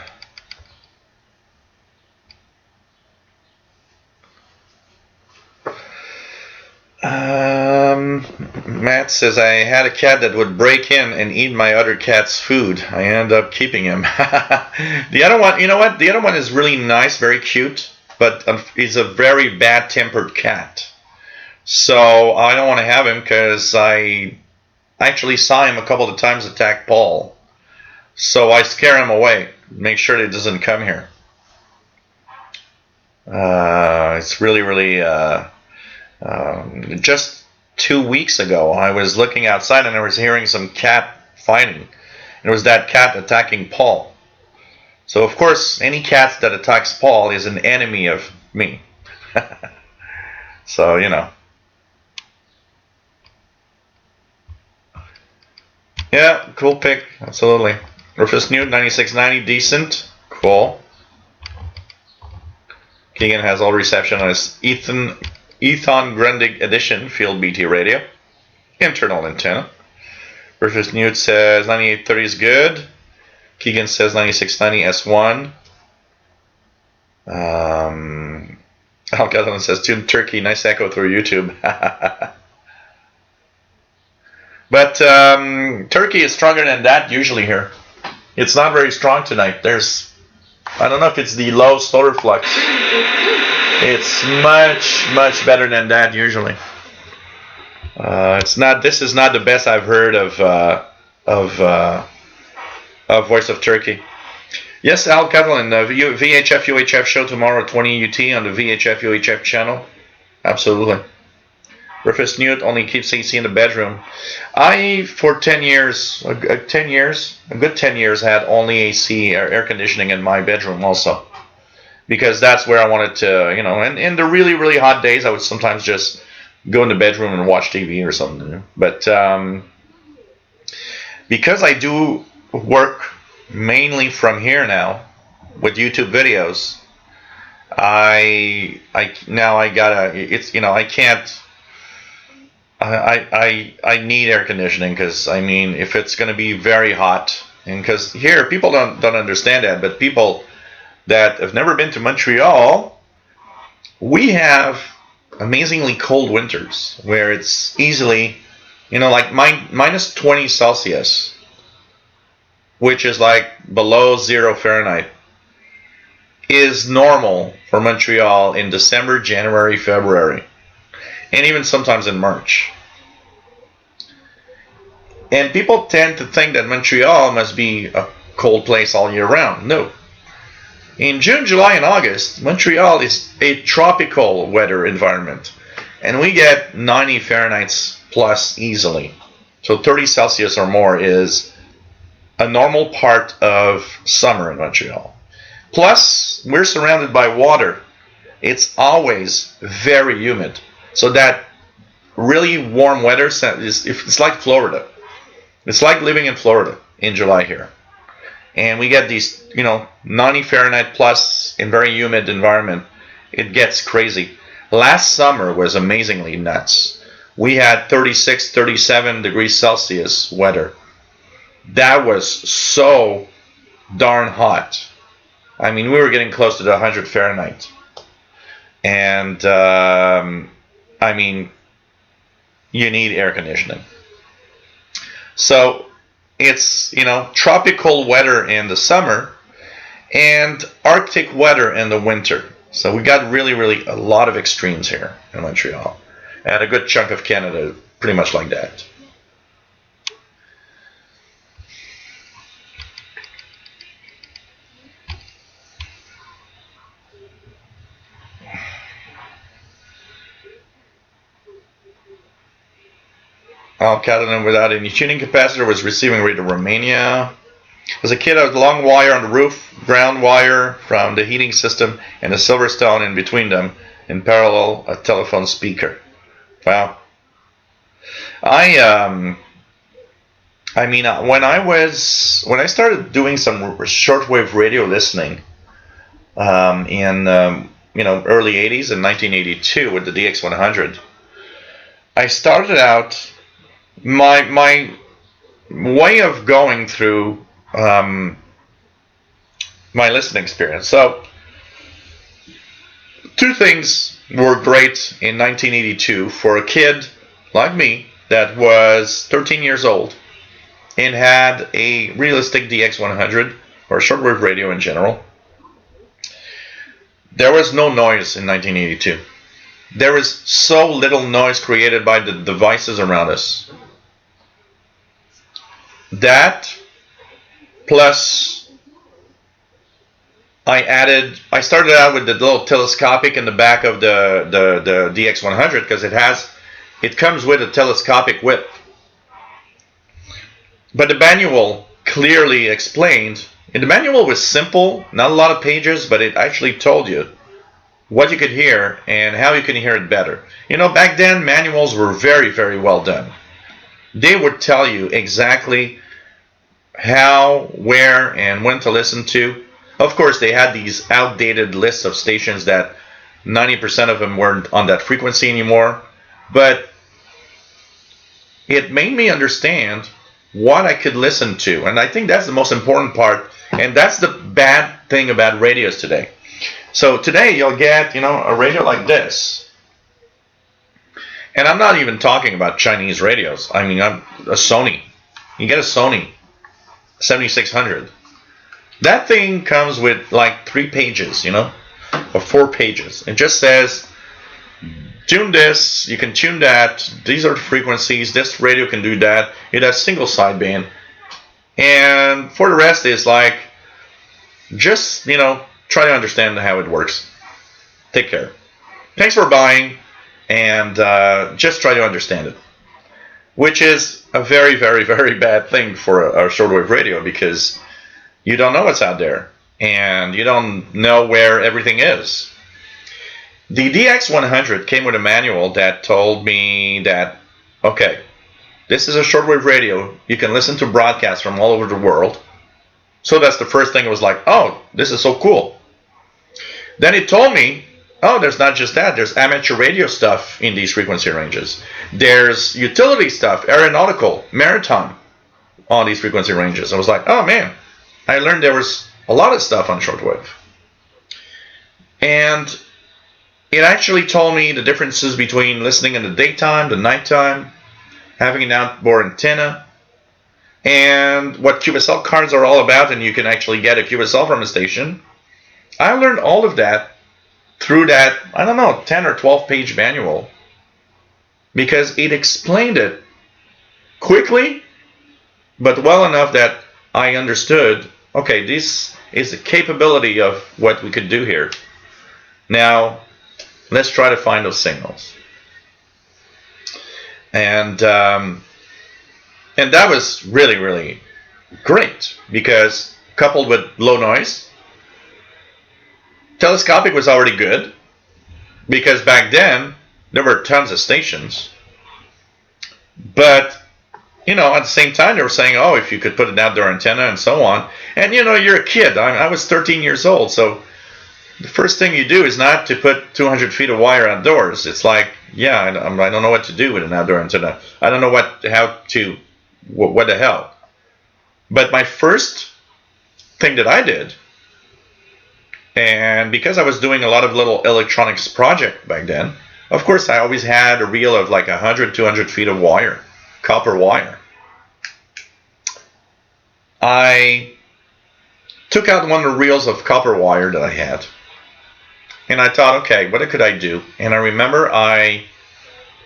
Matt says, I had a cat that would break in and eat my other cat's food. I ended up keeping him. The other one, you know what? The other one is really nice, very cute, but he's a very bad-tempered cat. So I don't want to have him because I actually saw him a couple of times attack Paul. So I scare him away, make sure that he doesn't come here. It's really, really... just 2 weeks ago, I was looking outside and I was hearing some cat fighting. It was that cat attacking Paul. So, of course, any cat that attacks Paul is an enemy of me. So, Yeah, cool pick. Absolutely. Rufus Newt, 9690, decent. Cool. Keegan has all reception on his Ethan Grundig Edition Field BT radio. Internal antenna. Rufus Newt says 9830 is good. Keegan says 9690 S1. Al Catalan says Tune Turkey, nice echo through YouTube. But Turkey is stronger than that usually here. It's not very strong tonight. I don't know if it's the low solar flux. It's much, much better than that usually. This is not the best I've heard of Voice of Turkey. Yes, Al Catalan, VHF UHF show tomorrow 20 UT on the VHF UHF channel. Absolutely. Rufus Newt only keeps AC in the bedroom. I, for 10 years, a good 10 years, had only AC, air conditioning in my bedroom also. Because that's where I wanted to, and in the really, really hot days, I would sometimes just go in the bedroom and watch TV or something. But because I do work mainly from here now with YouTube videos, I need air conditioning because if it's going to be very hot, and because here people don't understand that, but people that have never been to Montreal, we have amazingly cold winters where it's easily, like minus 20 Celsius, which is like below 0 Fahrenheit, is normal for Montreal in December, January, February, and even sometimes in March. And people tend to think that Montreal must be a cold place all year round. No. In June, July, and August, Montreal is a tropical weather environment. And we get 90 Fahrenheit plus easily. So 30 Celsius or more is a normal part of summer in Montreal. Plus, we're surrounded by water. It's always very humid. So that really warm weather, it's like Florida. It's like living in Florida in July here. And we get these, 90 Fahrenheit plus in very humid environment. It gets crazy. Last summer was amazingly nuts. We had 36, 37 degrees Celsius weather. That was so darn hot. We were getting close to the 100 Fahrenheit. And, you need air conditioning. So it's, tropical weather in the summer and Arctic weather in the winter. So we got really, really a lot of extremes here in Montreal. And a good chunk of Canada pretty much like that. Al Catalan without any tuning capacitor was receiving radio Romania. As a kid, I had a long wire on the roof, ground wire from the heating system, and a Silverstone in between them, in parallel, a telephone speaker. Wow. When I started doing some shortwave radio listening in early '80s in 1982 with the DX100, I started out my way of going through my listening experience. So, two things were great in 1982 for a kid like me that was 13 years old and had a realistic DX100 or shortwave radio in general. There was no noise in 1982. There was so little noise created by the devices around us. That plus I started out with the little telescopic in the back of the DX100 because it comes with a telescopic width. But the manual clearly explained, and the manual was simple, not a lot of pages, but it actually told you what you could hear and how you can hear it better. Back then manuals were very, very well done. They would tell you exactly how, where, and when to listen to. Of course, they had these outdated lists of stations that 90% of them weren't on that frequency anymore, but it made me understand what I could listen to, and I think that's the most important part, and that's the bad thing about radios today. So today you'll get, a radio like this, and I'm not even talking about Chinese radios. I mean, a Sony. You get a Sony 7600. That thing comes with like 3 pages, or 4 pages. It just says, tune this, you can tune that, these are the frequencies, this radio can do that, it has single sideband, and for the rest is like, just, try to understand how it works. Take care. Thanks for buying, and just try to understand it. Which is a very, very, very bad thing for a shortwave radio, because you don't know what's out there, and you don't know where everything is. The DX100 came with a manual that told me that, okay, this is a shortwave radio. You can listen to broadcasts from all over the world. So that's the first thing. It was like, oh, this is so cool. Then it told me, oh, there's not just that. There's amateur radio stuff in these frequency ranges. There's utility stuff, aeronautical, maritime on these frequency ranges. I was like, oh man, I learned there was a lot of stuff on shortwave. And it actually told me the differences between listening in the daytime, the nighttime, having an outboard antenna, and what QSL cards are all about, and you can actually get a QSL from a station. I learned all of that through that, 10 or 12 page manual, because it explained it quickly, but well enough that I understood, okay, this is the capability of what we could do here. Now, let's try to find those signals. And that was really, really great, because coupled with low noise, telescopic was already good, because back then there were tons of stations. But, at the same time they were saying, oh, if you could put an outdoor antenna and so on. And, you're a kid. I was 13 years old, so the first thing you do is not to put 200 feet of wire outdoors. It's like, yeah, I don't know what to do with an outdoor antenna. I don't know what the hell. But my first thing that I did, and because I was doing a lot of little electronics project back then, of course I always had a reel of like 100, 200 feet of wire, copper wire. I took out one of the reels of copper wire that I had, and I thought, okay, what could I do? And I remember I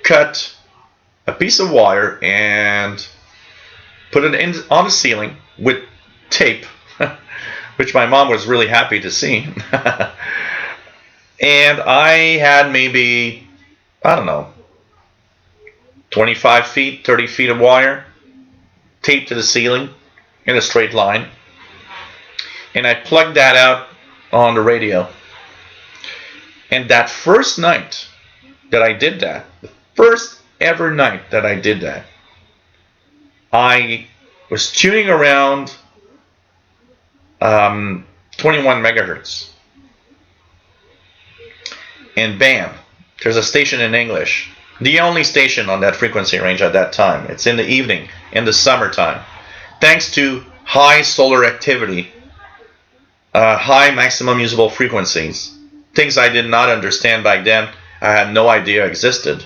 cut a piece of wire and put it on the ceiling with tape, which my mom was really happy to see. And I had maybe, 25 feet, 30 feet of wire taped to the ceiling in a straight line. and I plugged that out on the radio. And that first night that I did that, the first ever night that I did that, I was tuning around 21 megahertz. And bam, there's a station in English. The only station on that frequency range at that time. It's in the evening, in the summertime. Thanks to high solar activity, high maximum usable frequencies, things I did not understand back then, I had no idea existed.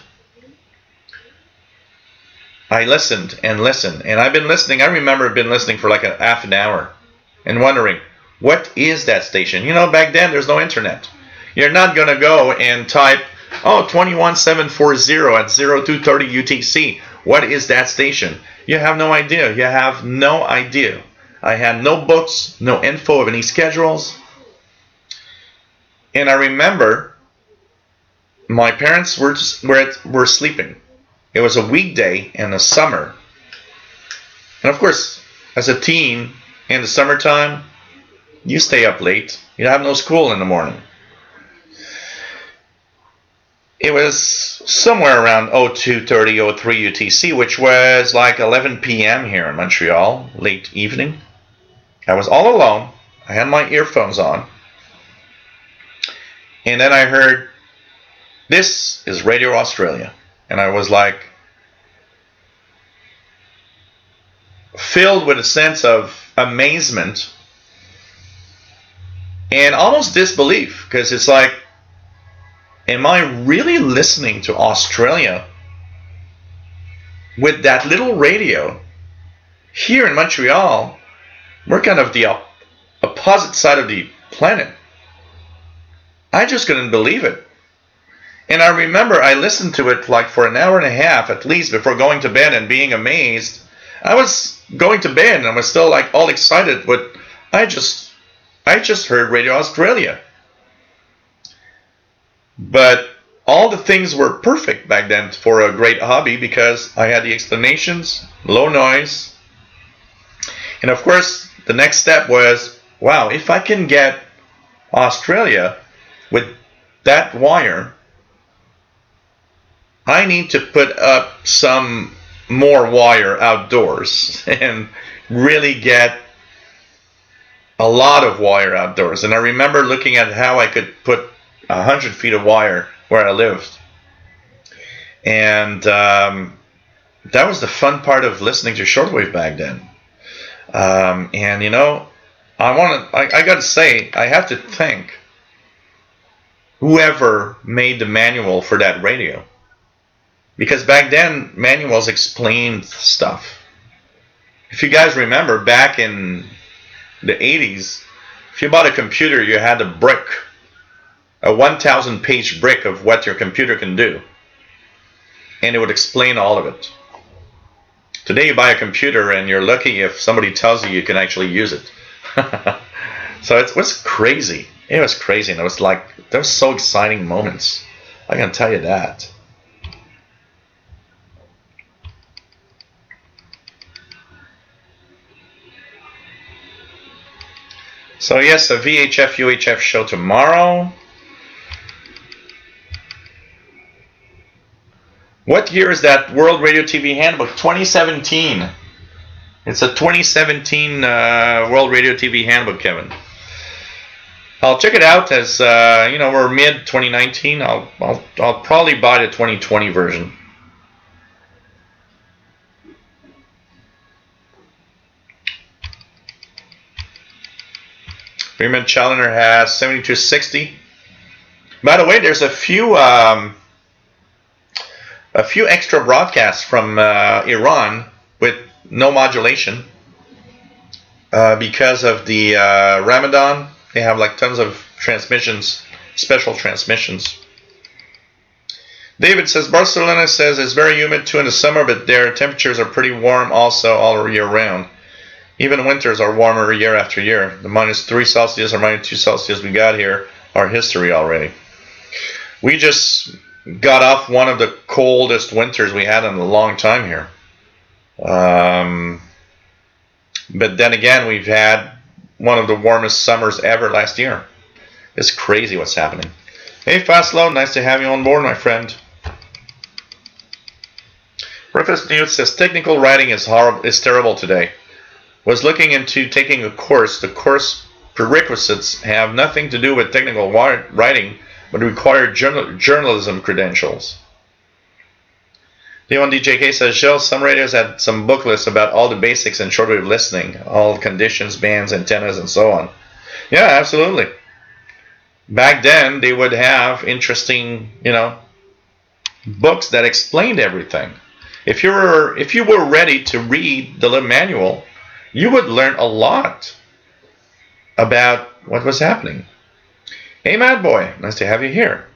I listened and listened, and I've been listening. I remember I've been listening for like a half an hour and wondering, what is that station? You know, back then there's no internet. You're not going to go and type, 21740 at 0230 UTC. What is that station? You have no idea. You have no idea. I had no books, no info of any schedules. And I remember my parents were sleeping. It was a weekday in the summer. And of course, as a teen in the summertime, you stay up late. You have no school in the morning. It was somewhere around 0230, 03 UTC, which was like 11 p.m. here in Montreal, late evening. I was all alone. I had my earphones on. And then I heard, this is Radio Australia. And I was like, filled with a sense of amazement and almost disbelief, because it's like, am I really listening to Australia with that little radio here in Montreal? We're kind of the opposite side of the planet. I just couldn't believe it. And I remember I listened to it like for an hour and a half at least before going to bed and being amazed. I was going to bed and I was still like all excited, but I just heard Radio Australia. But all the things were perfect back then for a great hobby, because I had the explanations, low noise. And of course, the next step was, wow, if I can get Australia with that wire, I need to put up some more wire outdoors and really get a lot of wire outdoors. And I remember looking at how I could put 100 feet of wire where I lived. And that was the fun part of listening to shortwave back then. And you know, I got to say, I have to thank whoever made the manual for that radio. Because back then, manuals explained stuff. If you guys remember, back in the 80s, if you bought a computer, you had a brick, a 1,000-page brick of what your computer can do. And it would explain all of it. Today you buy a computer and you're lucky if somebody tells you you can actually use it. So it was crazy. It was crazy. And it was like, there were so exciting moments. I can tell you that. So yes, a VHF UHF show tomorrow. What year is that World Radio TV Handbook? 2017. It's a 2017 World Radio TV Handbook, Kevin. I'll check it out as you know, we're mid 2019. I'll probably buy the 2020 version. Raymond Challenger has 7260. By the way, there's a few extra broadcasts from Iran with no modulation because of the Ramadan. They have like tons of transmissions, special transmissions. David says, Barcelona says it's very humid too in the summer, but their temperatures are pretty warm also all year round. Even winters are warmer year after year. The -3 Celsius or -2 Celsius we got here are history already. We just got off one of the coldest winters we had in a long time here. But then again, we've had one of the warmest summers ever last year. It's crazy what's happening. Hey, Fastlow, nice to have you on board, my friend. Breakfast News says technical writing is terrible today. Was looking into taking a course. The course prerequisites have nothing to do with technical writing, but require journalism credentials. D1DJK says, Jill, some radios had some booklets about all the basics in shortwave listening, all conditions, bands, antennas, and so on. Yeah, absolutely. Back then, they would have interesting, books that explained everything. If you were ready to read the little manual, you would learn a lot about what was happening. Hey, Mad Boy, nice to have you here.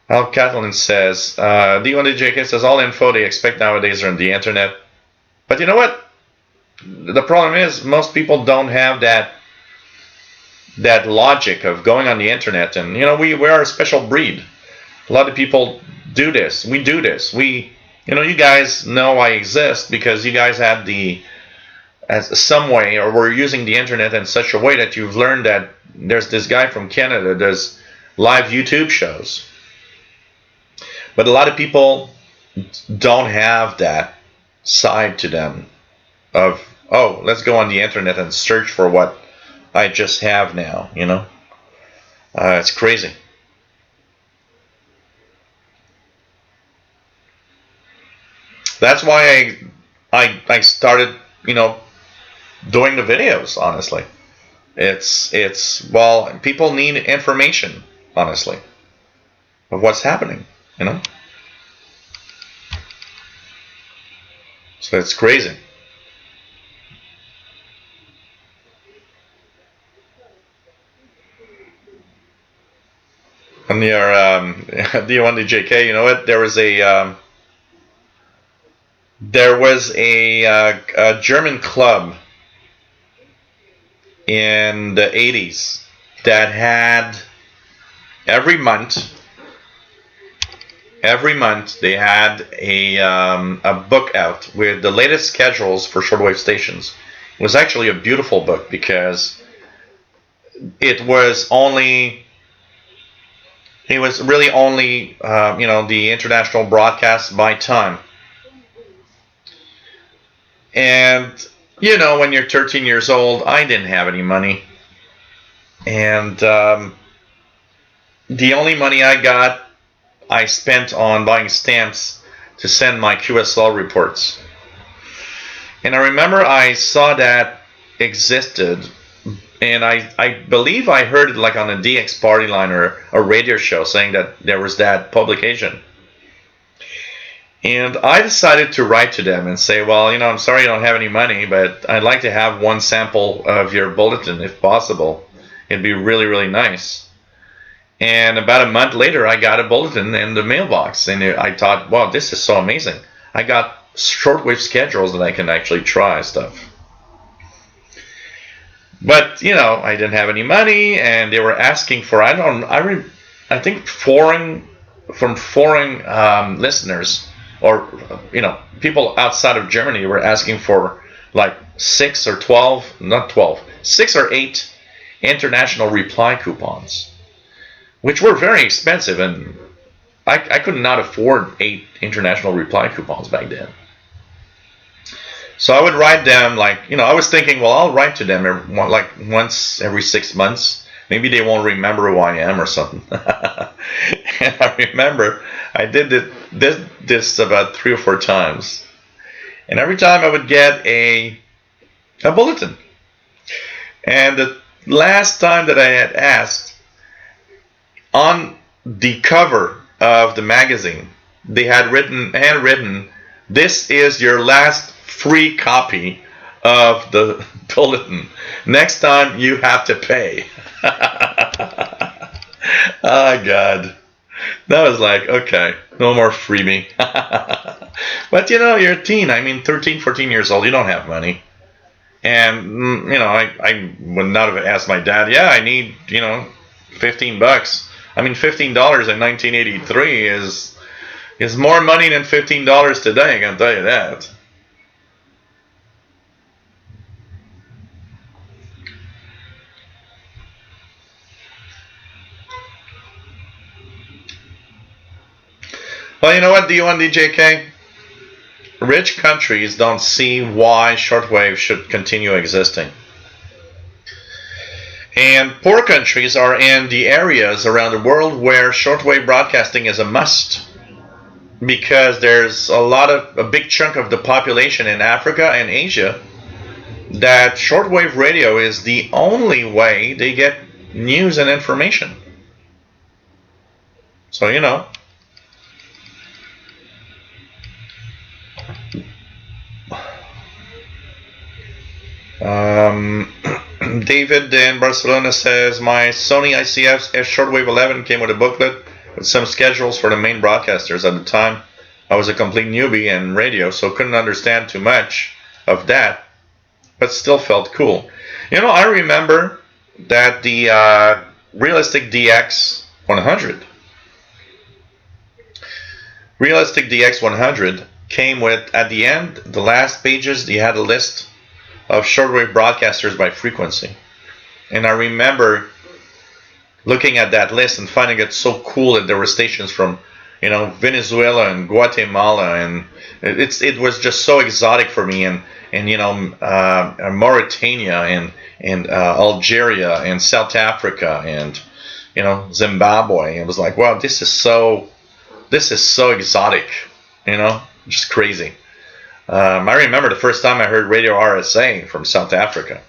Al Catalan says, D1DJK says, all info they expect nowadays are on the internet. But you know what? The problem is most people don't have that logic of going on the internet. And, we are a special breed. A lot of people do this. We do this. You guys know I exist because you guys had some way, or were using the internet in such a way that you've learned that there's this guy from Canada does live YouTube shows. But a lot of people don't have that side to them of, oh, let's go on the internet and search for what I just have now, It's crazy. That's why I started, doing the videos, honestly. Well, people need information, honestly, of what's happening, So it's crazy. And your D1DJK, you know what? There was a German club in the 80s that had every month they had a book out with the latest schedules for shortwave stations. It was actually a beautiful book because it was really only the international broadcast by time. And when you're 13 years old, I didn't have any money, and the only money I got, I spent on buying stamps to send my QSL reports. And I remember I saw that existed, and I believe I heard it like on a DX Party Line or a radio show saying that there was that publication. And I decided to write to them and say, well, I'm sorry I don't have any money, but I'd like to have one sample of your bulletin if possible. It'd be really, really nice. And about a month later, I got a bulletin in the mailbox. And I thought, wow, this is so amazing. I got shortwave schedules that I can actually try stuff. But, I didn't have any money, and they were asking for, I think foreign listeners, or people outside of Germany were asking for like 6 or 8 international reply coupons, which were very expensive, and I could not afford 8 international reply coupons back then. So I would write them I was thinking, well, I'll write to them once every 6 months. Maybe they won't remember who I am or something. And I remember I did this about 3 or 4 times. And every time I would get a bulletin. And the last time that I had asked, on the cover of the magazine, they had handwritten, "This is your last free copy of the bulletin. Next time you have to pay." Oh, God. That was like, okay, no more freebie. But, you're a teen. 13, 14 years old. You don't have money. And, I would not have asked my dad, yeah, I need, $15. $15 in 1983 is more money than $15 today, I can tell you that. Well, you know what, D1DJK? Rich countries don't see why shortwave should continue existing. And poor countries are in the areas around the world where shortwave broadcasting is a must. Because there's a big chunk of the population in Africa and Asia that shortwave radio is the only way they get news and information. So, you know. David in Barcelona says, my Sony ICF Shortwave 11 came with a booklet with some schedules for the main broadcasters. At the time, I was a complete newbie in radio, so couldn't understand too much of that, but still felt cool. You know, I remember that the Realistic DX 100 came with, at the end, the last pages, they had a list of shortwave broadcasters by frequency. And I remember looking at that list and finding it so cool that there were stations from, you know, Venezuela and Guatemala, and it was just so exotic for me, and you know, Mauritania and Algeria and South Africa and, you know, Zimbabwe. It was like, wow, this is so exotic, you know, just crazy. I remember the first time I heard Radio RSA from South Africa.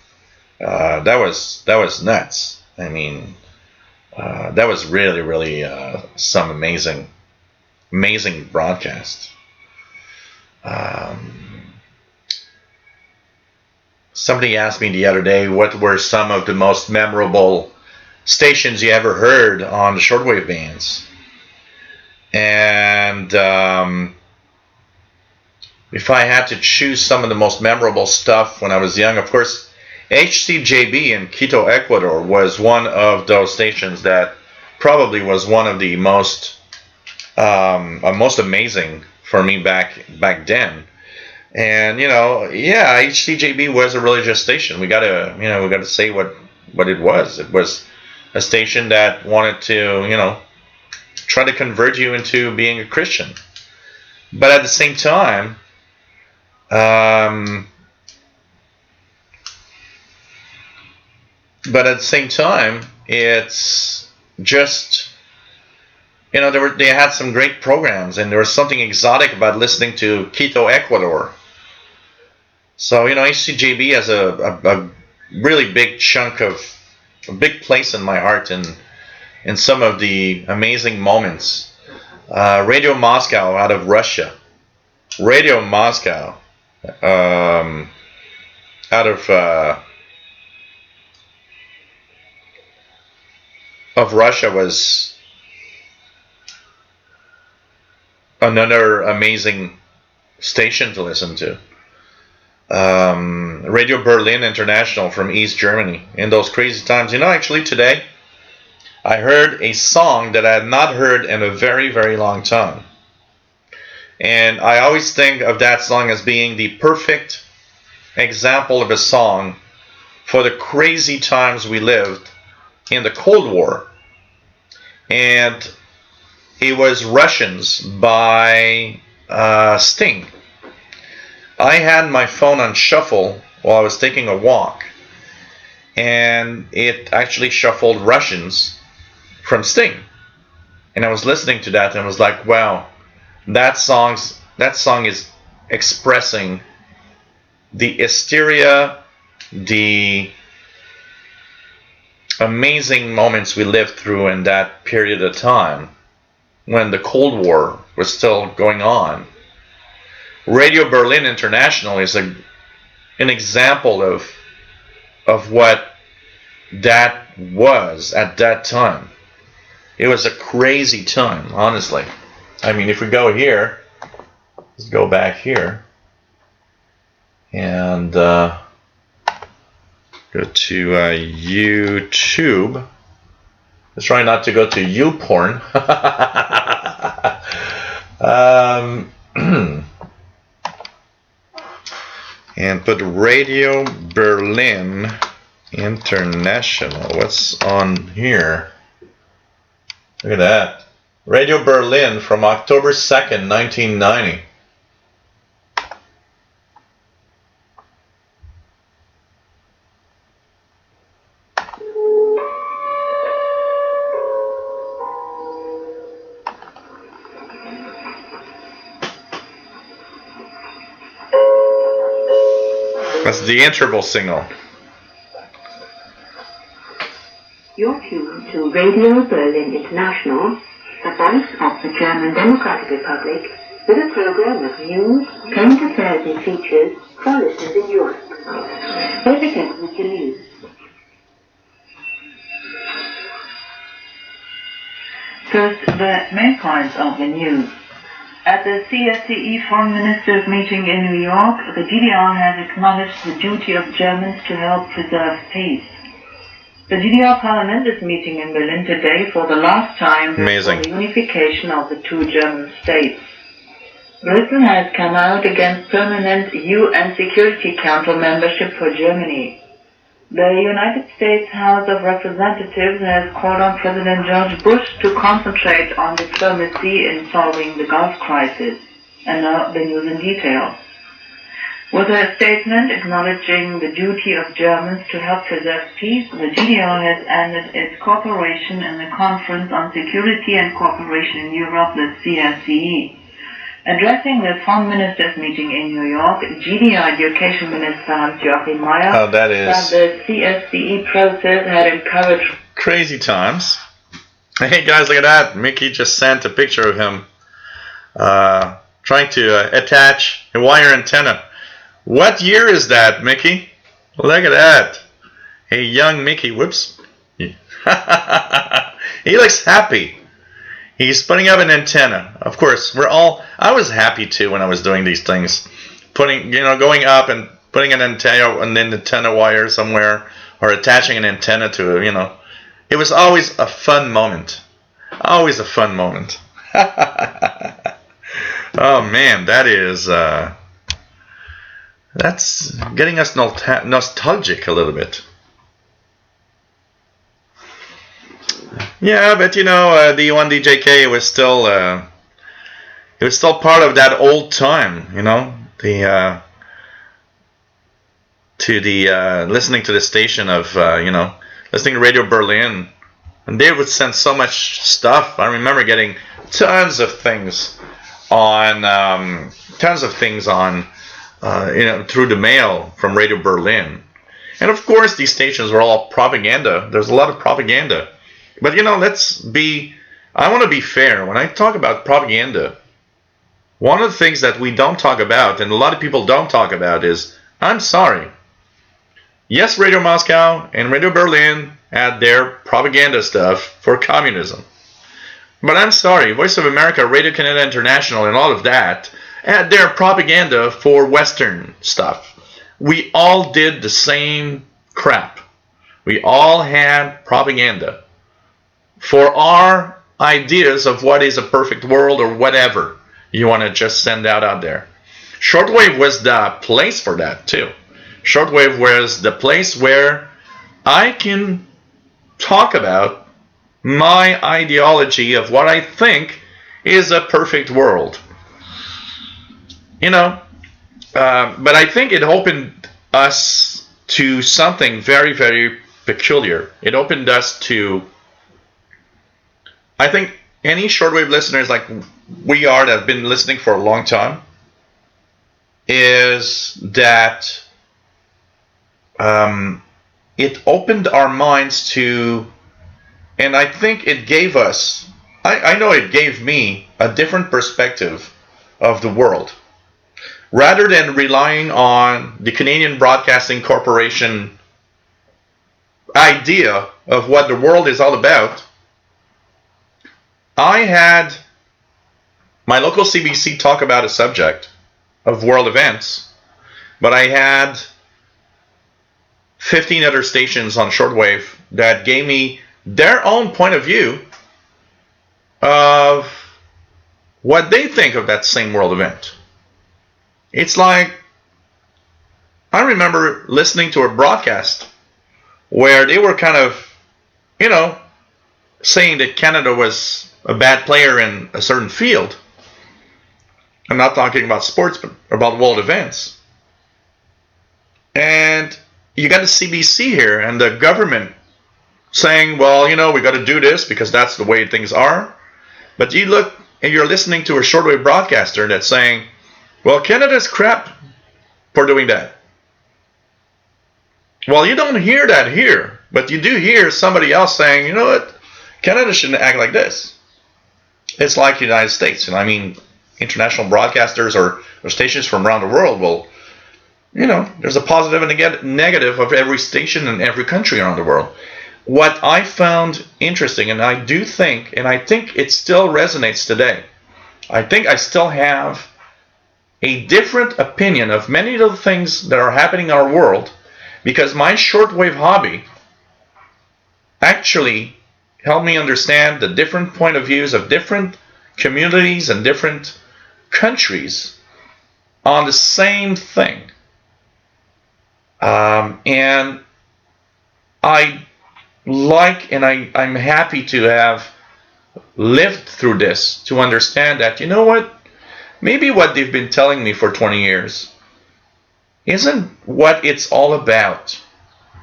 That was nuts. I mean, that was really some amazing broadcast. Somebody asked me the other day what were some of the most memorable stations you ever heard on the shortwave bands. And if I had to choose some of the most memorable stuff when I was young, of course, HCJB in Quito, Ecuador was one of those stations that probably was one of the most amazing for me back then. And, you know, yeah, HCJB was a religious station. We gotta say what it was. It was a station that wanted to, you know, try to convert you into being a Christian. But at the same time, it's just, you know, they had some great programs, and there was something exotic about listening to Quito, Ecuador. So, you know, HCJB has a really big chunk of, a big place in my heart, and in some of the amazing moments. Radio Moscow out of Russia. Radio Moscow out of Russia was another amazing station to listen to. Radio Berlin International from East Germany. In those crazy times, you know, actually today I heard a song that I had not heard in a very, very long time. And I always think of that song as being the perfect example of a song for the crazy times we lived in the Cold War. And it was Russians by Sting. I had my phone on shuffle while I was taking a walk, and it actually shuffled Russians from Sting. And I was listening to that and I was like, wow, that song is expressing the hysteria, the amazing moments we lived through in that period of time when the Cold War was still going on. Radio Berlin International is an example of what that was at that time. It was a crazy time, honestly. I mean, if we go here, let's go back here and go to YouTube. Let's try not to go to YouPorn. And put Radio Berlin International. What's on here? Look at that. Radio Berlin from October 2nd, 1990. That's the interval signal. You're tuned to Radio Berlin International, the voice of the German Democratic Republic, with a program of news, current affairs and features for listeners in Europe. Here begins with the news. First, the main points of the news. At the CSCE Foreign Ministers meeting in New York, the GDR has acknowledged the duty of Germans to help preserve peace. The GDR Parliament is meeting in Berlin today for the last time for the unification of the two German states. Britain has come out against permanent UN Security Council membership for Germany. The United States House of Representatives has called on President George Bush to concentrate on diplomacy in solving the Gulf crisis. And now the news in detail. With a statement acknowledging the duty of Germans to help preserve peace, the GDR has ended its cooperation in the Conference on Security and Cooperation in Europe, the CSCE. Addressing the Foreign Ministers meeting in New York, GDR Education Minister Hans-Joachim Meyer said the CSCE process had encouraged crazy times. Hey guys, look at that. Mickey just sent a picture of him trying to attach a wire antenna. What year is that, Mickey? Look at that. Hey, young Mickey. Whoops. He looks happy. He's putting up an antenna. Of course, I was happy too when I was doing these things. Going up and putting an antenna wire somewhere or attaching an antenna to it, It was always a fun moment. Always a fun moment. Oh man, that's getting us nostalgic a little bit. Yeah, but the U1DJK was still part of that old time, listening to the station of listening to Radio Berlin, and they would send so much stuff. I remember getting tons of things on through the mail from Radio Berlin, and of course these stations were all propaganda. There's a lot of propaganda. But I want to be fair. When I talk about propaganda, one of the things that we don't talk about, and a lot of people don't talk about, is, I'm sorry. Yes, Radio Moscow and Radio Berlin had their propaganda stuff for communism. But I'm sorry, Voice of America, Radio Canada International, and all of that had their propaganda for Western stuff. We all did the same crap. We all had propaganda for our ideas of what is a perfect world or whatever you want to just send out there. Shortwave was the place for that too. Shortwave was the place where I can talk about my ideology of what I think is a perfect world. But I think it opened us to something very, very peculiar. It opened us to, I think, any shortwave listeners like we are that have been listening for a long time, is that it opened our minds to, and I think it gave us, I know it gave me a different perspective of the world. Rather than relying on the Canadian Broadcasting Corporation idea of what the world is all about, I had my local CBC talk about a subject of world events, but I had 15 other stations on shortwave that gave me their own point of view of what they think of that same world event. It's like, I remember listening to a broadcast where they were kind of, saying that Canada was a bad player in a certain field. I'm not talking about sports, but about world events. And you got the CBC here and the government saying, well, we got to do this because that's the way things are. But you look and you're listening to a shortwave broadcaster that's saying, well, Canada's crap for doing that. Well, you don't hear that here, but you do hear somebody else saying, you know what, Canada shouldn't act like this. It's like the United States. International broadcasters or stations from around the world will, there's a positive and a negative of every station in every country around the world. What I found interesting, and I think it still resonates today, I think I still have a different opinion of many of the things that are happening in our world, because my shortwave hobby actually helped me understand the different point of views of different communities and different countries on the same thing. And I I'm happy to have lived through this to understand that, maybe what they've been telling me for 20 years isn't what it's all about.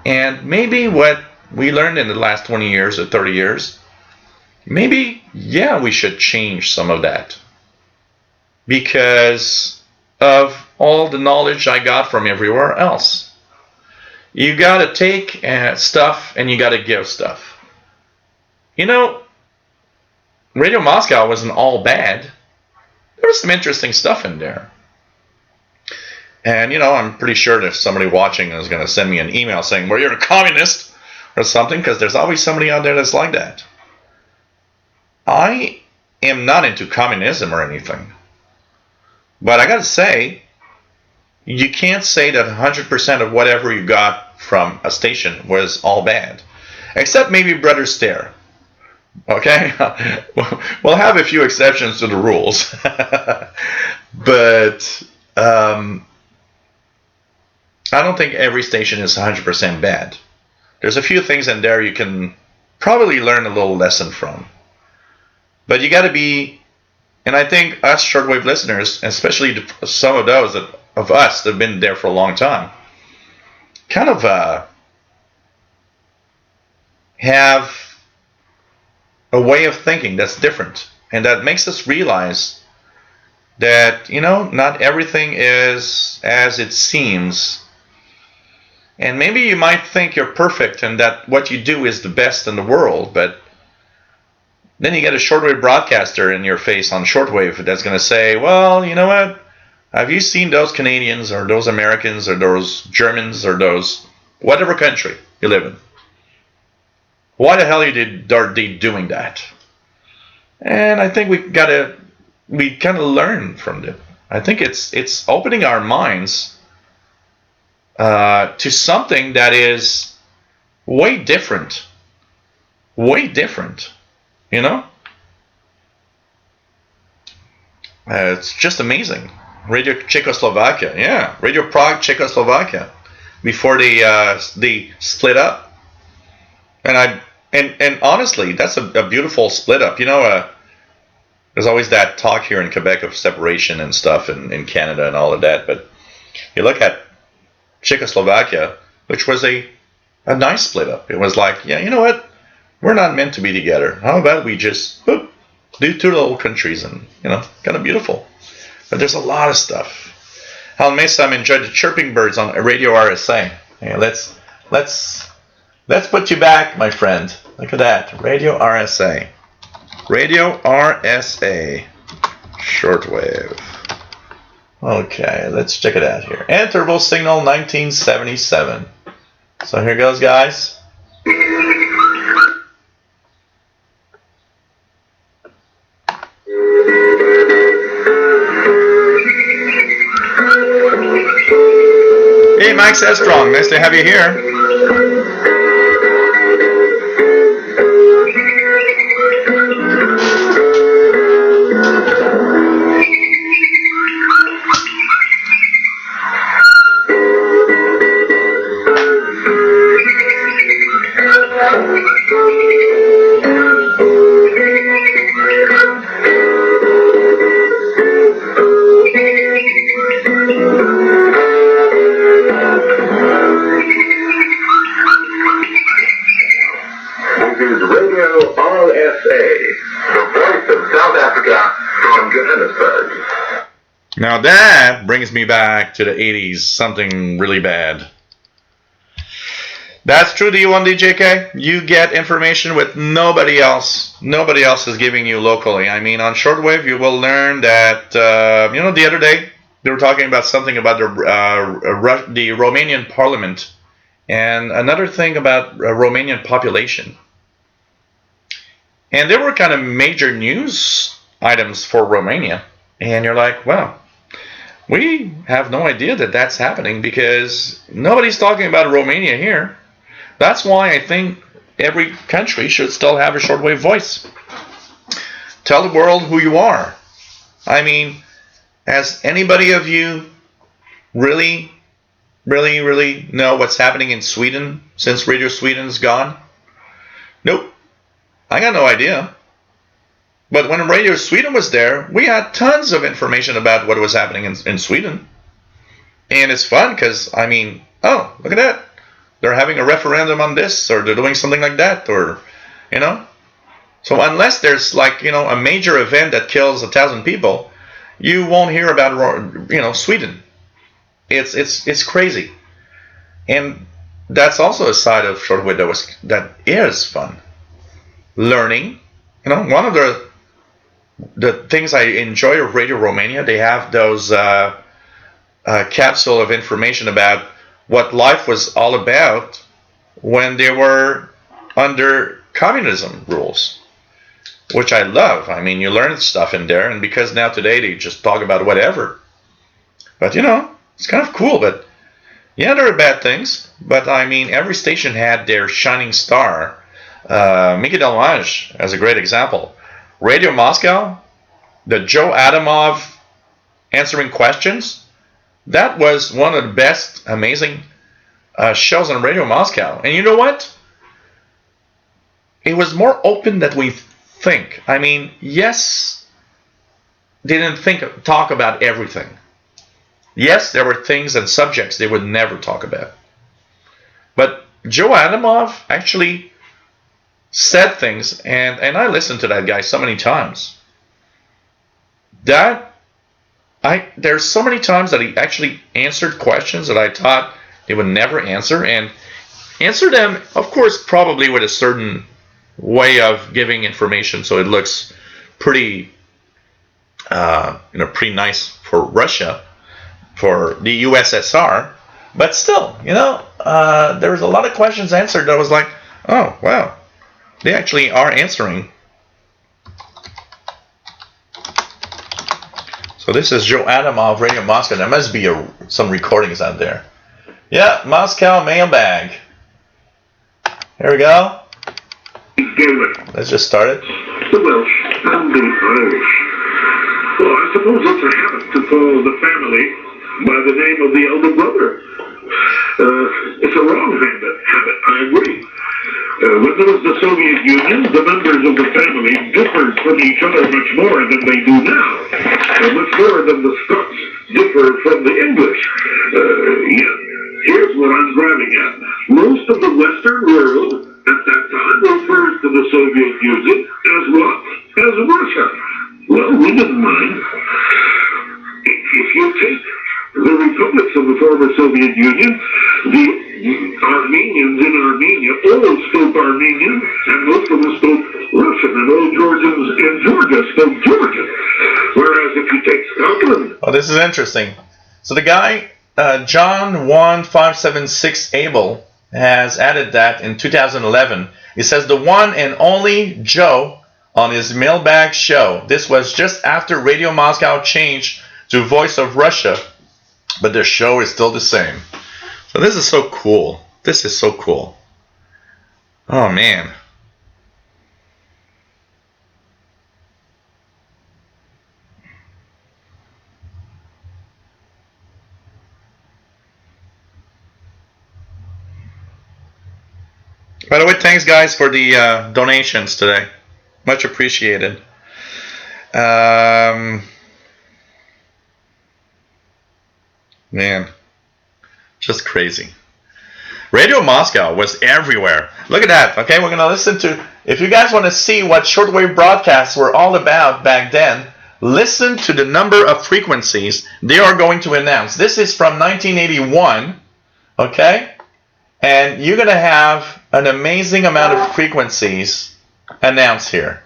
And maybe what we learned in the last 20 years or 30 years, maybe, we should change some of that. Because of all the knowledge I got from everywhere else. You got to take stuff and you got to give stuff. Radio Moscow wasn't all bad. There was some interesting stuff in there. And, I'm pretty sure that if somebody watching is going to send me an email saying, well, you're a communist or something, because there's always somebody out there that's like that. I am not into communism or anything. But I got to say, you can't say that 100% of whatever you got from a station was all bad. Except maybe Brother Stare. Okay? We'll have a few exceptions to the rules. But I don't think every station is 100% bad. There's a few things in there you can probably learn a little lesson from. But you got to be, and I think us shortwave listeners, especially some of those of us that have been there for a long time, kind of have a way of thinking that's different. And that makes us realize that, not everything is as it seems. And maybe you might think you're perfect and that what you do is the best in the world, but then you get a shortwave broadcaster in your face on shortwave that's going to say, well, you know what? Have you seen those Canadians or those Americans or those Germans or those whatever country you live in? Why the hell are they doing that? And I think we kind of learn from it. I think it's opening our minds to something that is way different. Way different. It's just amazing. Radio Czechoslovakia, yeah. Radio Prague, Czechoslovakia. Before they split up. And honestly, that's a beautiful split up. There's always that talk here in Quebec of separation and stuff in Canada and all of that. But you look at Czechoslovakia, which was a nice split up. It was like, yeah, you know what? We're not meant to be together. How about we just do two little countries and, kind of beautiful. But there's a lot of stuff. Al Mesa, I'm enjoyed the chirping birds on Radio RSA. Yeah, let's put you back, my friend. Look at that. Radio RSA. Radio RSA. Shortwave. Okay, let's check it out here. Interval signal 1977. So here goes, guys. Hey, Mike Sestrong, nice to have you here. Now that brings me back to the 80s, something really bad. That's true to you on DJK. You get information with nobody else. Nobody else is giving you locally. I mean, on Shortwave, you will learn that, the other day, they were talking about something about the Romanian parliament and another thing about Romanian population. And there were kind of major news items for Romania. And you're like, wow, we have no idea that that's happening because nobody's talking about Romania here. That's why I think every country should still have a shortwave voice. Tell the world who you are. I mean, has anybody of you really know what's happening in Sweden since Radio Sweden's gone? Nope. I got no idea. But when Radio Sweden was there, we had tons of information about what was happening in Sweden. And it's fun because, I mean, oh, look at that. They're having a referendum on this, or they're doing something like that, or, So unless there's like, a major event that kills 1,000 people, you won't hear about, Sweden. It's crazy. And that's also a side of shortwave that is fun. Learning. One of the things I enjoy of Radio Romania, they have those capsule of information about what life was all about when they were under communism rules, which I love. I mean, you learn stuff in there, and because now today they just talk about whatever. But, it's kind of cool. But, yeah, there are bad things. But, I mean, every station had their shining star. Mickey Delmage as a great example. Radio Moscow, the Joe Adamov answering questions, that was one of the best, amazing shows on Radio Moscow. And you know what? It was more open than we think. I mean, yes, they didn't talk about everything. Yes, there were things and subjects they would never talk about. But Joe Adamov actually said things, and I listened to that guy so many times. There's so many times that he actually answered questions that I thought they would never answer, and answer them, of course, probably with a certain way of giving information, so it looks pretty, pretty nice for Russia, for the USSR. But still, there was a lot of questions answered that was like, oh wow, they actually are answering. So this is Joe Adamov, Radio Moscow. There must be some recordings out there. Yeah, Moscow mailbag. Here we go. Let's just start it. The Welsh and the Irish. Well, I suppose it's a habit to call the family by the name of the elder brother. It's a wrong habit, I agree. When there was the Soviet Union, the members of the family differed from each other much more than they do now. Much more than the Scots differ from the English. Here's what I'm driving at. Most of the Western world at that time refers to the Soviet Union as what? As Russia. Well, we didn't mind. If you take the republics of the former Soviet Union, the Armenians in Armenia all spoke Armenian, and most of them spoke Russian, and all Georgians in Georgia spoke Georgian. Whereas if you take Scotland... Oh, this is interesting. So the guy, John1576 Abel, has added that in 2011. He says, the one and only Joe on his mailbag show. This was just after Radio Moscow changed to Voice of Russia, but the show is still the same. So this is so cool. This is so cool. Oh, man. By the way, thanks guys for the donations today. Much appreciated. Man, just crazy. Radio Moscow was everywhere. Look at that. Okay, we're going to listen to... If you guys want to see what shortwave broadcasts were all about back then, Listen to the number of frequencies they are going to announce. This is from 1981, okay? And you're going to have an amazing amount of frequencies announced here.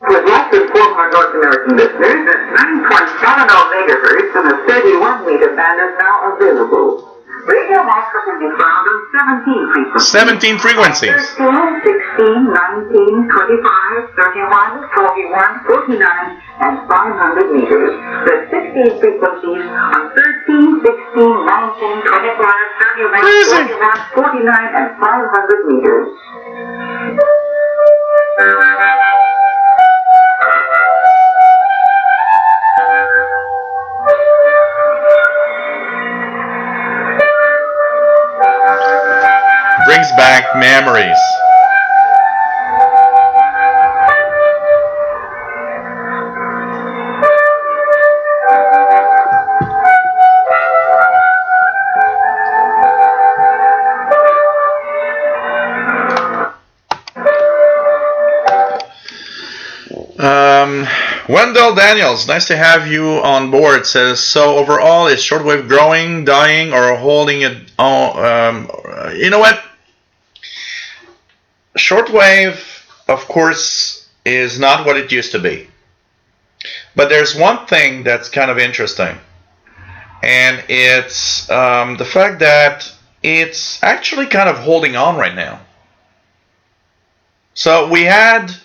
Would like to inform our North American listeners that 9.70 megahertz and a 31 meter band is now available. Radio Moscow can be found on 17 frequencies. 17 frequencies. 13, 16, 19, 25, 31, 41, 49, and 500 meters. There's 16 frequencies on 13, 16, 19, 25, 31, 41, 49, and 500 meters. Brings back memories. Wendell Daniels, nice to have you on board. Says, so overall, is shortwave growing, dying, or holding it on? You know what? Shortwave, of course, is not what it used to be. But there's one thing that's kind of interesting. And it's the fact that it's actually kind of holding on right now. So we had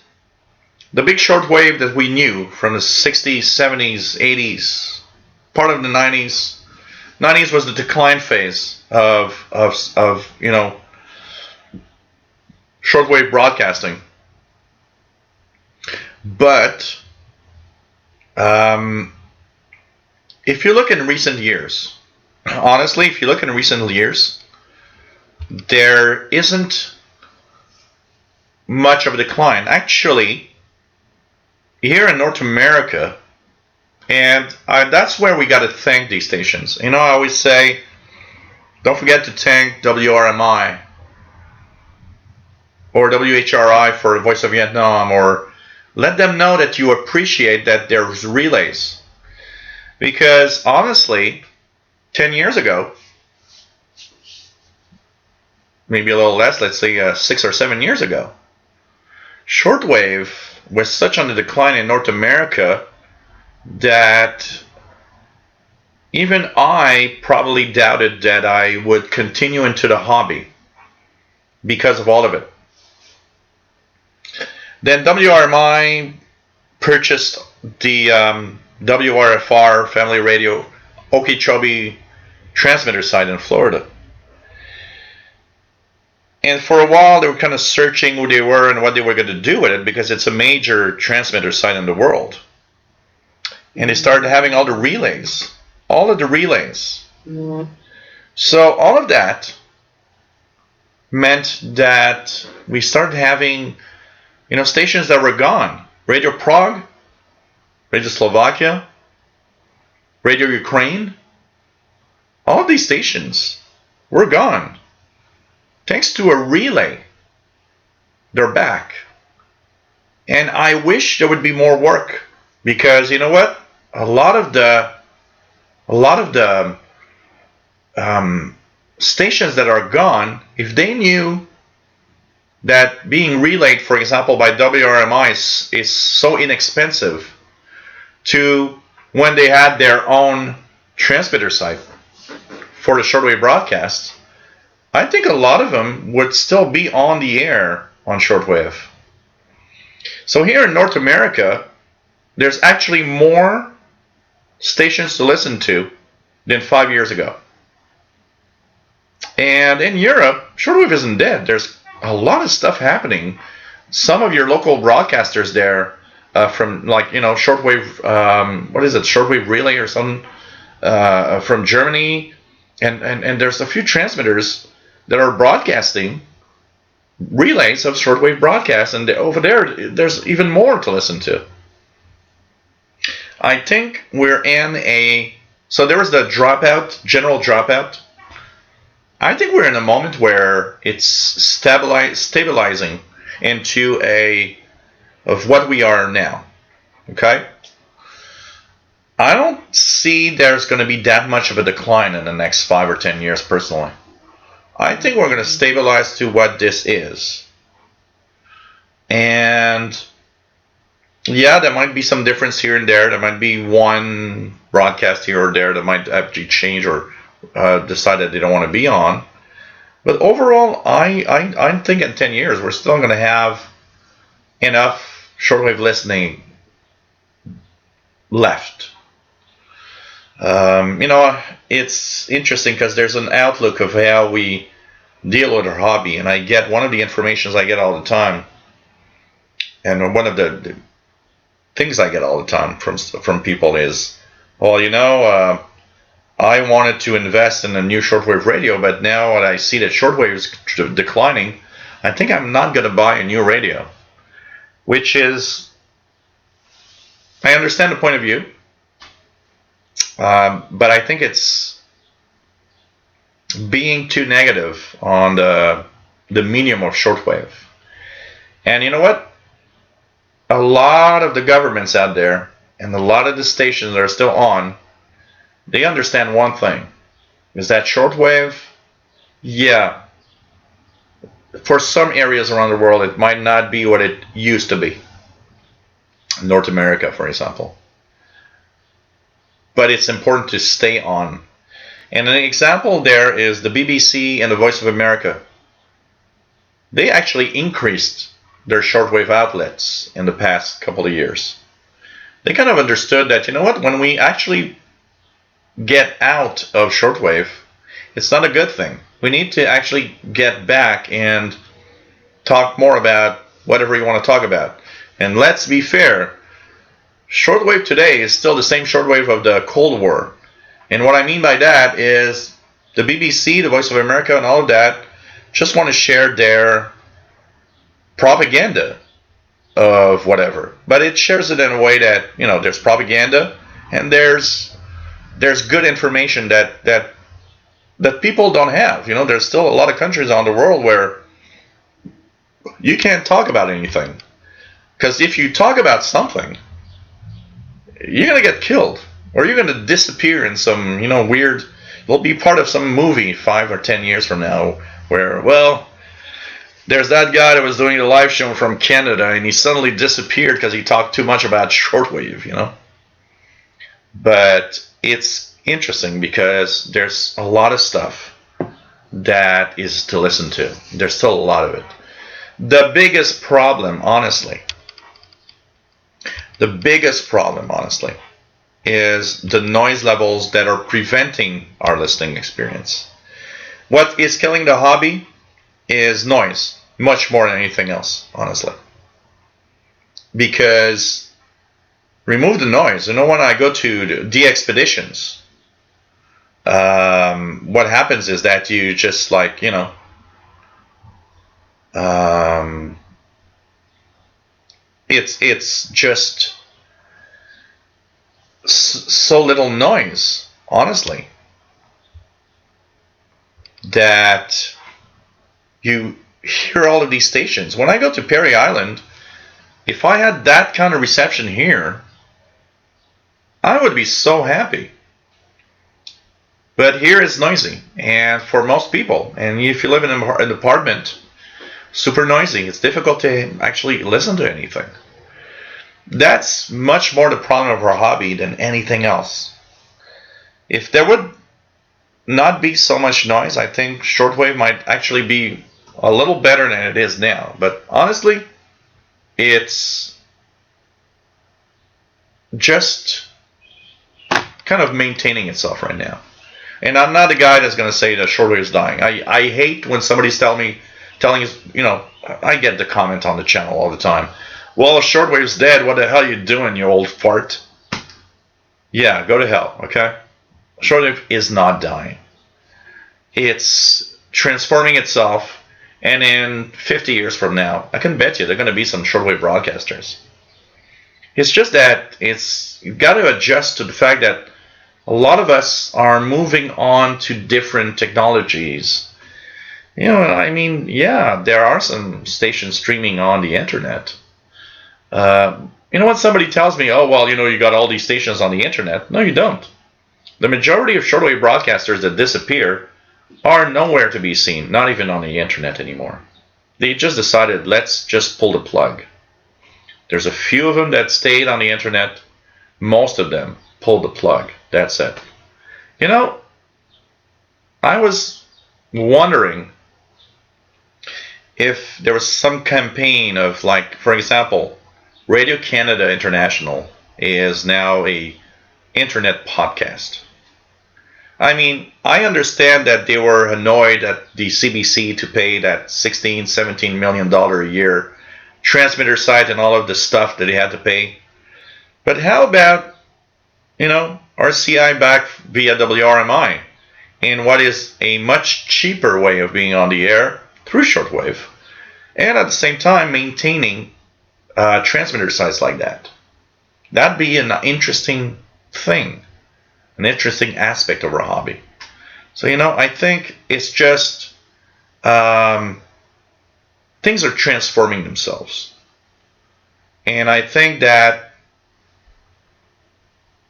the big shortwave that we knew from the 60s, 70s, 80s, part of the 90s. 90s was the decline phase of shortwave broadcasting. But if you look in recent years, honestly, if you look in recent years, there isn't much of a decline. Actually, here in North America, and that's where we got to thank these stations. You know, I always say, don't forget to thank WRMI or WHRI for Voice of Vietnam, or let them know that you appreciate that there's relays. Because honestly, 10 years ago, maybe a little less, let's say 6 or 7 years ago, shortwave was such on the decline in North America that even I probably doubted that I would continue into the hobby because of all of it. Then WRMI purchased the WRFR Family Radio Okeechobee transmitter site in Florida. And for a while, they were kind of searching who they were and what they were going to do with it, because it's a major transmitter site in the world. And they started having all the relays. All of the relays. Mm-hmm. So all of that meant that we started having, stations that were gone. Radio Prague, Radio Slovakia, Radio Ukraine. All of these stations were gone. Thanks to a relay, they're back. And I wish there would be more work, because you know what? A lot of the stations that are gone, if they knew that being relayed, for example, by WRMI is so inexpensive to when they had their own transmitter site for the shortwave broadcasts, I think a lot of them would still be on the air on shortwave. So here in North America, there's actually more stations to listen to than 5 years ago. And in Europe, shortwave isn't dead. There's a lot of stuff happening. Some of your local broadcasters there, from shortwave, shortwave relay or something, from Germany, and there's a few transmitters that are broadcasting relays of shortwave broadcasts, and over there's even more to listen to. I think we're in so there was the general dropout. I think we're in a moment where it's stabilizing into of what we are now. Okay? I don't see there's going to be that much of a decline in the next 5 or 10 years personally. I think we're going to stabilize to what this is. And yeah, there might be some difference here and there. There might be one broadcast here or there that might actually change or decide that they don't want to be on. But overall, I think in 10 years we're still going to have enough shortwave listening left. It's interesting because there's an outlook of how we deal with our hobby, and I get one of the informations I get all the time, and one of the things I get all the time from people is, well, I wanted to invest in a new shortwave radio, but now when I see that shortwave is declining, I think I'm not going to buy a new radio. Which is, I understand the point of view, but I think it's being too negative on the medium of shortwave. And you know what? A lot of the governments out there and a lot of the stations that are still on, they understand one thing, is that shortwave, yeah, for some areas around the world, it might not be what it used to be. North America, for example. But it's important to stay on. And an example there is the BBC and the Voice of America. They actually increased their shortwave outlets in the past couple of years. They kind of understood that, you know what, when we actually get out of shortwave, it's not a good thing. We need to actually get back and talk more about whatever you want to talk about. And let's be fair, shortwave today is still the same shortwave of the Cold War. And what I mean by that is the BBC, the Voice of America, and all of that just want to share their propaganda of whatever. But it shares it in a way that, there's propaganda and there's good information that people don't have. There's still a lot of countries around the world where you can't talk about anything. Because if you talk about something, you're going to get killed. Or you're going to disappear in some, weird, you'll be part of some movie 5 or 10 years from now where, well, there's that guy that was doing a live show from Canada and he suddenly disappeared because he talked too much about shortwave, But it's interesting because there's a lot of stuff that is to listen to. There's still a lot of it. The biggest problem, honestly, is the noise levels that are preventing our listening experience. What is killing the hobby is noise, much more than anything else, honestly. Because remove the noise. When I go to the expeditions, what happens is that you just it's just so little noise, honestly, that you hear all of these stations. When I go to Perry Island, if I had that kind of reception here, I would be so happy. But here it's noisy, and for most people, and if you live in an apartment, super noisy, it's difficult to actually listen to anything. That's much more the problem of our hobby than anything else. If there would not be so much noise, I think shortwave might actually be a little better than it is now. But honestly, it's just kind of maintaining itself right now. And I'm not the guy that's going to say that shortwave is dying. I hate when somebody's telling us, I get the comment on the channel all the time. Well, shortwave's dead. What the hell are you doing, you old fart? Yeah, go to hell, okay? Shortwave is not dying. It's transforming itself, and in 50 years from now, I can bet you there are going to be some shortwave broadcasters. It's just that you've got to adjust to the fact that a lot of us are moving on to different technologies. There are some stations streaming on the internet. You know, when somebody tells me, oh, well, you got all these stations on the internet. No, you don't. The majority of shortwave broadcasters that disappear are nowhere to be seen, not even on the internet anymore. They just decided, let's just pull the plug. There's a few of them that stayed on the internet. Most of them pulled the plug. That's it. I was wondering if there was some campaign of, like, for example, Radio Canada International is now a internet podcast. I mean, I understand that they were annoyed at the CBC to pay that $16-17 million a year transmitter site and all of the stuff that they had to pay. But how about, RCI back via WRMI in what is a much cheaper way of being on the air through shortwave, and at the same time maintaining transmitter sites like that? That'd be an interesting thing, an interesting aspect of our hobby. So, I think it's just things are transforming themselves. And I think that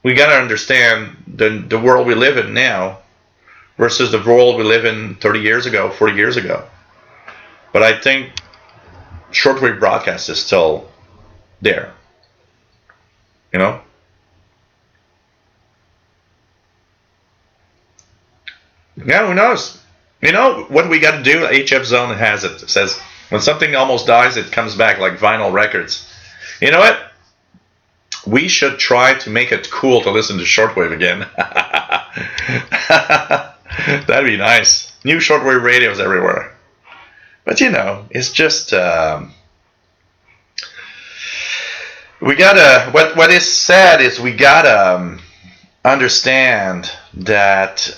we got to understand the world we live in now versus the world we live in 30 years ago, 40 years ago. But I think shortwave broadcast is still there. Yeah, who knows? What we got to do? HF Zone has it. It says when something almost dies, it comes back, like vinyl records. You know what? We should try to make it cool to listen to shortwave again. That'd be nice. New shortwave radios everywhere. But it's just we gotta. What is sad is we gotta understand that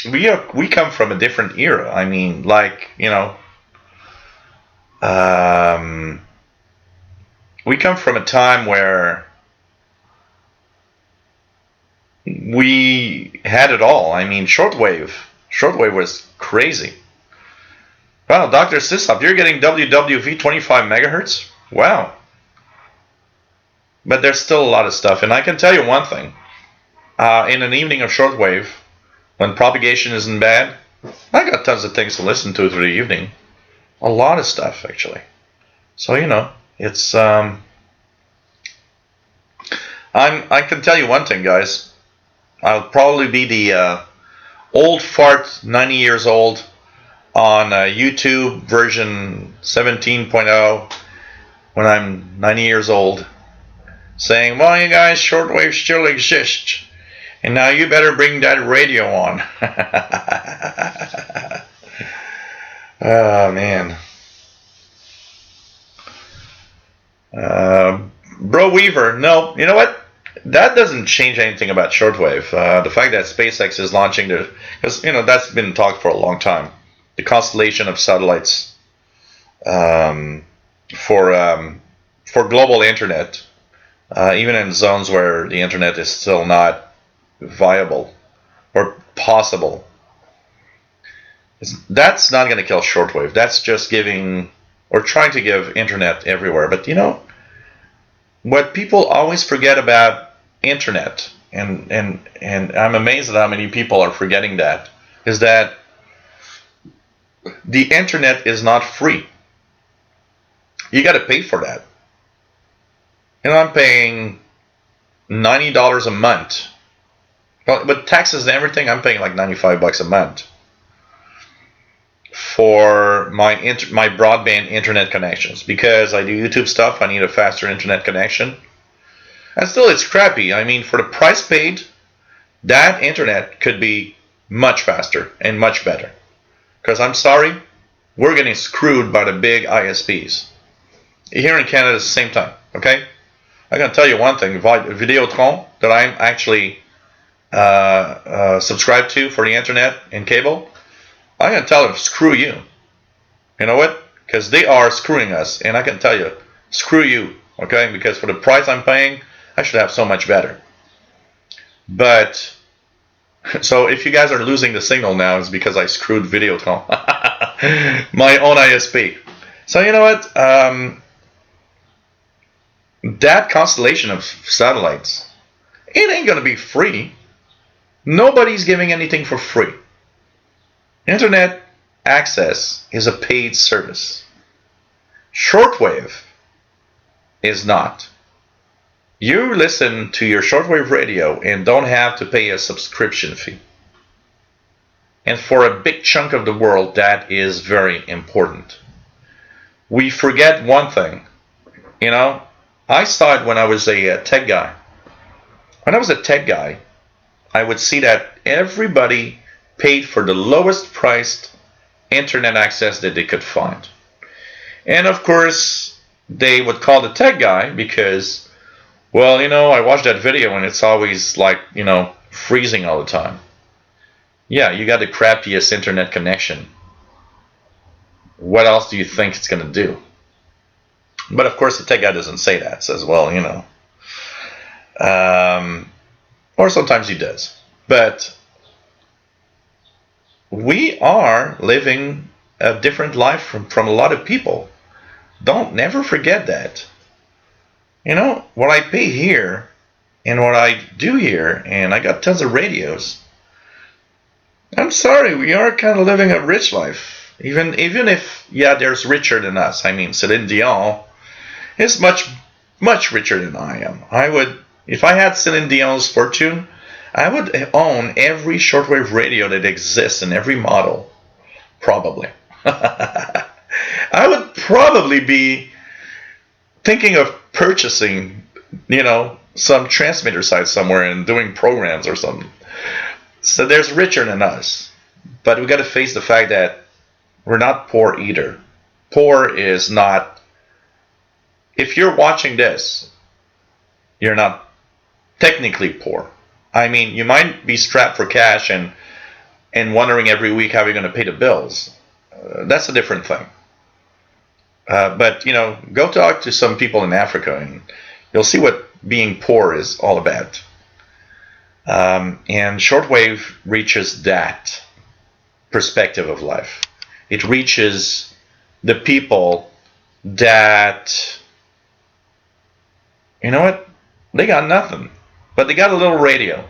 we come from a different era. I mean, like, we come from a time where we had it all. I mean, shortwave was crazy. Wow, Dr. Sisop, you're getting WWV 25 megahertz? Wow. But there's still a lot of stuff. And I can tell you one thing. In an evening of shortwave, when propagation isn't bad, I got tons of things to listen to through the evening. A lot of stuff, actually. So, it's... I can tell you one thing, guys. I'll probably be the old fart, 90 years old, on YouTube version 17.0 when I'm 90 years old, saying, well, you guys, shortwave still exists, and now you better bring that radio on. Oh, man. Bro Weaver, no, you know what? That doesn't change anything about shortwave. The fact that SpaceX is launching because that's been talked for a long time. The constellation of satellites for global internet, even in zones where the internet is still not viable or possible. That's not going to kill shortwave. That's just giving or trying to give internet everywhere. But what people always forget about internet, and I'm amazed at how many people are forgetting that, is that the internet is not free. You got to pay for that. I'm paying $90 a month. But taxes and everything, I'm paying like $95 a month for my broadband internet connections, because I do YouTube stuff. I need a faster internet connection, and still it's crappy. I mean, for the price paid, that internet could be much faster and much better. Because I'm sorry, we're getting screwed by the big ISPs. Here in Canada, at the same time. Okay, I can tell you one thing: Videotron, that I'm actually subscribed to for the internet and cable, I'm going to tell them, screw you. You know what? Because they are screwing us. And I can tell you, screw you. Okay? Because for the price I'm paying, I should have so much better. But, so if you guys are losing the signal now, it's because I screwed Videotron. My own ISP. So you know what? that constellation of satellites, it ain't going to be free. Nobody's giving anything for free. Internet access is a paid service. Shortwave is not. You listen to your shortwave radio and don't have to pay a subscription fee. And for a big chunk of the world, that is very important. We forget one thing. You know, I saw it when I was a tech guy. When I was a tech guy, I would see that everybody paid for the lowest priced internet access that they could find. And of course, they would call the tech guy because, well, you know, I watched that video and it's always like, you know, freezing all the time. Yeah, you got the crappiest internet connection. What else do you think it's going to do? But of course, the tech guy doesn't say that. Says, well, you know. Or sometimes he does. But we are living a different life from a lot of people. Never forget that. You know, what I pay here and what I do here, and I got tons of radios. I'm sorry, we are kind of living a rich life. Even if, yeah, there's richer than us. I mean, Celine Dion is much, much richer than I am. I would, if I had Celine Dion's fortune, I would own every shortwave radio that exists in every model. Probably. I would probably be thinking of purchasing, you know, some transmitter site somewhere and doing programs or something. So there's richer than us. But we got to face the fact that we're not poor either. Poor is not, if you're watching this, you're not technically poor. I mean, you might be strapped for cash and wondering every week how you're going to pay the bills. That's a different thing. But, you know, go talk to some people in Africa and you'll see what being poor is all about. And shortwave reaches that perspective of life. It reaches the people that, you know what, they got nothing, but they got a little radio.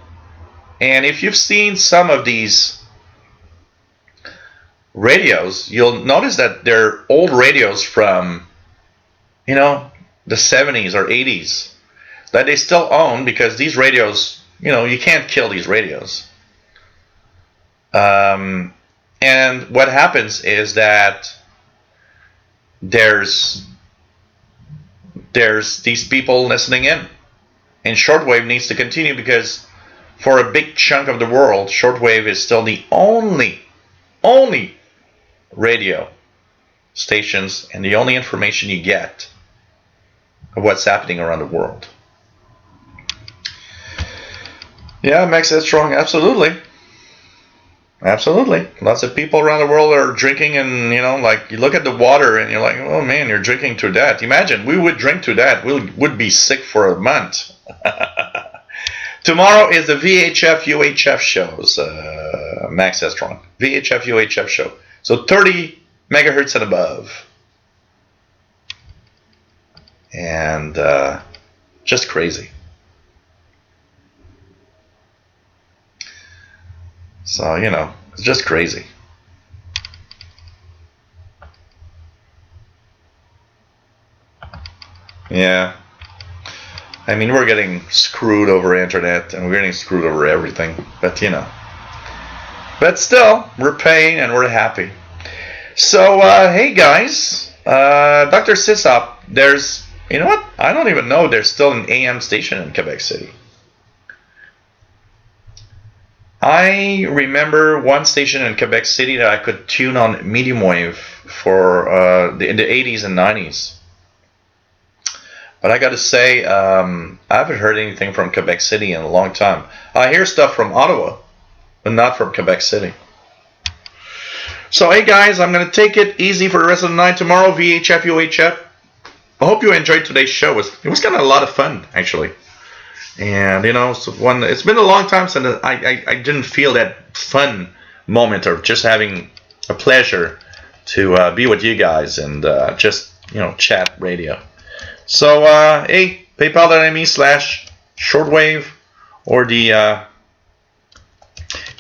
And if you've seen some of these radios, you'll notice that they're old radios from, you know, the 70s or 80s that they still own because these radios, you know, you can't kill these radios. And what happens is that there's these people listening in. And shortwave needs to continue because for a big chunk of the world, shortwave is still the only radio stations and the only information you get of what's happening around the world. Yeah, Max Headstrong, absolutely. Absolutely. Lots of people around the world are drinking and, you know, like you look at the water and you're like, oh man, you're drinking to that. Imagine, we would drink to that. We would be sick for a month. Tomorrow is the VHF UHF shows, Max Headstrong. VHF UHF show. So 30 megahertz and above. And just crazy. So, you know, it's just crazy. Yeah. I mean, we're getting screwed over internet and we're getting screwed over everything. But, you know. But still, we're paying and we're happy. So, hey guys. Dr. Sisop, there's, you know what? I don't even know there's still an AM station in Quebec City. I remember one station in Quebec City that I could tune on medium wave for in the 80s and 90s. But I got to say, I haven't heard anything from Quebec City in a long time. I hear stuff from Ottawa, but not from Quebec City. So, hey guys, I'm going to take it easy for the rest of the night tomorrow, VHF, UHF. I hope you enjoyed today's show. It was kind of a lot of fun, actually. And, you know, so it's been a long time since I didn't feel that fun moment of just having a pleasure to be with you guys and just, you know, chat radio. So, hey, paypal.me/shortwave, or the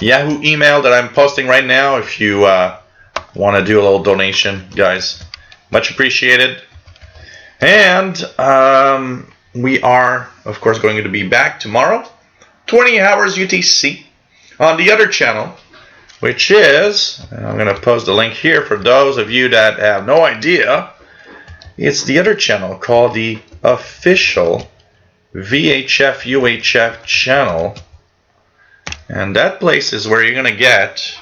Yahoo email that I'm posting right now if you want to do a little donation, guys. Much appreciated. And we are, of course, going to be back tomorrow, 20 hours UTC, on the other channel, which is, I'm going to post the link here for those of you that have no idea. It's the other channel called the official VHF UHF channel. And that place is where you're going to get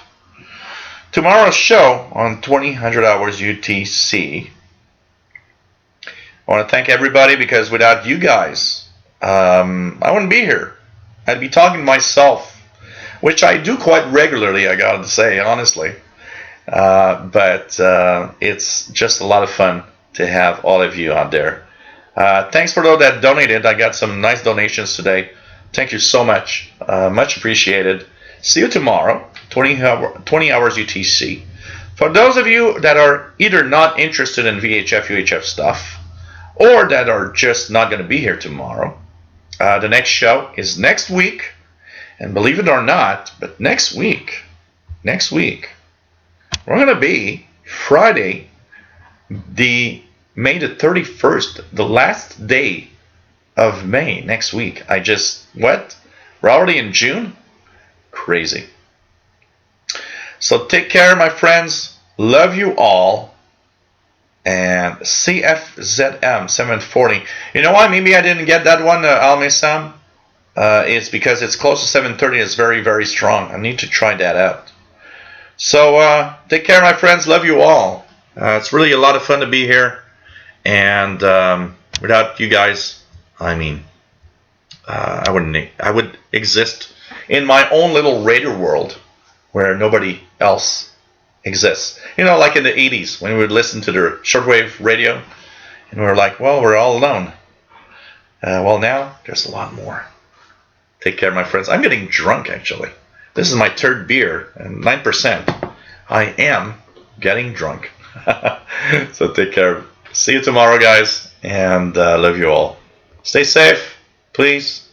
tomorrow's show on 2000 hours UTC. I want to thank everybody, because without you guys, I wouldn't be here. I'd be talking to myself, which I do quite regularly, I gotta say, honestly. But it's just a lot of fun to have all of you out there. Thanks for those that donated. I got some nice donations today. Thank you so much. Much appreciated. See you tomorrow, 20 hours UTC. For those of you that are either not interested in VHF, UHF stuff, or that are just not going to be here tomorrow, the next show is next week. And believe it or not, but next week, we're going to be Friday, May the 31st, the last day of May next week. What? We're already in June? Crazy. So take care, my friends. Love you all. And CFZM 740. You know why? Maybe I didn't get that one, Almesam. It's because it's close to 730. It's very, very strong. I need to try that out. So take care, my friends. Love you all. It's really a lot of fun to be here. And without you guys, I would exist in my own little radio world where nobody else exists. You know, like in the 80s when we would listen to the shortwave radio and we were like, well, we're all alone. Well, now there's a lot more. Take care, my friends. I'm getting drunk, actually. This is my third beer, and 9%. I am getting drunk. So take care. See you tomorrow, guys, and love you all. Stay safe, please.